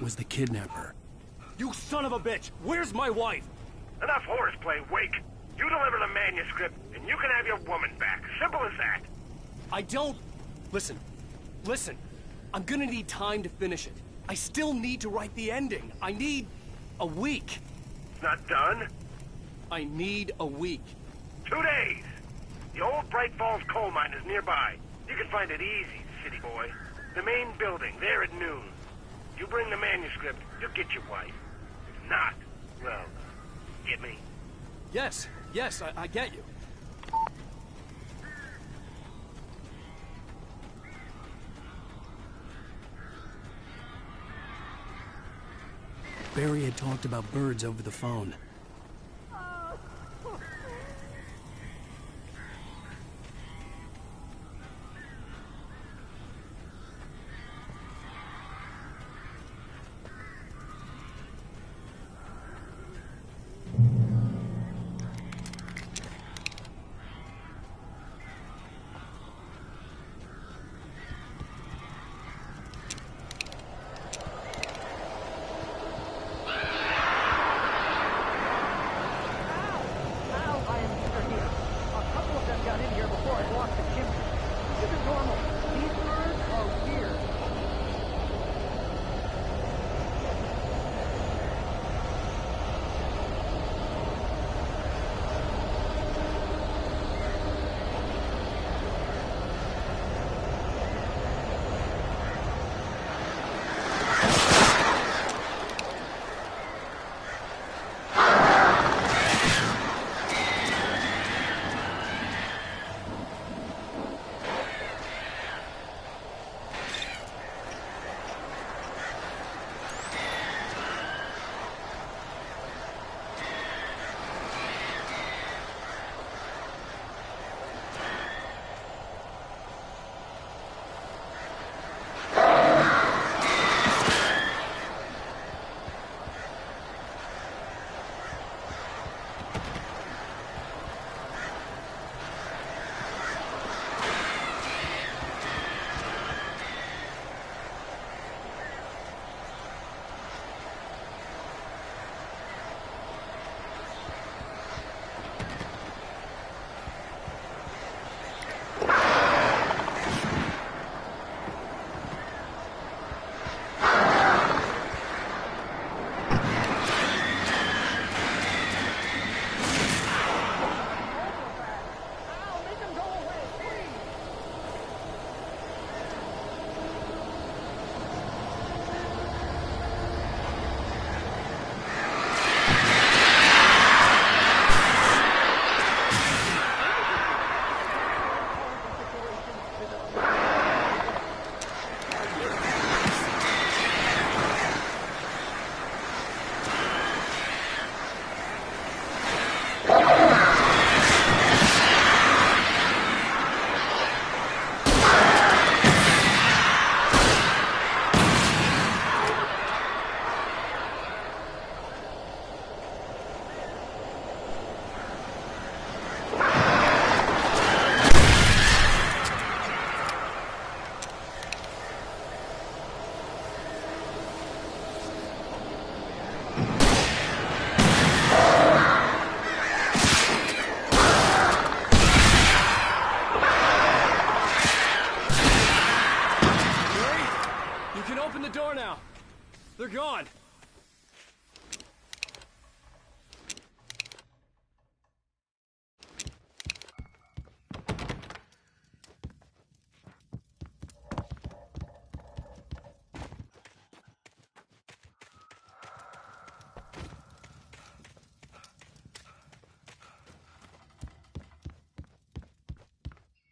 was the kidnapper. You son of a bitch! Where's my wife? Enough horseplay, Wake. You deliver the manuscript, and you can have your woman back. Simple as that. I don't... Listen. I'm gonna need time to finish it. I still need to write the ending. I need a week. Not done? I need a week. 2 days. The old Bright Falls coal mine is nearby. You can find it easy, city boy. The main building, there at noon. You bring the manuscript, you'll get your wife. If not, well, get me? Yes, I get you. Barry had talked about birds over the phone. They're gone.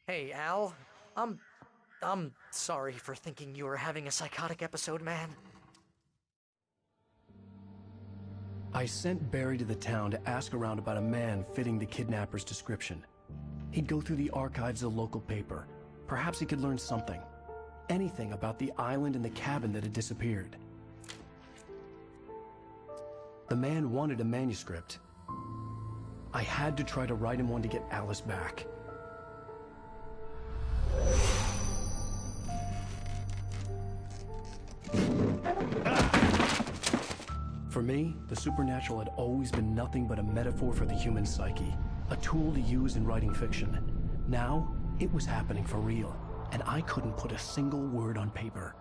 Hey, Al. I'm sorry for thinking you were having a psychotic episode, man. I sent Barry to the town to ask around about a man fitting the kidnapper's description. He'd go through the archives of the local paper. Perhaps he could learn something. Anything about the island and the cabin that had disappeared. The man wanted a manuscript. I had to try to write him one to get Alice back. For me, the supernatural had always been nothing but a metaphor for the human psyche, a tool to use in writing fiction. Now, it was happening for real, and I couldn't put a single word on paper.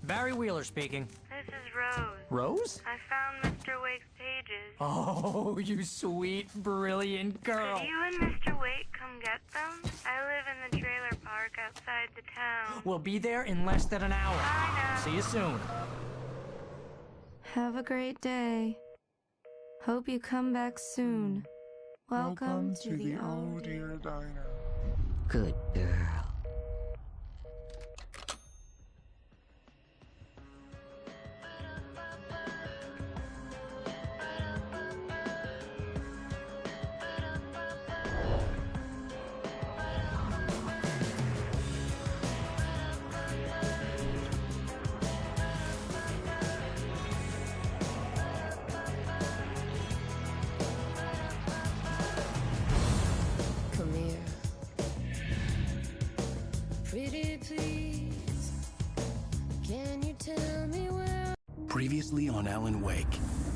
Barry Wheeler speaking. This is Rose. Rose? I found Mr. Wake's pages. Oh, you sweet, brilliant girl. Could you and Mr. Wake come get them? I live in the trailer park outside the town. We'll be there in less than an hour. I know. See you soon. Have a great day. Hope you come back soon. Welcome to the Oh Dear Diner. Good girl. Come here. Pretty please. Can you tell me where? Previously on Alan Wake,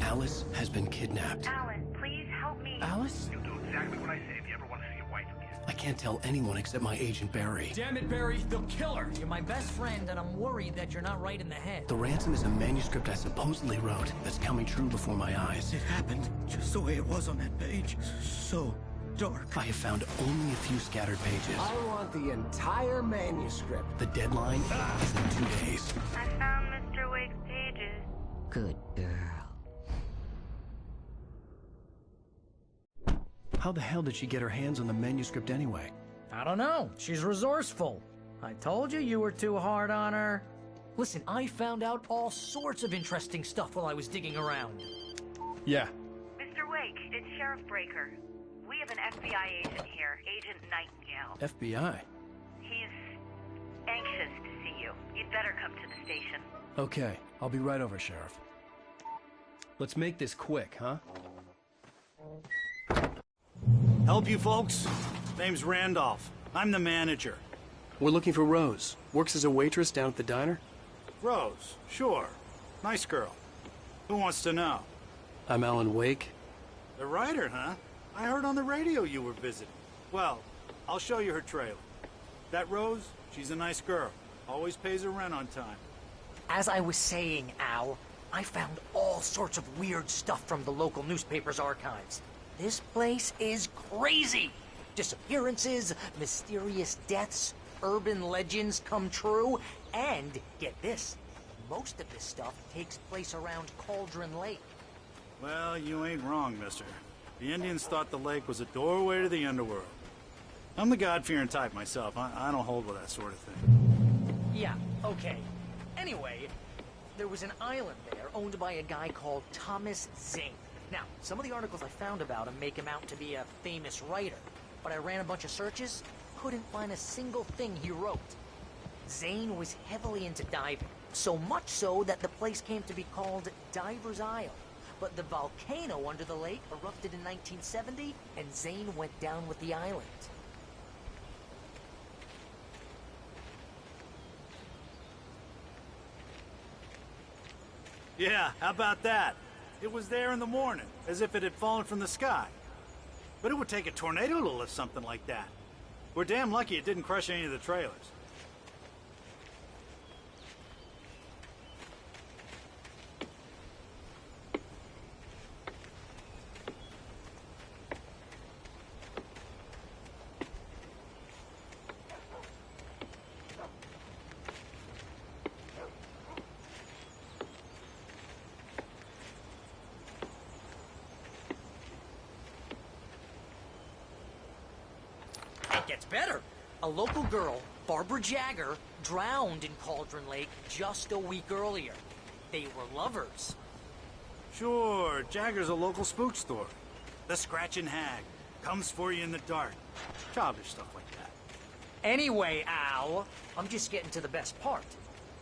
Alice has been kidnapped. Alan, please help me. Alice? You'll do exactly what I say if you ever want to see your wife again. I can't tell anyone except my agent Barry. Damn it, Barry, they'll kill her. You're my best friend, and I'm worried that you're not right in the head. The ransom is a manuscript I supposedly wrote that's coming true before my eyes. It happened just the way it was on that page. So dark. I have found only a few scattered pages. I want the entire manuscript. The deadline is in 2 days. I found Mr. Wake's pages. Good girl. How the hell did she get her hands on the manuscript anyway? I don't know. She's resourceful. I told you were too hard on her. Listen, I found out all sorts of interesting stuff while I was digging around. Yeah. Mr. Wake, it's Sheriff Breaker. We have an FBI agent here, Agent Nightingale. FBI? He's anxious to see you. You'd better come to the station. Okay, I'll be right over, Sheriff. Let's make this quick, huh? Help you folks? Name's Randolph. I'm the manager. We're looking for Rose. Works as a waitress down at the diner? Rose, sure. Nice girl. Who wants to know? I'm Alan Wake. The writer, huh? I heard on the radio you were visiting. Well, I'll show you her trailer. That Rose, she's a nice girl. Always pays her rent on time. As I was saying, Al, I found all sorts of weird stuff from the local newspaper's archives. This place is crazy. Disappearances, mysterious deaths, urban legends come true, and get this, most of this stuff takes place around Cauldron Lake. Well, you ain't wrong, mister. The Indians thought the lake was a doorway to the underworld. I'm the God-fearing type myself. I don't hold with that sort of thing. Yeah, okay. Anyway, there was an island there owned by a guy called Thomas Zane. Now, some of the articles I found about him make him out to be a famous writer, but I ran a bunch of searches, couldn't find a single thing he wrote. Zane was heavily into diving, so much so that the place came to be called Diver's Isle. But the volcano under the lake erupted in 1970, and Zane went down with the island. Yeah, how about that? It was there in the morning, as if it had fallen from the sky. But it would take a tornado to lift something like that. We're damn lucky it didn't crush any of the trailers. It gets better. A local girl, Barbara Jagger, drowned in Cauldron Lake just a week earlier. They were lovers. Sure, Jagger's a local spook story. The Scratching Hag. Comes for you in the dark. Childish stuff like that. Anyway, Al, I'm just getting to the best part.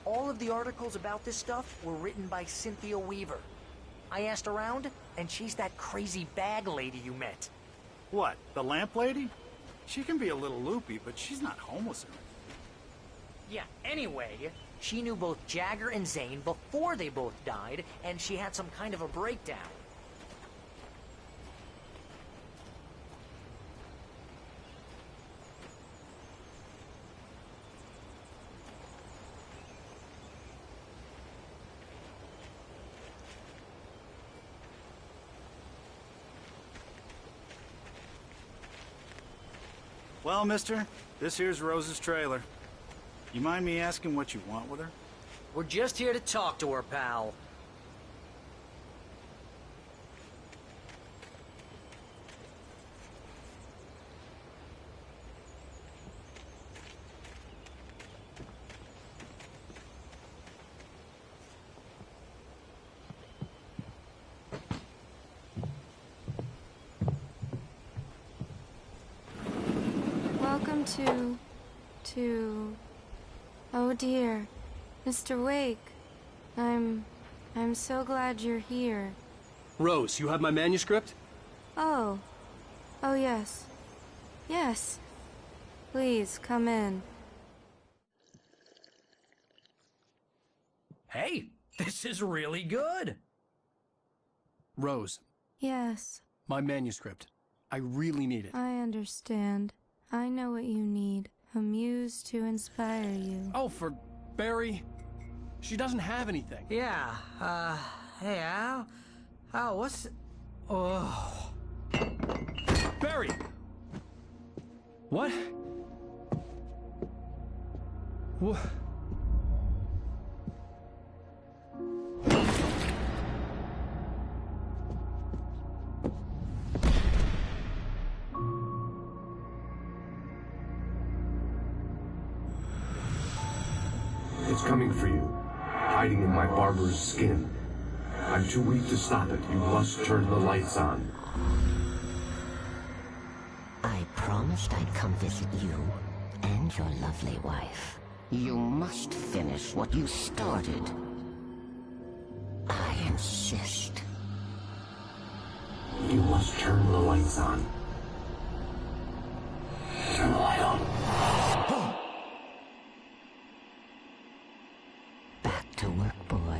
All of the articles about this stuff were written by Cynthia Weaver. I asked around, and she's that crazy bag lady you met. What, the lamp lady? She can be a little loopy, but she's not homeless or anything. Yeah, anyway, she knew both Jagger and Zane before they both died, and she had some kind of a breakdown. Well, mister, this here's Rose's trailer. You mind me asking what you want with her? We're just here to talk to her, pal. Welcome to... Oh dear, Mr. Wake. I'm so glad you're here. Rose, you have my manuscript? Oh. Oh yes. Yes. Please, come in. Hey, this is really good. Rose, Yes, my manuscript. I really need it. I understand. I know what you need. A muse to inspire you. Oh, for Barry? She doesn't have anything. Yeah, hey, Al? Al, what's... Oh... Barry! What? What? It's coming for you, hiding in my barber's skin. I'm too weak to stop it. You must turn the lights on. I promised I'd come visit you and your lovely wife. You must finish what you started. I insist. You must turn the lights on. Turn the light on. Back to work, boy.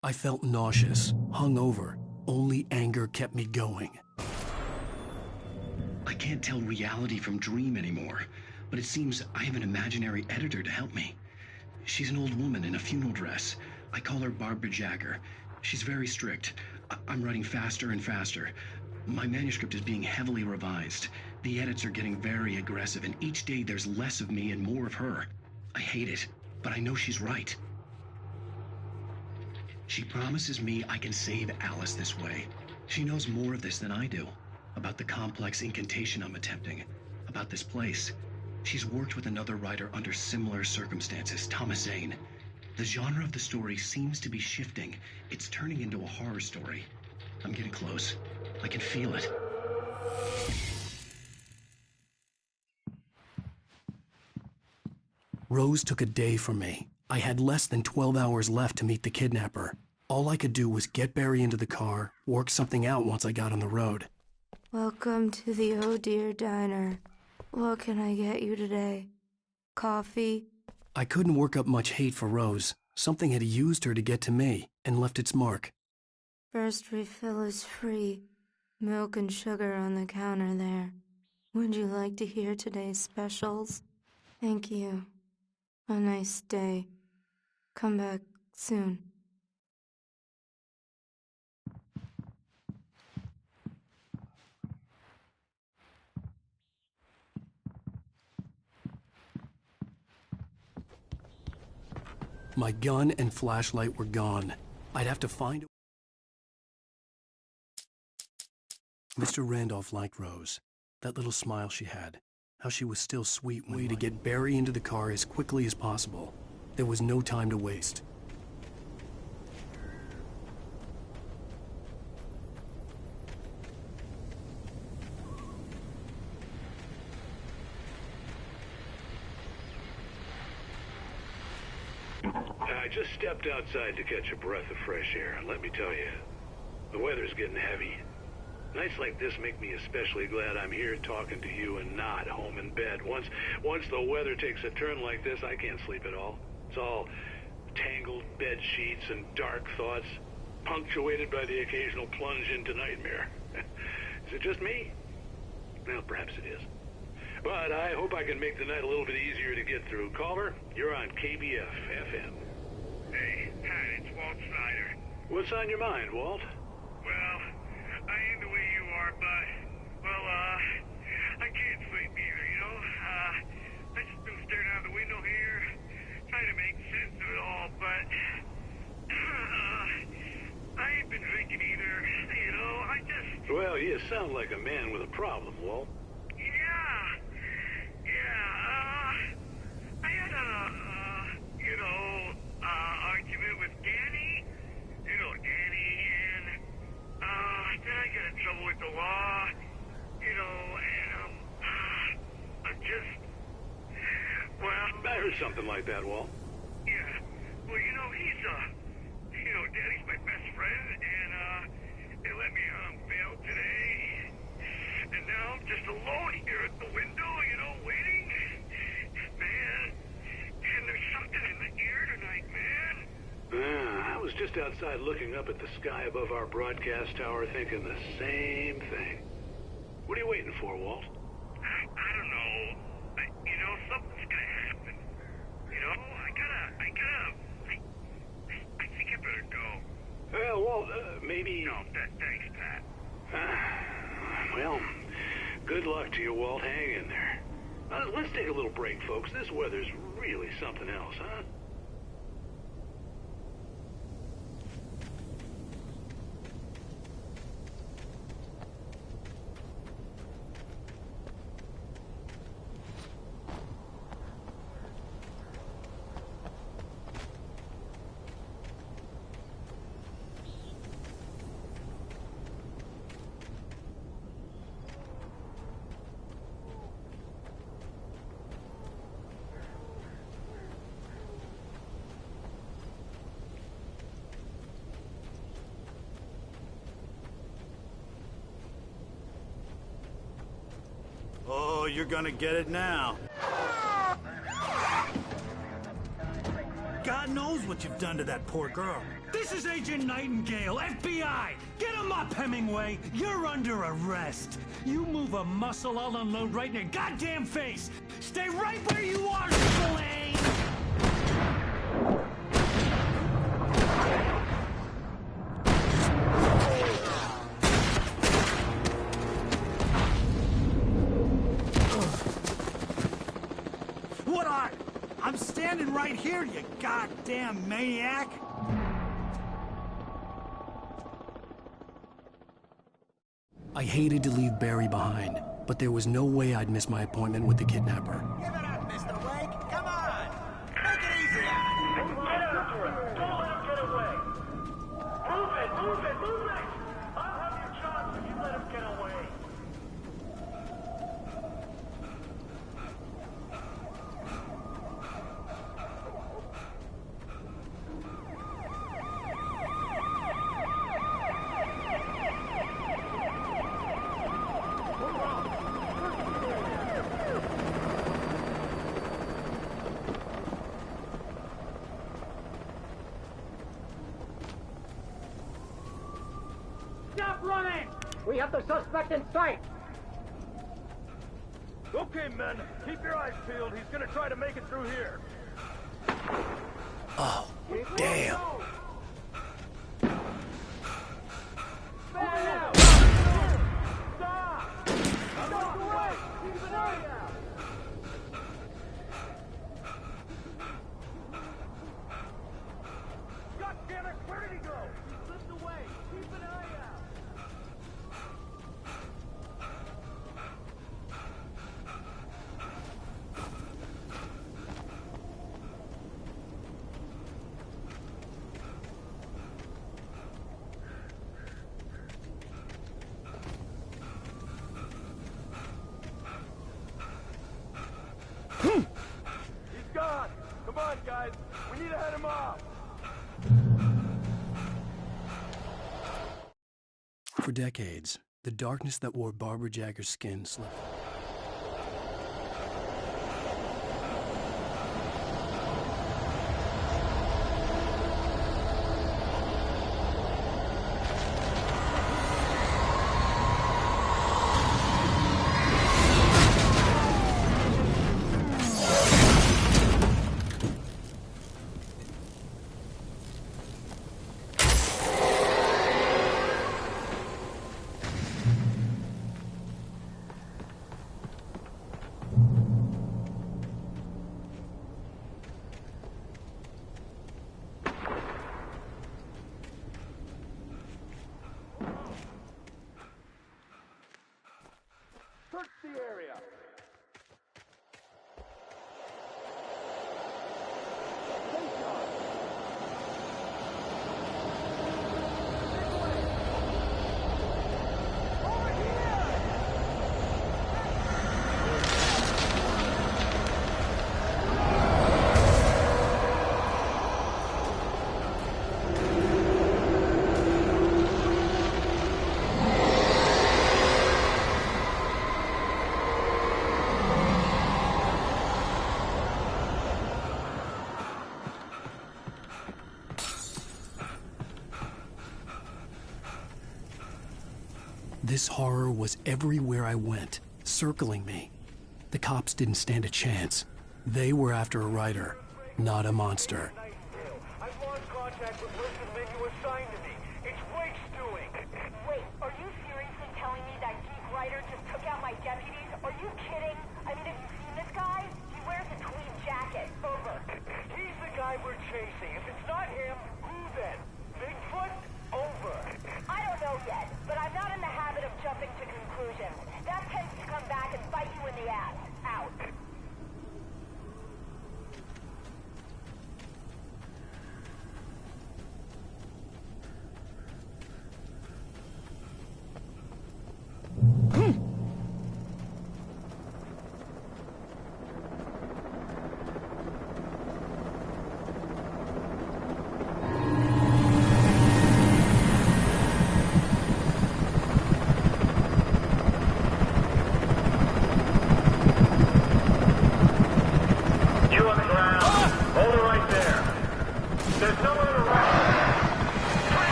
I felt nauseous, hungover. Only anger kept me going. I can't tell reality from dream anymore, but it seems I have an imaginary editor to help me. She's an old woman in a funeral dress. I call her Barbara Jagger. She's very strict. I'm writing faster and faster. My manuscript is being heavily revised. The edits are getting very aggressive, and each day there's less of me and more of her. I hate it, but I know she's right. She promises me I can save Alice this way. She knows more of this than I do. About the complex incantation I'm attempting. About this place. She's worked with another writer under similar circumstances, Thomas Zane. The genre of the story seems to be shifting. It's turning into a horror story. I'm getting close. I can feel it. Rose took a day from me. I had less than 12 hours left to meet the kidnapper. All I could do was get Barry into the car, work something out once I got on the road. Welcome to the Oh Dear Diner. What can I get you today? Coffee? I couldn't work up much hate for Rose. Something had used her to get to me, and left its mark. First refill is free. Milk and sugar on the counter there. Would you like to hear today's specials? Thank you. A nice day. Come back soon. My gun and flashlight were gone. I'd have to find... Mr. Randolph liked Rose. That little smile she had. How she was still sweet. Way to get Barry into the car as quickly as possible. There was no time to waste. I just stepped outside to catch a breath of fresh air, and let me tell you, the weather's getting heavy. Nights like this make me especially glad I'm here talking to you and not home in bed. Once the weather takes a turn like this, I can't sleep at all. It's all tangled bed sheets and dark thoughts, punctuated by the occasional plunge into nightmare. Is it just me? Well, perhaps it is. But I hope I can make the night a little bit easier to get through. Caller, you're on KBF FM. Hey, Pat, it's Walt Snyder. What's on your mind, Walt? Well, I ain't the way you are, but, well, I can't sleep either, you know? I just been staring out the window here, trying to make sense of it all, but, I ain't been drinking either, you know? I just... Well, you sound like a man with a problem, Walt. I had argument with Danny, Danny, and, then I got in trouble with the law, and, I'm just, well... I heard something like that, Walt. Yeah, well, he's, Danny's my best friend, and, they let me out on bail today, and now I'm just alone here at the window, waiting. Man, and there's something in the air tonight, man. I was just outside looking up at the sky above our broadcast tower thinking the same thing. What are you waiting for, Walt? I don't know. Something's gonna happen. I think I better go. Well, Walt, maybe... No, thanks, Pat. Well, good luck to you, Walt. Hang in there. Let's take a little break, folks. This weather's really something else, huh? Oh, you're gonna get it now. God knows what you've done to that poor girl. This is Agent Nightingale, FBI! Get him up, Hemingway! You're under arrest. You move a muscle, I'll unload right in your goddamn face! Stay right where you are, Spillane! I'm standing right here, you goddamn maniac! I hated to leave Barry behind, but there was no way I'd miss my appointment with the kidnapper. Give it up, Mr. Wake! Come on! Make it easy on him! Get after him! Don't let him get away! Move it! Move it! Move it! I'll have your chops if you let him get away! Stop running! We have the suspect in sight! Okay, men. Keep your eyes peeled. He's gonna try to make it through here. Oh, damn. God damn it! Where did he go? He slipped away. Keep an eye out. He's gone. Come on, guys. We need to head him off. For decades, the darkness that wore Barbara Jagger's skin slipped. Search the area. This horror was everywhere I went, circling me. The cops didn't stand a chance. They were after a writer, not a monster. I've lost contact with Liz and men you assigned to me. It's Wake's doing. Wait, are you seriously telling me that geek writer just took out my deputies? Are you kidding? I mean, have you seen this guy? He wears a tweed jacket. Over. He's the guy we're chasing. If it's not him, who then? Bigfoot? Over. I don't know yet, but I'm not in the habit of jumping to conclusions. That tends to come back and bite you in the ass. Out.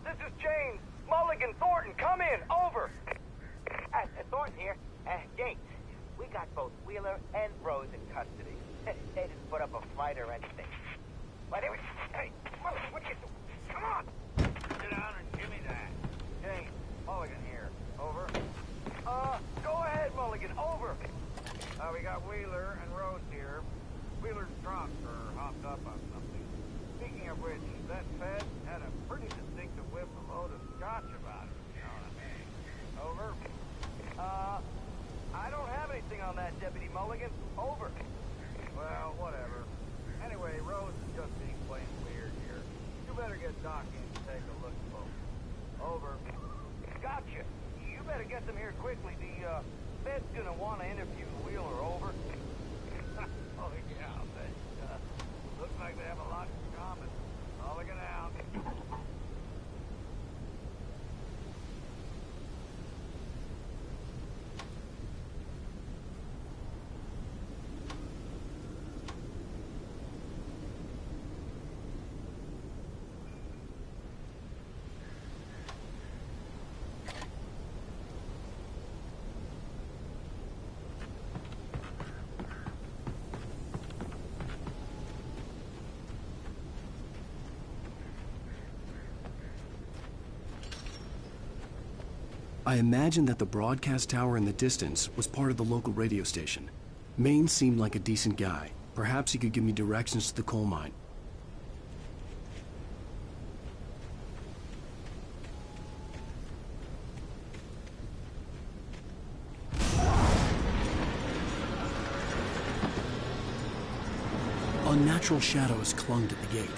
This is James. Mulligan, Thornton, come in. Over. Thornton here. Gates. We got both Wheeler and Rose in custody. They didn't put up a fight or anything. Why, they were... Hey, Mulligan, what you doing? Come on! Sit down and give me that. James, Mulligan here. Over. Go ahead, Mulligan. Over. We got Wheeler and Rose here. Wheeler's drunk or hopped up on something. Speaking of which, that Fed had a pretty distinctive whiff of load of scotch about it. You know what I mean? Over. I don't have anything on that, Deputy Mulligan. Over. Well, whatever. Anyway, Rose is just being plain weird here. You better get Doc in to take a look, folks. Over. Gotcha. You better get them here quickly. The Fed's gonna want to interview Wheeler. Over. Oh, yeah, I'll bet. Looks like they have a lot in common. Mulligan out. I imagined that the broadcast tower in the distance was part of the local radio station. Maine seemed like a decent guy. Perhaps he could give me directions to the coal mine. Unnatural shadows clung to the gate.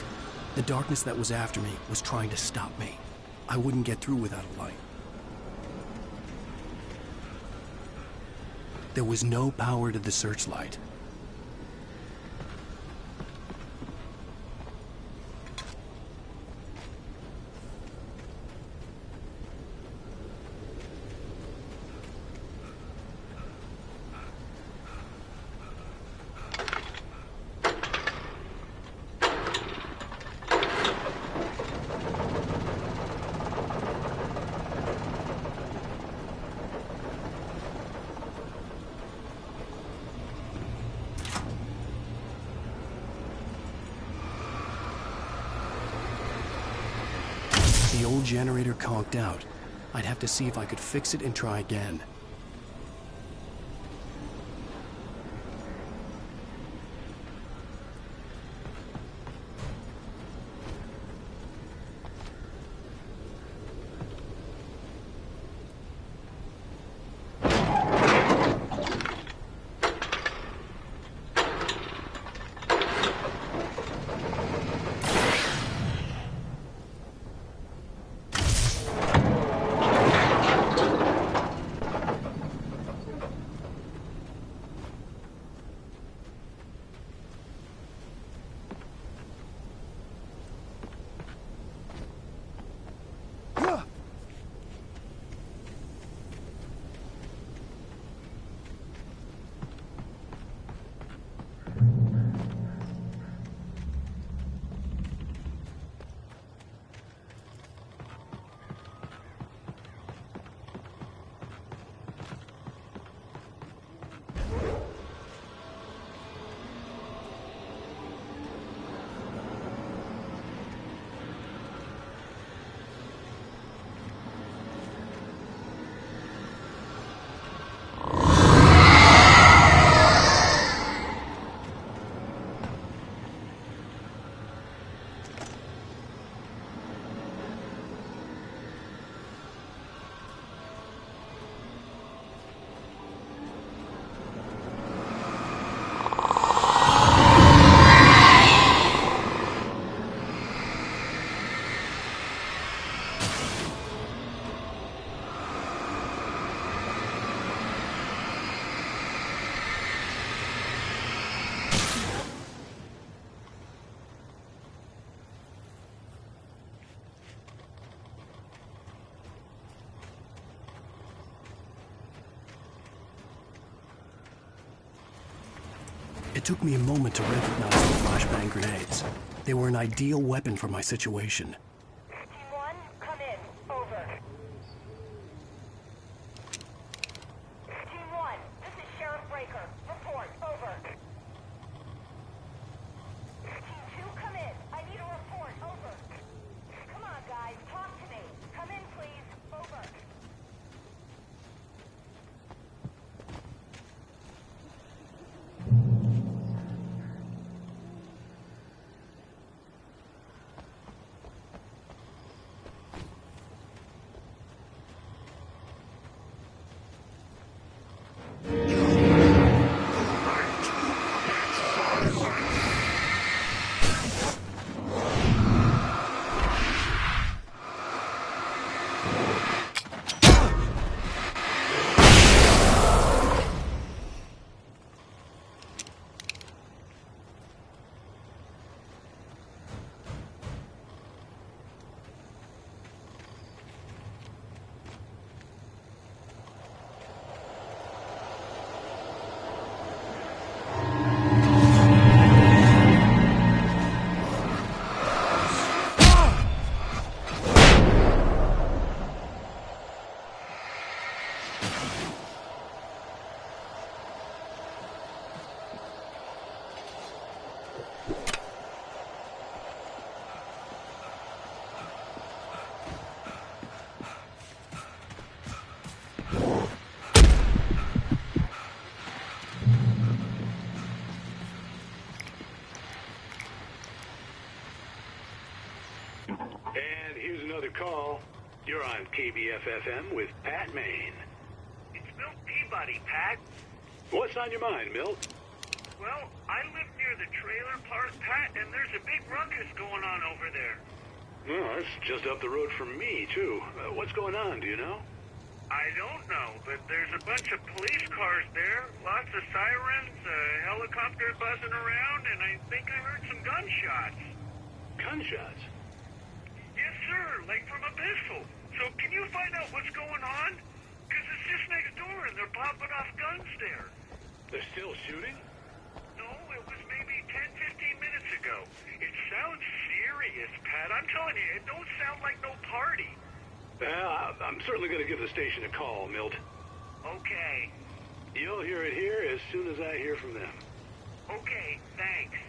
The darkness that was after me was trying to stop me. I wouldn't get through without a light. There was no power to the searchlight. The old generator conked out. I'd have to see if I could fix it and try again. It took me a moment to recognize the flashbang grenades. They were an ideal weapon for my situation. Team 1, come in. Over. Team 1, this is Sheriff Breaker. Report. Over. Team 2, come in. I need a report. Over. Come on, guys. Talk to me. Come in, please. Over. You're on KBF-FM with Pat Maine. It's Milt Peabody, Pat. What's on your mind, Milt? Well, I live near the trailer park, Pat, and there's a big ruckus going on over there. Well, that's just up the road from me, too. What's going on, do you know? I don't know, but there's a bunch of police cars there, lots of sirens, a helicopter buzzing around, and I think I heard some gunshots. Gunshots? Yes, sir, like from a pistol. So can you find out what's going on? Because it's just next door and they're popping off guns there. They're still shooting? No, it was maybe 10-15 minutes ago. It sounds serious, Pat. I'm telling you, it don't sound like no party. I'm certainly going to give the station a call, Milt. Okay. You'll hear it here as soon as I hear from them. Okay, thanks.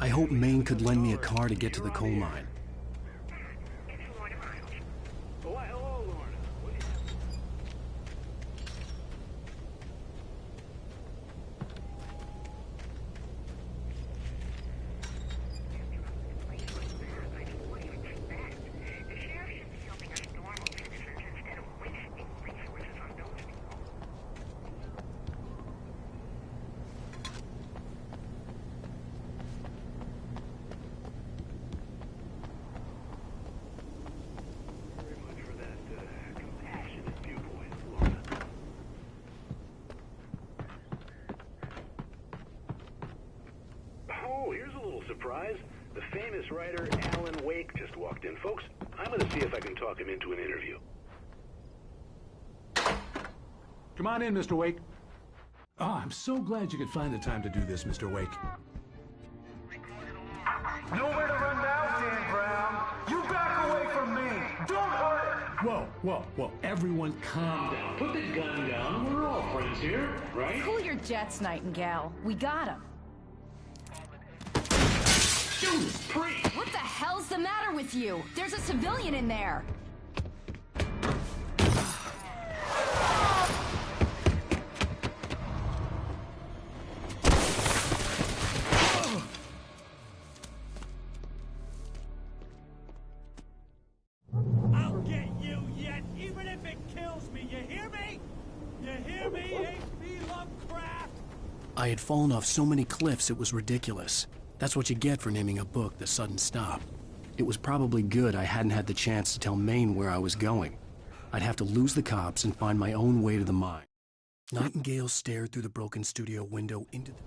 I hope Maine could lend me a car to get to the coal mine. Oh, here's a little surprise. The famous writer Alan Wake just walked in. Folks, I'm going to see if I can talk him into an interview. Come on in, Mr. Wake. Oh, I'm so glad you could find the time to do this, Mr. Wake. Nowhere to run now, Dan Brown. You back away from me. Don't hurt. Whoa. Everyone calm down. Put the gun down. We're all friends here, right? Cool your jets, Nightingale. We got him. Judas Priest! What the hell's the matter with you? There's a civilian in there. I'll get you yet, even if it kills me. You hear me? You hear me, H.P. Lovecraft? I had fallen off so many cliffs it was ridiculous. That's what you get for naming a book The Sudden Stop. It was probably good I hadn't had the chance to tell Maine where I was going. I'd have to lose the cops and find my own way to the mine. Nightingale stared through the broken studio window into the...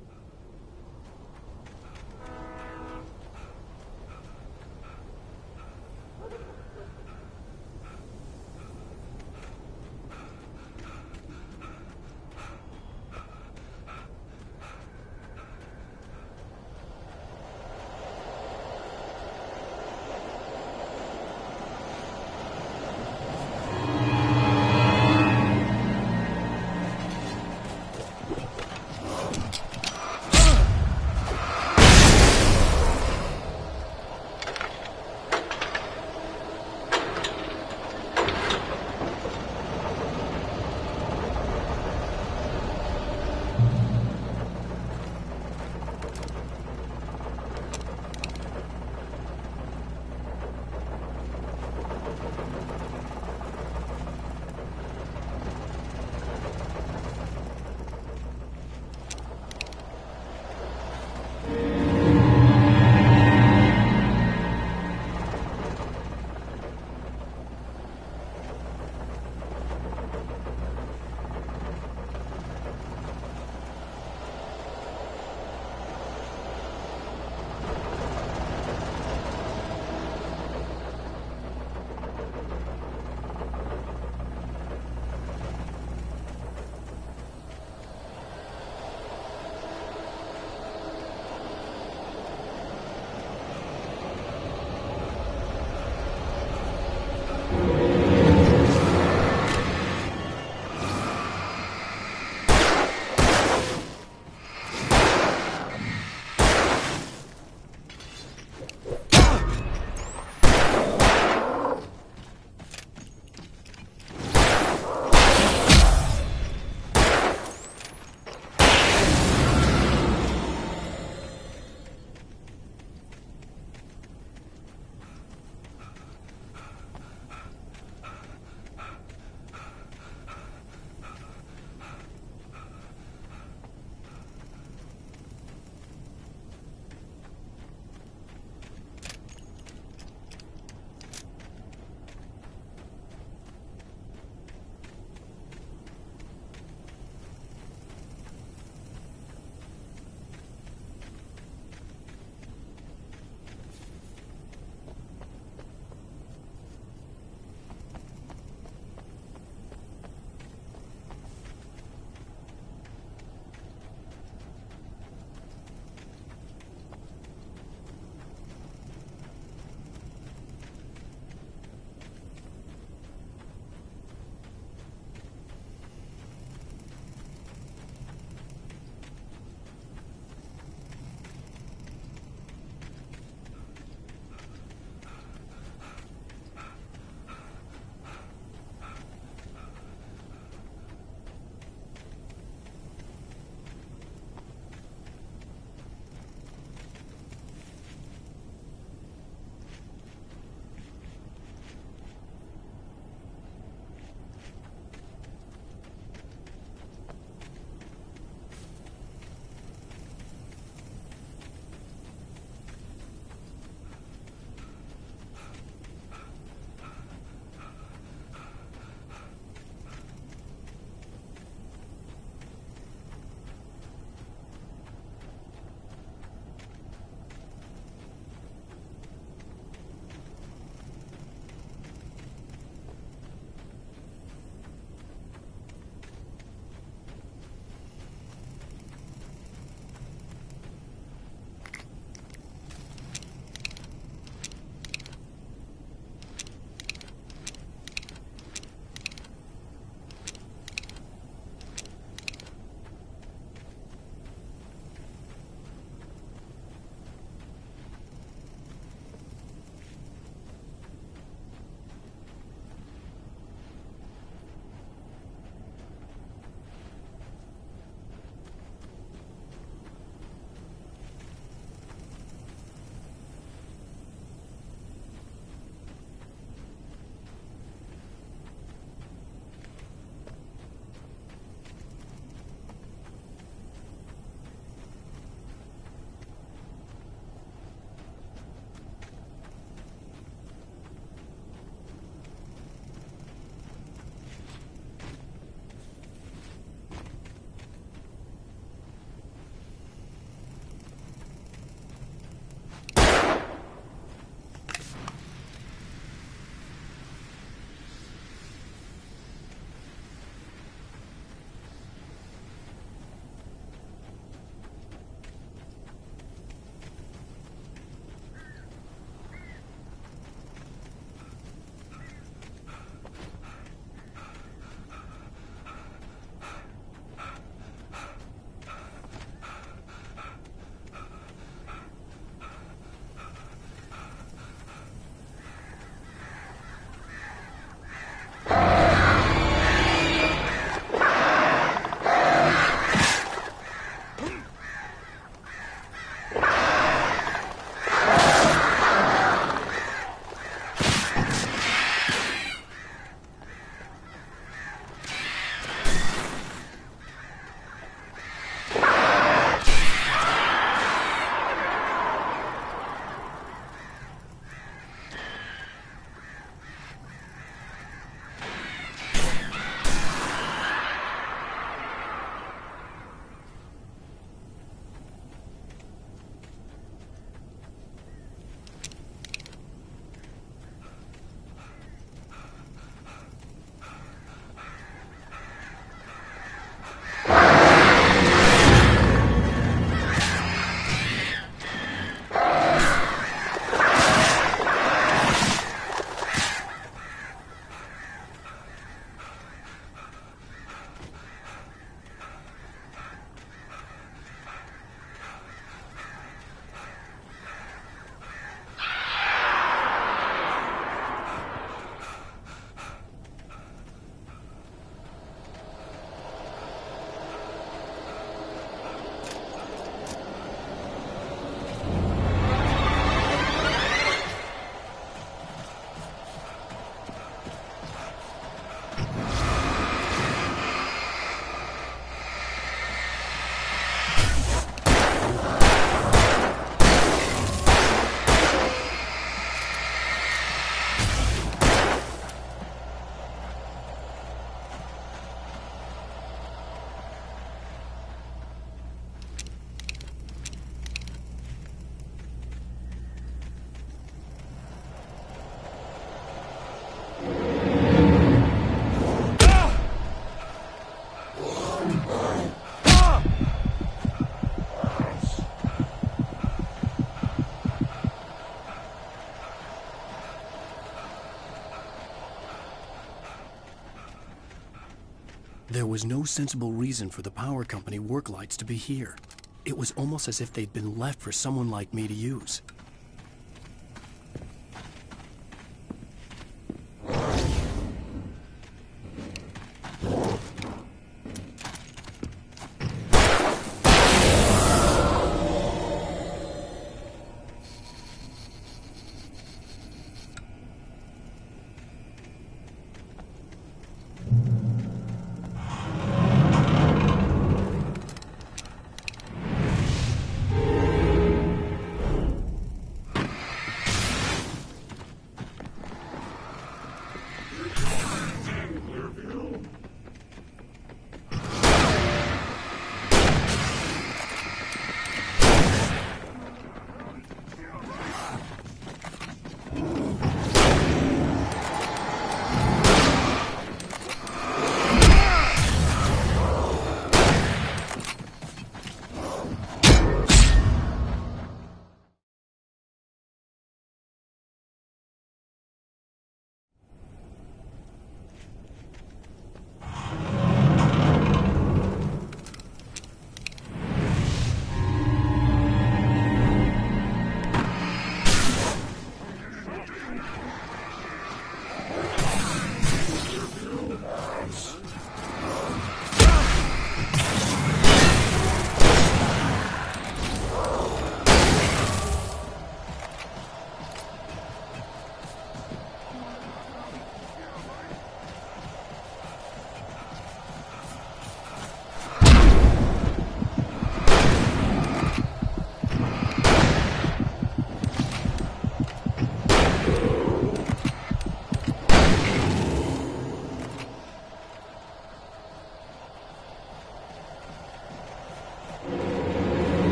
There was no sensible reason for the power company work lights to be here. It was almost as if they'd been left for someone like me to use.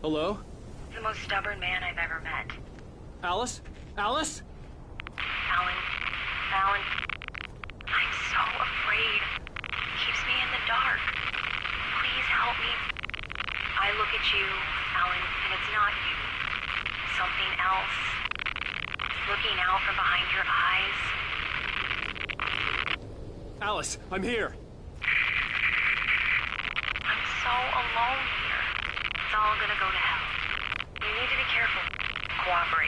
Hello? The most stubborn man I've ever met. Alice? Alice? Alan, I'm so afraid. He keeps me in the dark. Please help me. I look at you, Alan, and it's not you. Something else. It's looking out from behind your eyes. Alice, I'm here. I'm so alone here. It's all gonna go to hell. You need to be careful. Cooperate.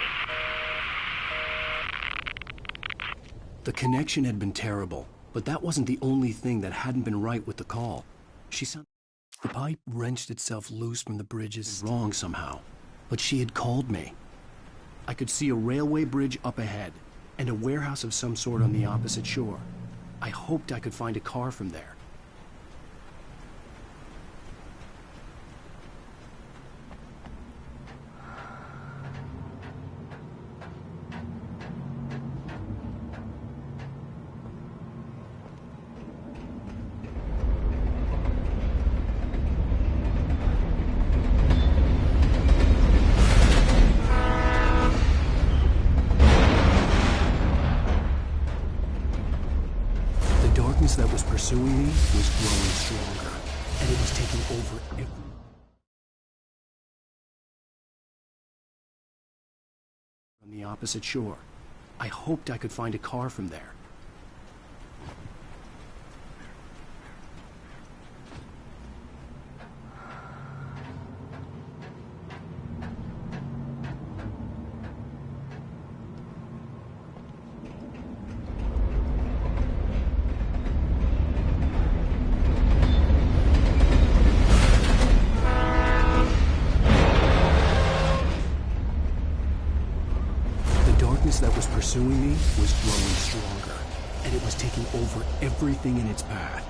The connection had been terrible, but that wasn't the only thing that hadn't been right with the call. The pipe wrenched itself loose from the bridges wrong somehow, but she had called me. I could see a railway bridge up ahead, and a warehouse of some sort on the opposite shore. I hoped I could find a car from there. That was pursuing me was growing stronger, and it was taking over every... On the opposite shore. I hoped I could find a car from there. pursuing me was growing stronger, and it was taking over everything in its path.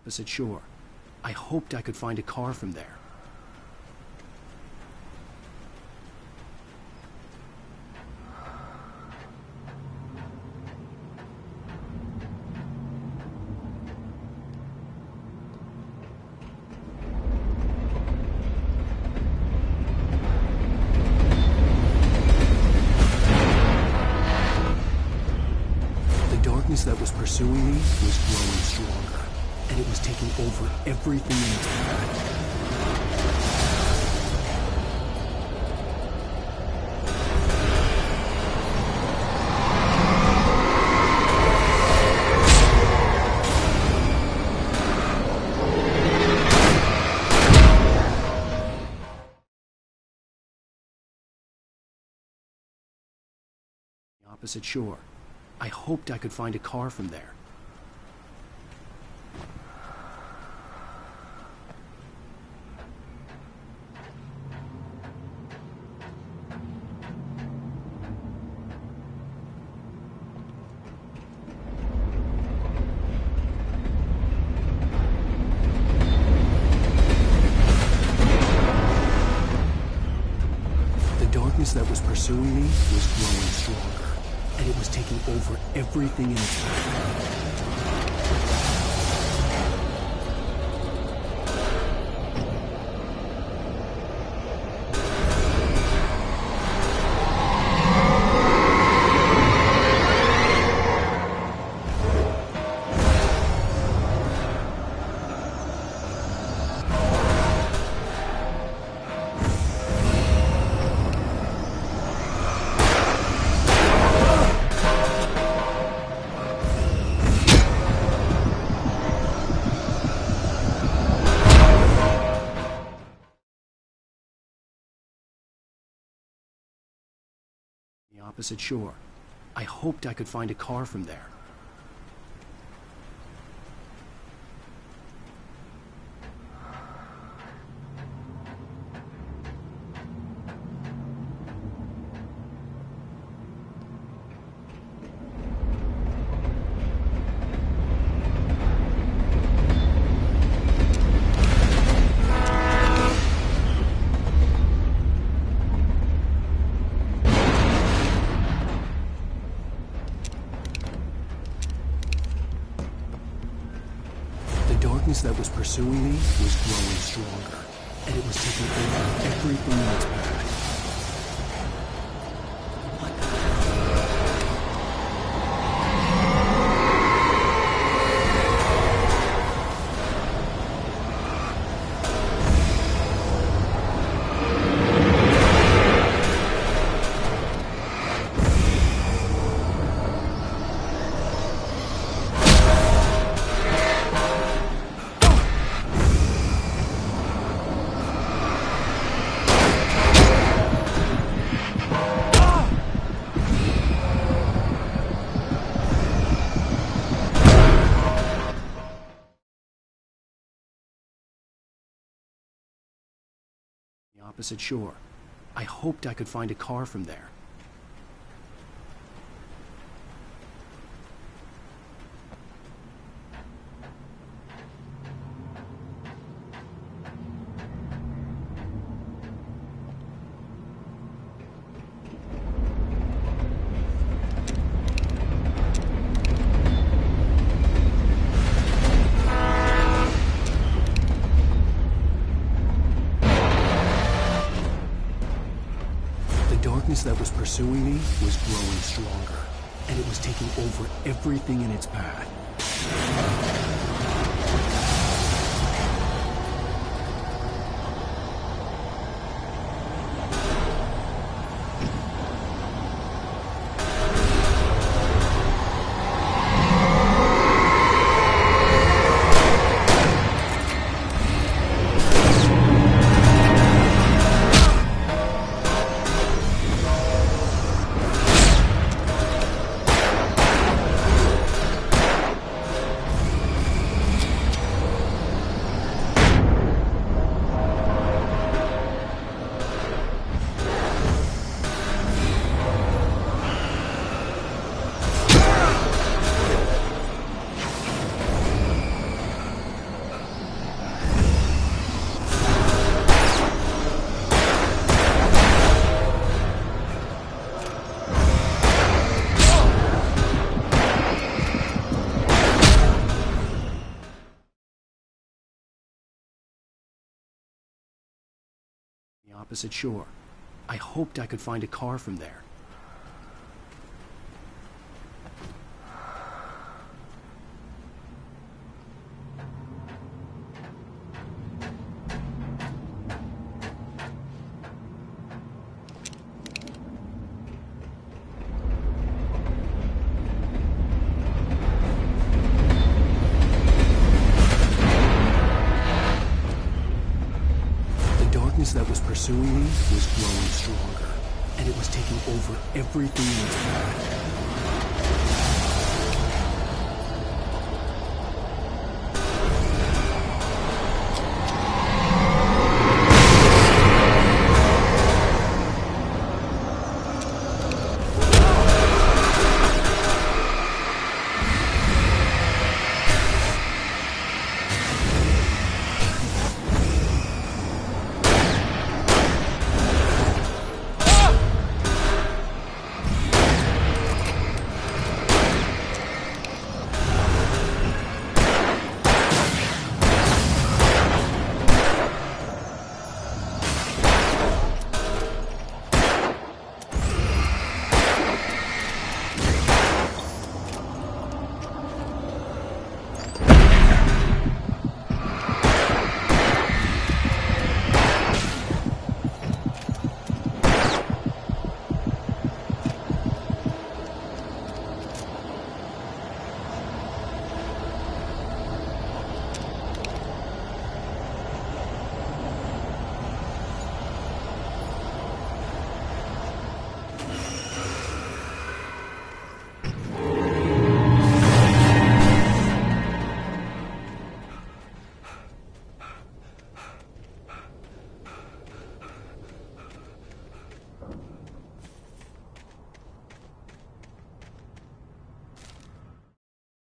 Opposite shore. I hoped I could find a car from there. The darkness that was pursuing me was growing stronger, and it was taking over everything in its path. The opposite shore. I hoped I could find a car from there. That was pursuing me was growing stronger, and it was taking over everything in its path. The opposite shore. I hoped I could find a car from there. That was pursuing me was growing stronger, and it was taking over everything in its path. Opposite shore. I hoped I could find a car from there. That was pursuing me was growing stronger, and it was taking over everything in its path. opposite shore. I hoped I could find a car from there. That was pursuing me was growing stronger, and it was taking over everything in its path.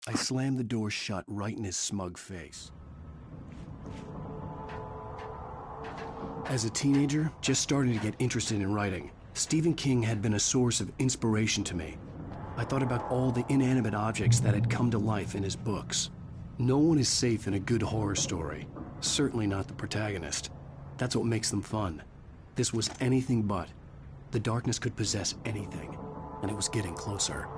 I slammed the door shut right in his smug face. As a teenager, just starting to get interested in writing, Stephen King had been a source of inspiration to me. I thought about all the inanimate objects that had come to life in his books. No one is safe in a good horror story. Certainly not the protagonist. That's what makes them fun. This was anything but. The darkness could possess anything, and it was getting closer.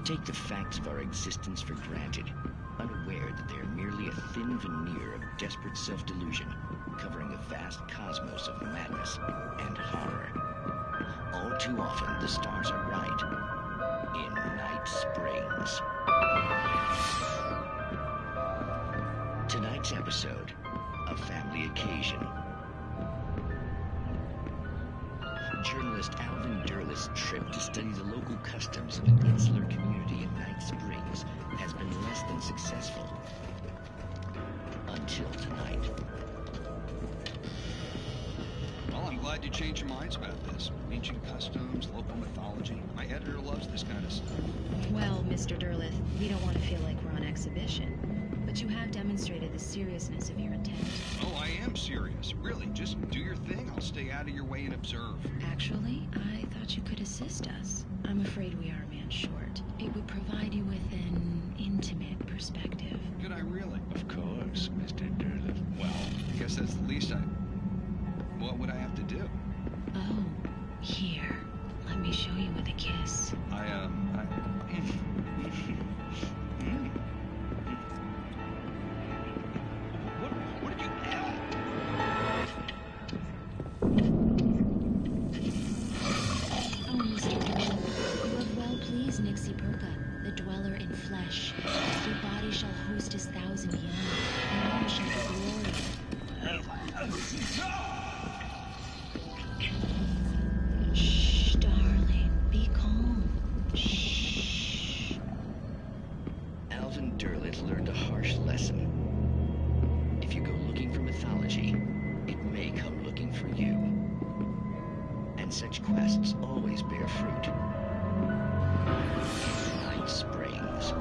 take the facts of our existence for granted, unaware that they are merely a thin veneer of desperate self-delusion, covering a vast cosmos of madness and horror. All too often, the stars are right. In Night Springs. Tonight's episode, a family occasion. Journalist Alvin Derlis' trip to study the local customs of an insular community in Night Springs has been less than successful. Until tonight. Well, I'm glad you changed your minds about this. Ancient customs, local mythology. My editor loves this kind of stuff. Well, Mr. Derlith, we don't want to feel like we're on exhibition. But you have demonstrated the seriousness of your intent. Oh, I am serious. Really, just do your thing. I'll stay out of your way and observe. Actually, I thought you could assist us. I'm afraid we are a man short. It would provide you with an intimate perspective. Could I really? Of course, Mr. Derlith. Well, I guess that's the least I... What would I have to do? Oh, here. Let me show you with a kiss. What did you... Oh, Mr. Derlith, you have well pleased Nixie Perka, the dweller in flesh. Your body shall host his 1,000 young, and all shall be glory. Shh, darling, be calm. Shh. Alvin Derlith learned a harsh lesson. If you go looking for mythology, it may come looking for you. And such quests always bear fruit. Night Springs.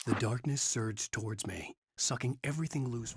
The darkness surged towards me, sucking everything loose.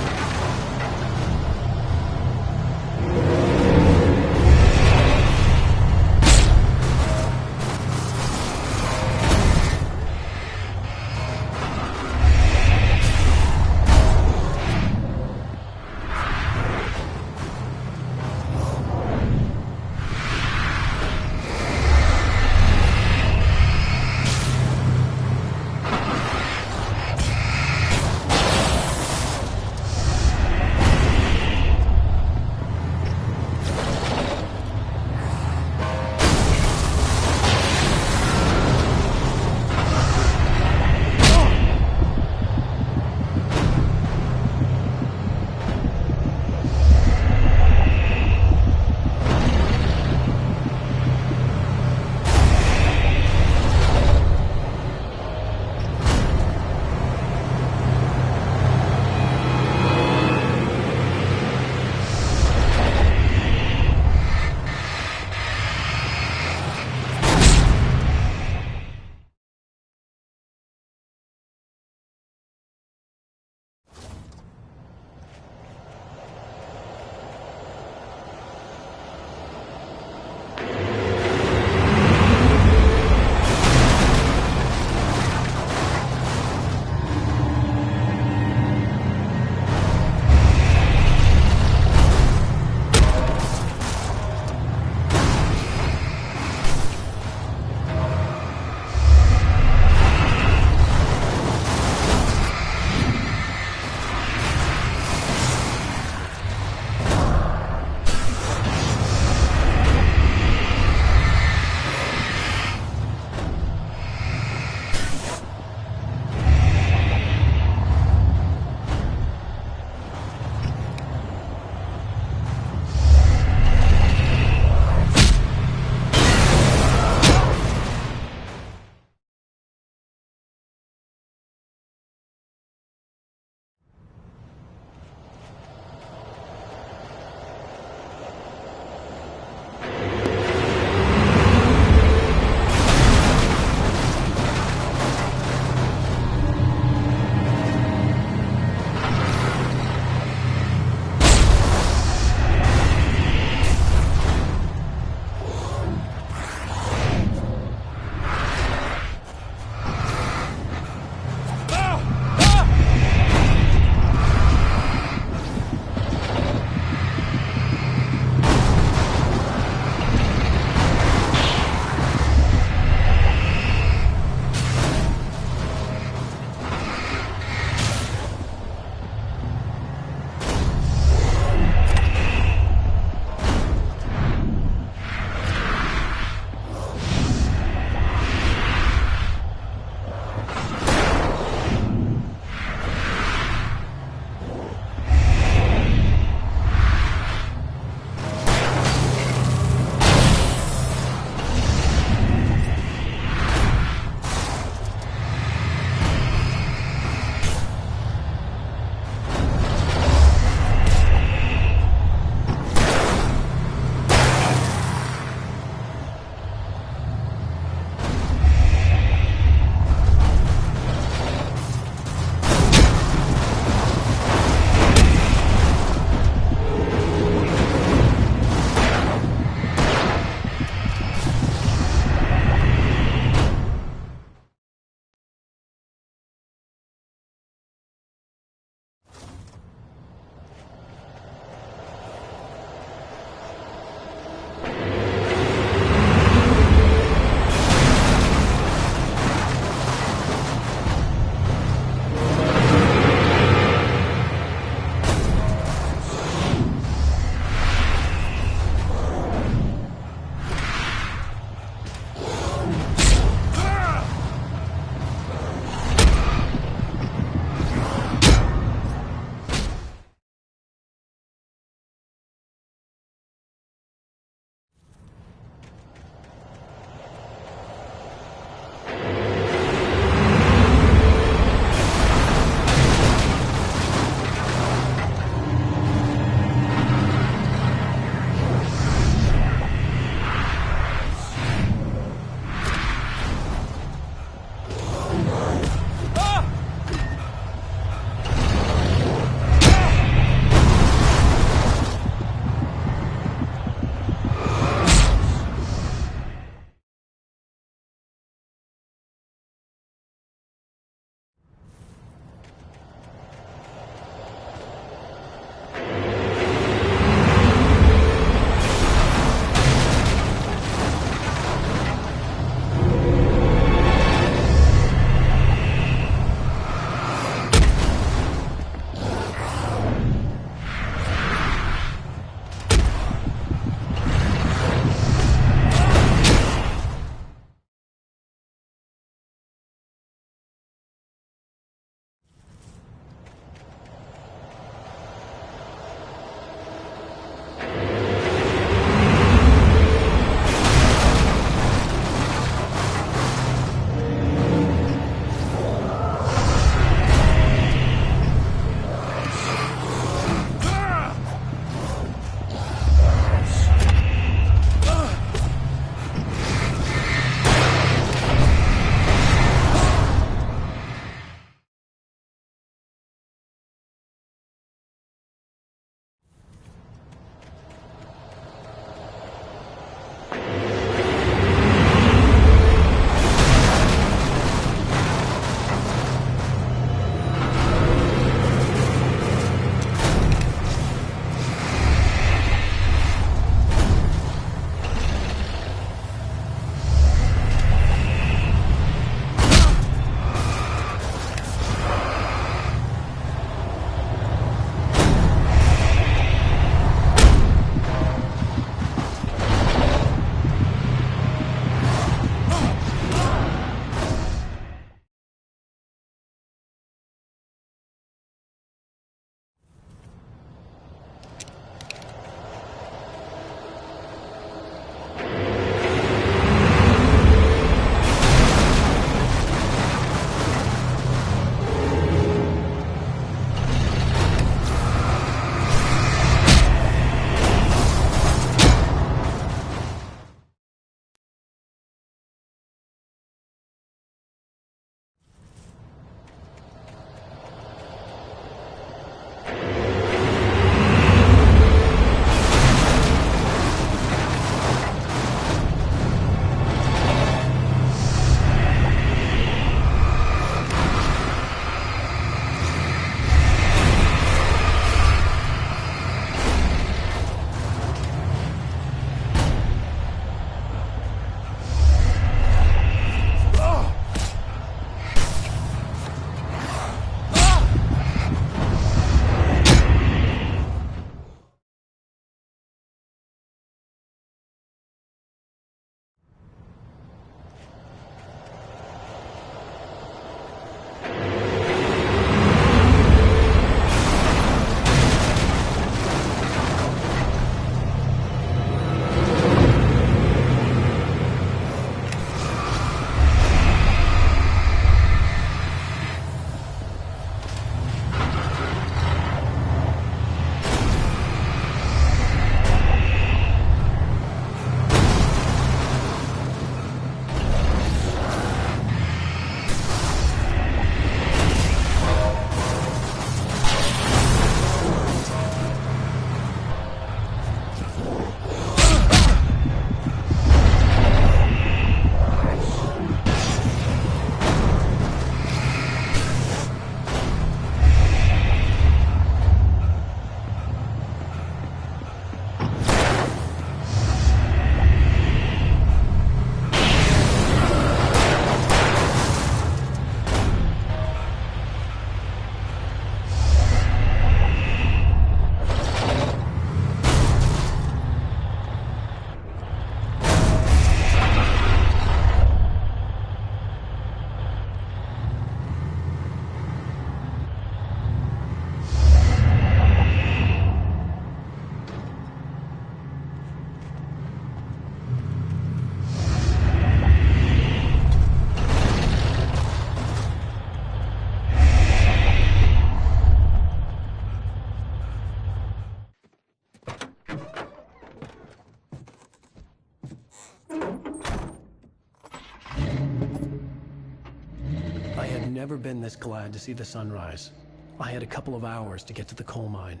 never been this glad to see the sunrise. I had a couple of hours to get to the coal mine.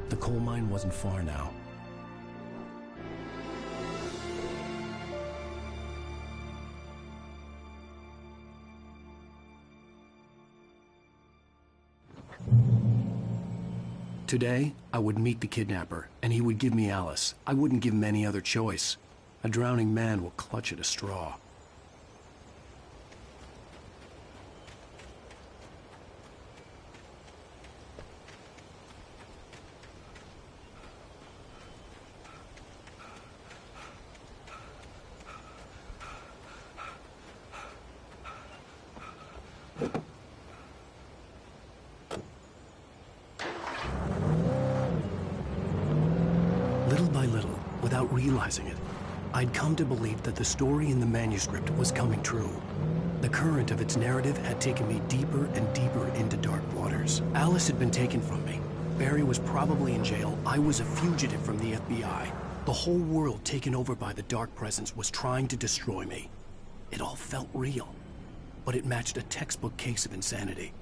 The coal mine wasn't far now. Today, I would meet the kidnapper, and he would give me Alice. I wouldn't give him any other choice. A drowning man will clutch at a straw. Realizing it, I'd come to believe that the story in the manuscript was coming true. The current of its narrative had taken me deeper and deeper into dark waters. Alice had been taken from me. Barry was probably in jail. I was a fugitive from the FBI. The whole world taken over by the dark presence was trying to destroy me. It all felt real, but it matched a textbook case of insanity.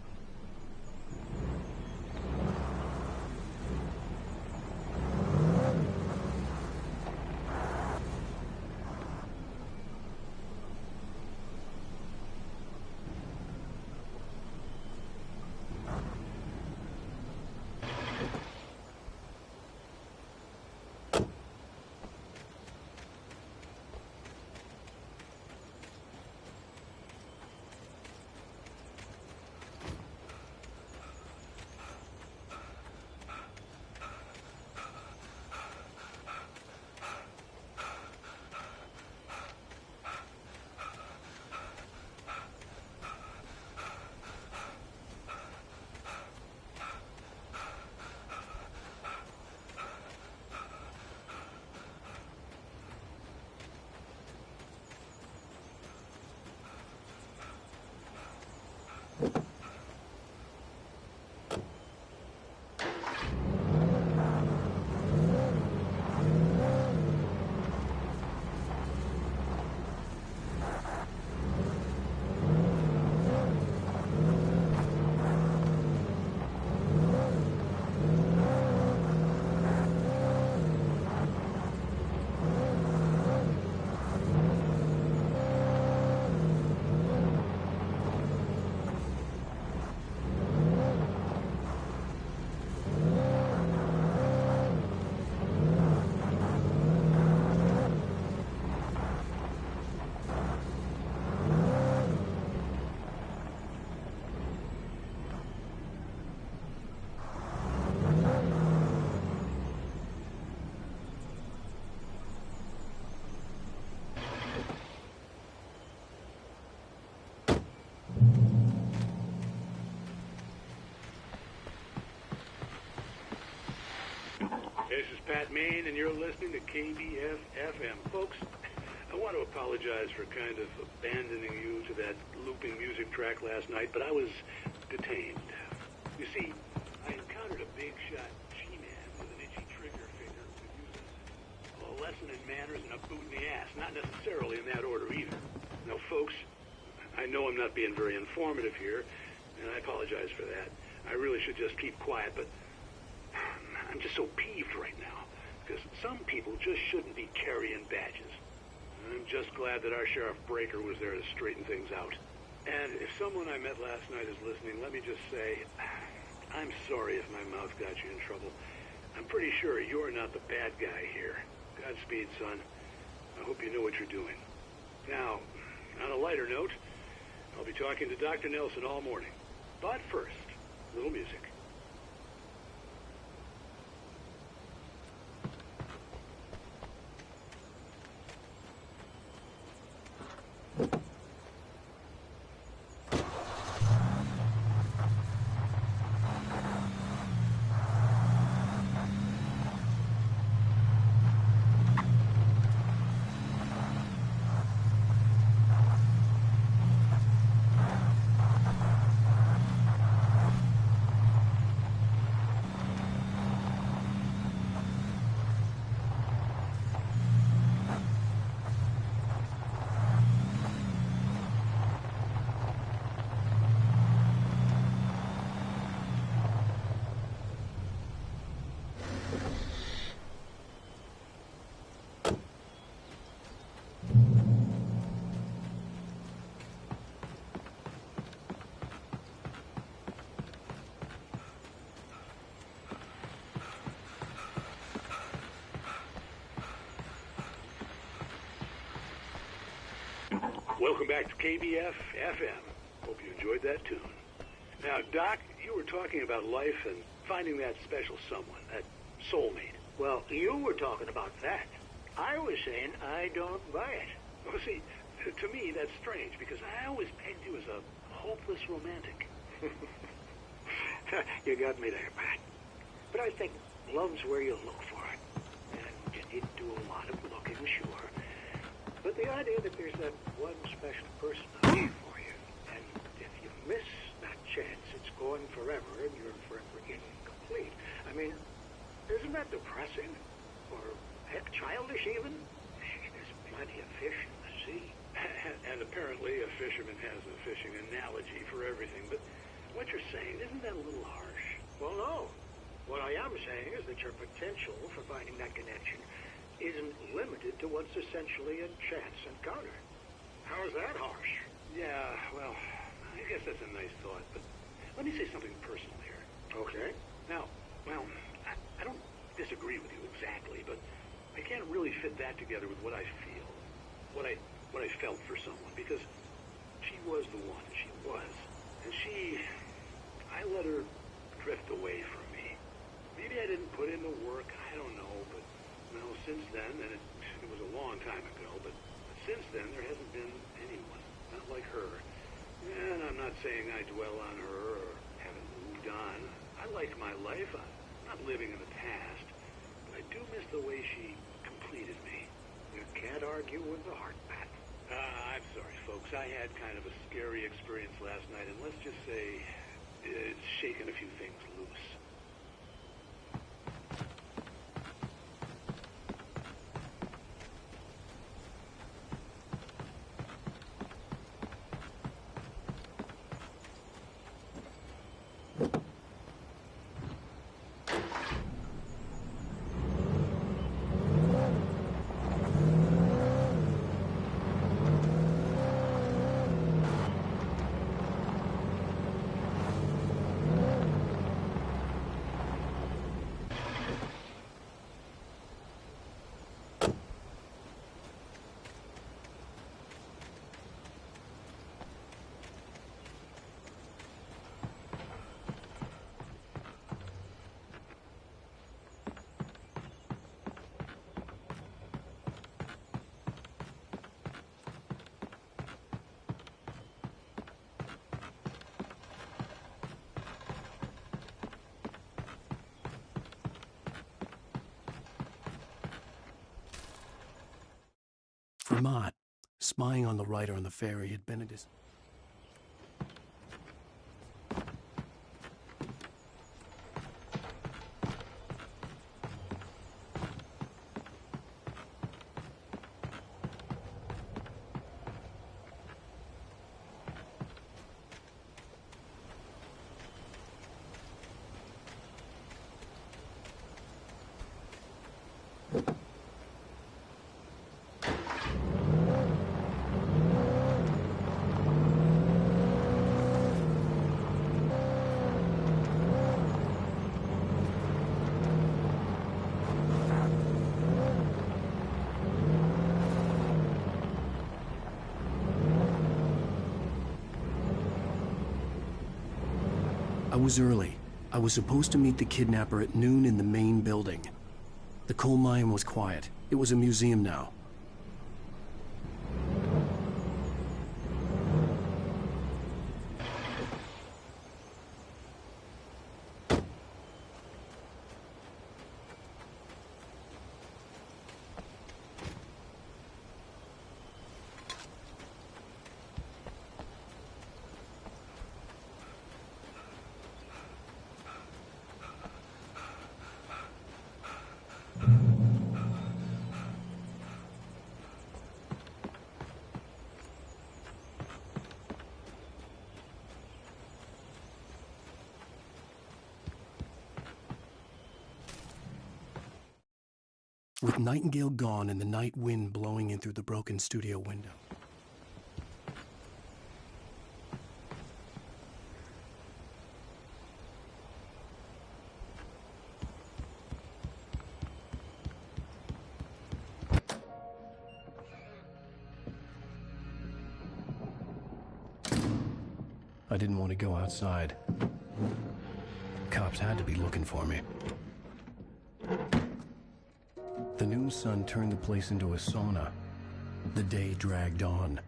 This is Pat Main, and you're listening to KBF-FM. Folks, I want to apologize for kind of abandoning you to that looping music track last night, but I was detained. You see, I encountered a big-shot G-man with an itchy trigger finger who could use a lesson in manners and a boot in the ass. Not necessarily in that order, either. Now, folks, I know I'm not being very informative here, and I apologize for that. I really should just keep quiet, but I'm just so peeved right now, because some people just shouldn't be carrying badges. I'm just glad that our Sheriff Breaker was there to straighten things out. And if someone I met last night is listening, let me just say, I'm sorry if my mouth got you in trouble. I'm pretty sure you're not the bad guy here. Godspeed, son. I hope you know what you're doing. Now, on a lighter note, I'll be talking to Dr. Nelson all morning. But first, a little music. back to KBF FM. Hope you enjoyed that tune. Now, Doc, you were talking about life and finding that special someone, that soulmate. Well, you were talking about that. I was saying I don't buy it. Well, see, to me, that's strange, because I always pegged you as a hopeless romantic. You got me there, Pat. But I think love's where you look for it. And you need to do a lot of looking, sure. But the idea that there's that one special person out there for you, and if you miss that chance, it's gone forever, and you're forever incomplete. I mean, isn't that depressing? Or, heck, childish even? There's plenty of fish in the sea. And apparently a fisherman has a fishing analogy for everything, but what you're saying, isn't that a little harsh? Well, no. What I am saying is that your potential for finding that connection isn't limited to what's essentially a chance encounter. How is that harsh? Yeah, well, I guess that's a nice thought, but let me say something personal here. Okay. Now, well, I don't disagree with you exactly, but I can't really fit that together with what I feel, what I felt for someone, because she was the one, she was. And I let her drift away from me. Maybe I didn't put in the work, I don't know, but, well, since then, and it was a long time ago, but since then, there hasn't been anyone, not like her. And I'm not saying I dwell on her or haven't moved on. I like my life, I'm not living in the past, but I do miss the way she completed me. You can't argue with the heart, Pat. I'm sorry, folks. I had kind of a scary experience last night, and let's just say it's shaken a few things loose. For Mott, spying on the writer on the ferry had been a I was early. I was supposed to meet the kidnapper at noon in the main building. The coal mine was quiet. It was a museum now. With Nightingale gone and the night wind blowing in through the broken studio window. I didn't want to go outside. Cops had to be looking for me. The noon sun turned the place into a sauna. The day dragged on.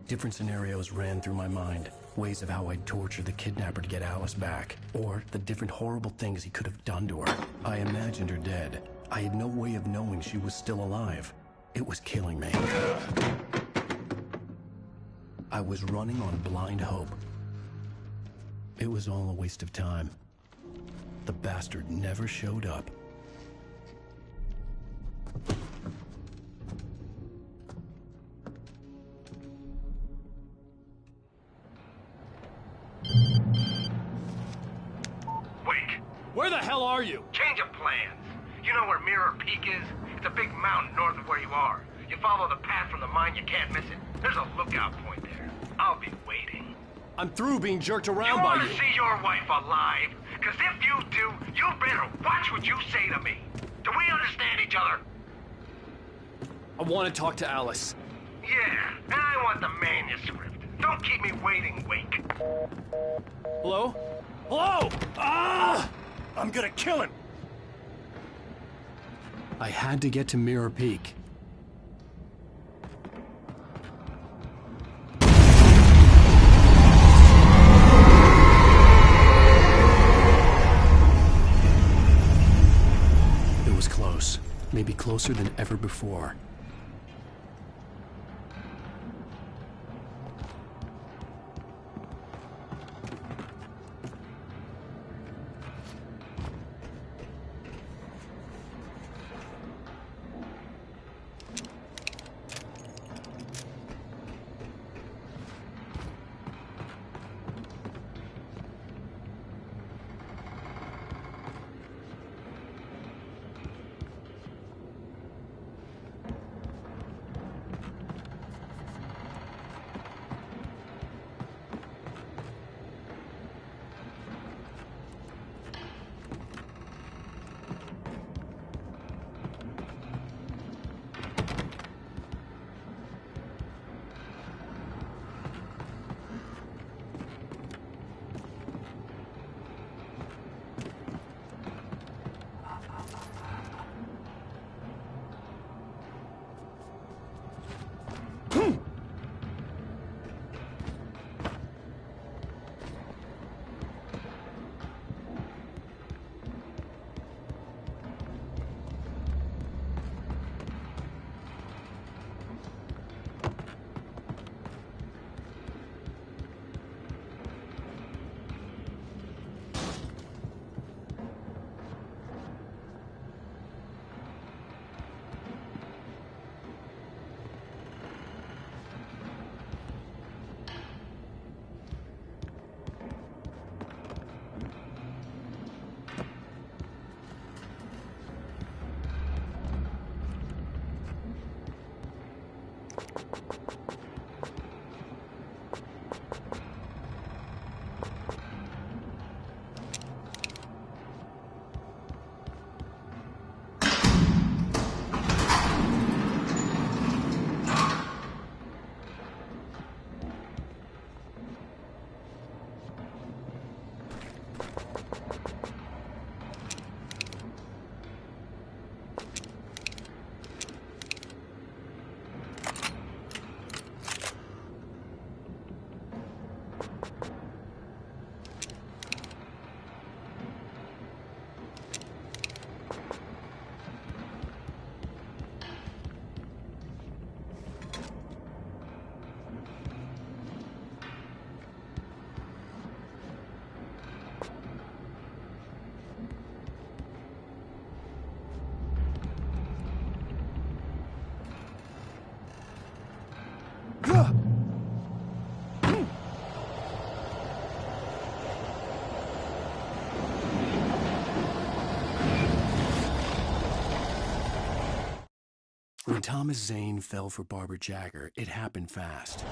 Different scenarios ran through my mind. Ways of how I'd torture the kidnapper to get Alice back. Or the different horrible things he could have done to her. I imagined her dead. I had no way of knowing she was still alive. It was killing me. I was running on blind hope. It was all a waste of time. The bastard never showed up. Wake! Where the hell are you? Change of plans. You know where Mirror Peak is? It's a big mountain north of where you are. You follow the path from the mine, you can't miss it. There's a lookout point there. I'll be waiting. I'm through being jerked around You by want you. to see your wife alive? Because if you do, you better watch what you say to me. Do we understand each other? I want to talk to Alice. Yeah, and I want the manuscript. Don't keep me waiting, Wake. Hello? Hello! Ah! I'm gonna kill him! I had to get to Mirror Peak. It was close. Maybe closer than ever before. When Thomas Zane fell for Barbara Jagger, it happened fast.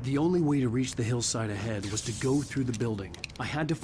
The only way to reach the hillside ahead was to go through the building. I had to find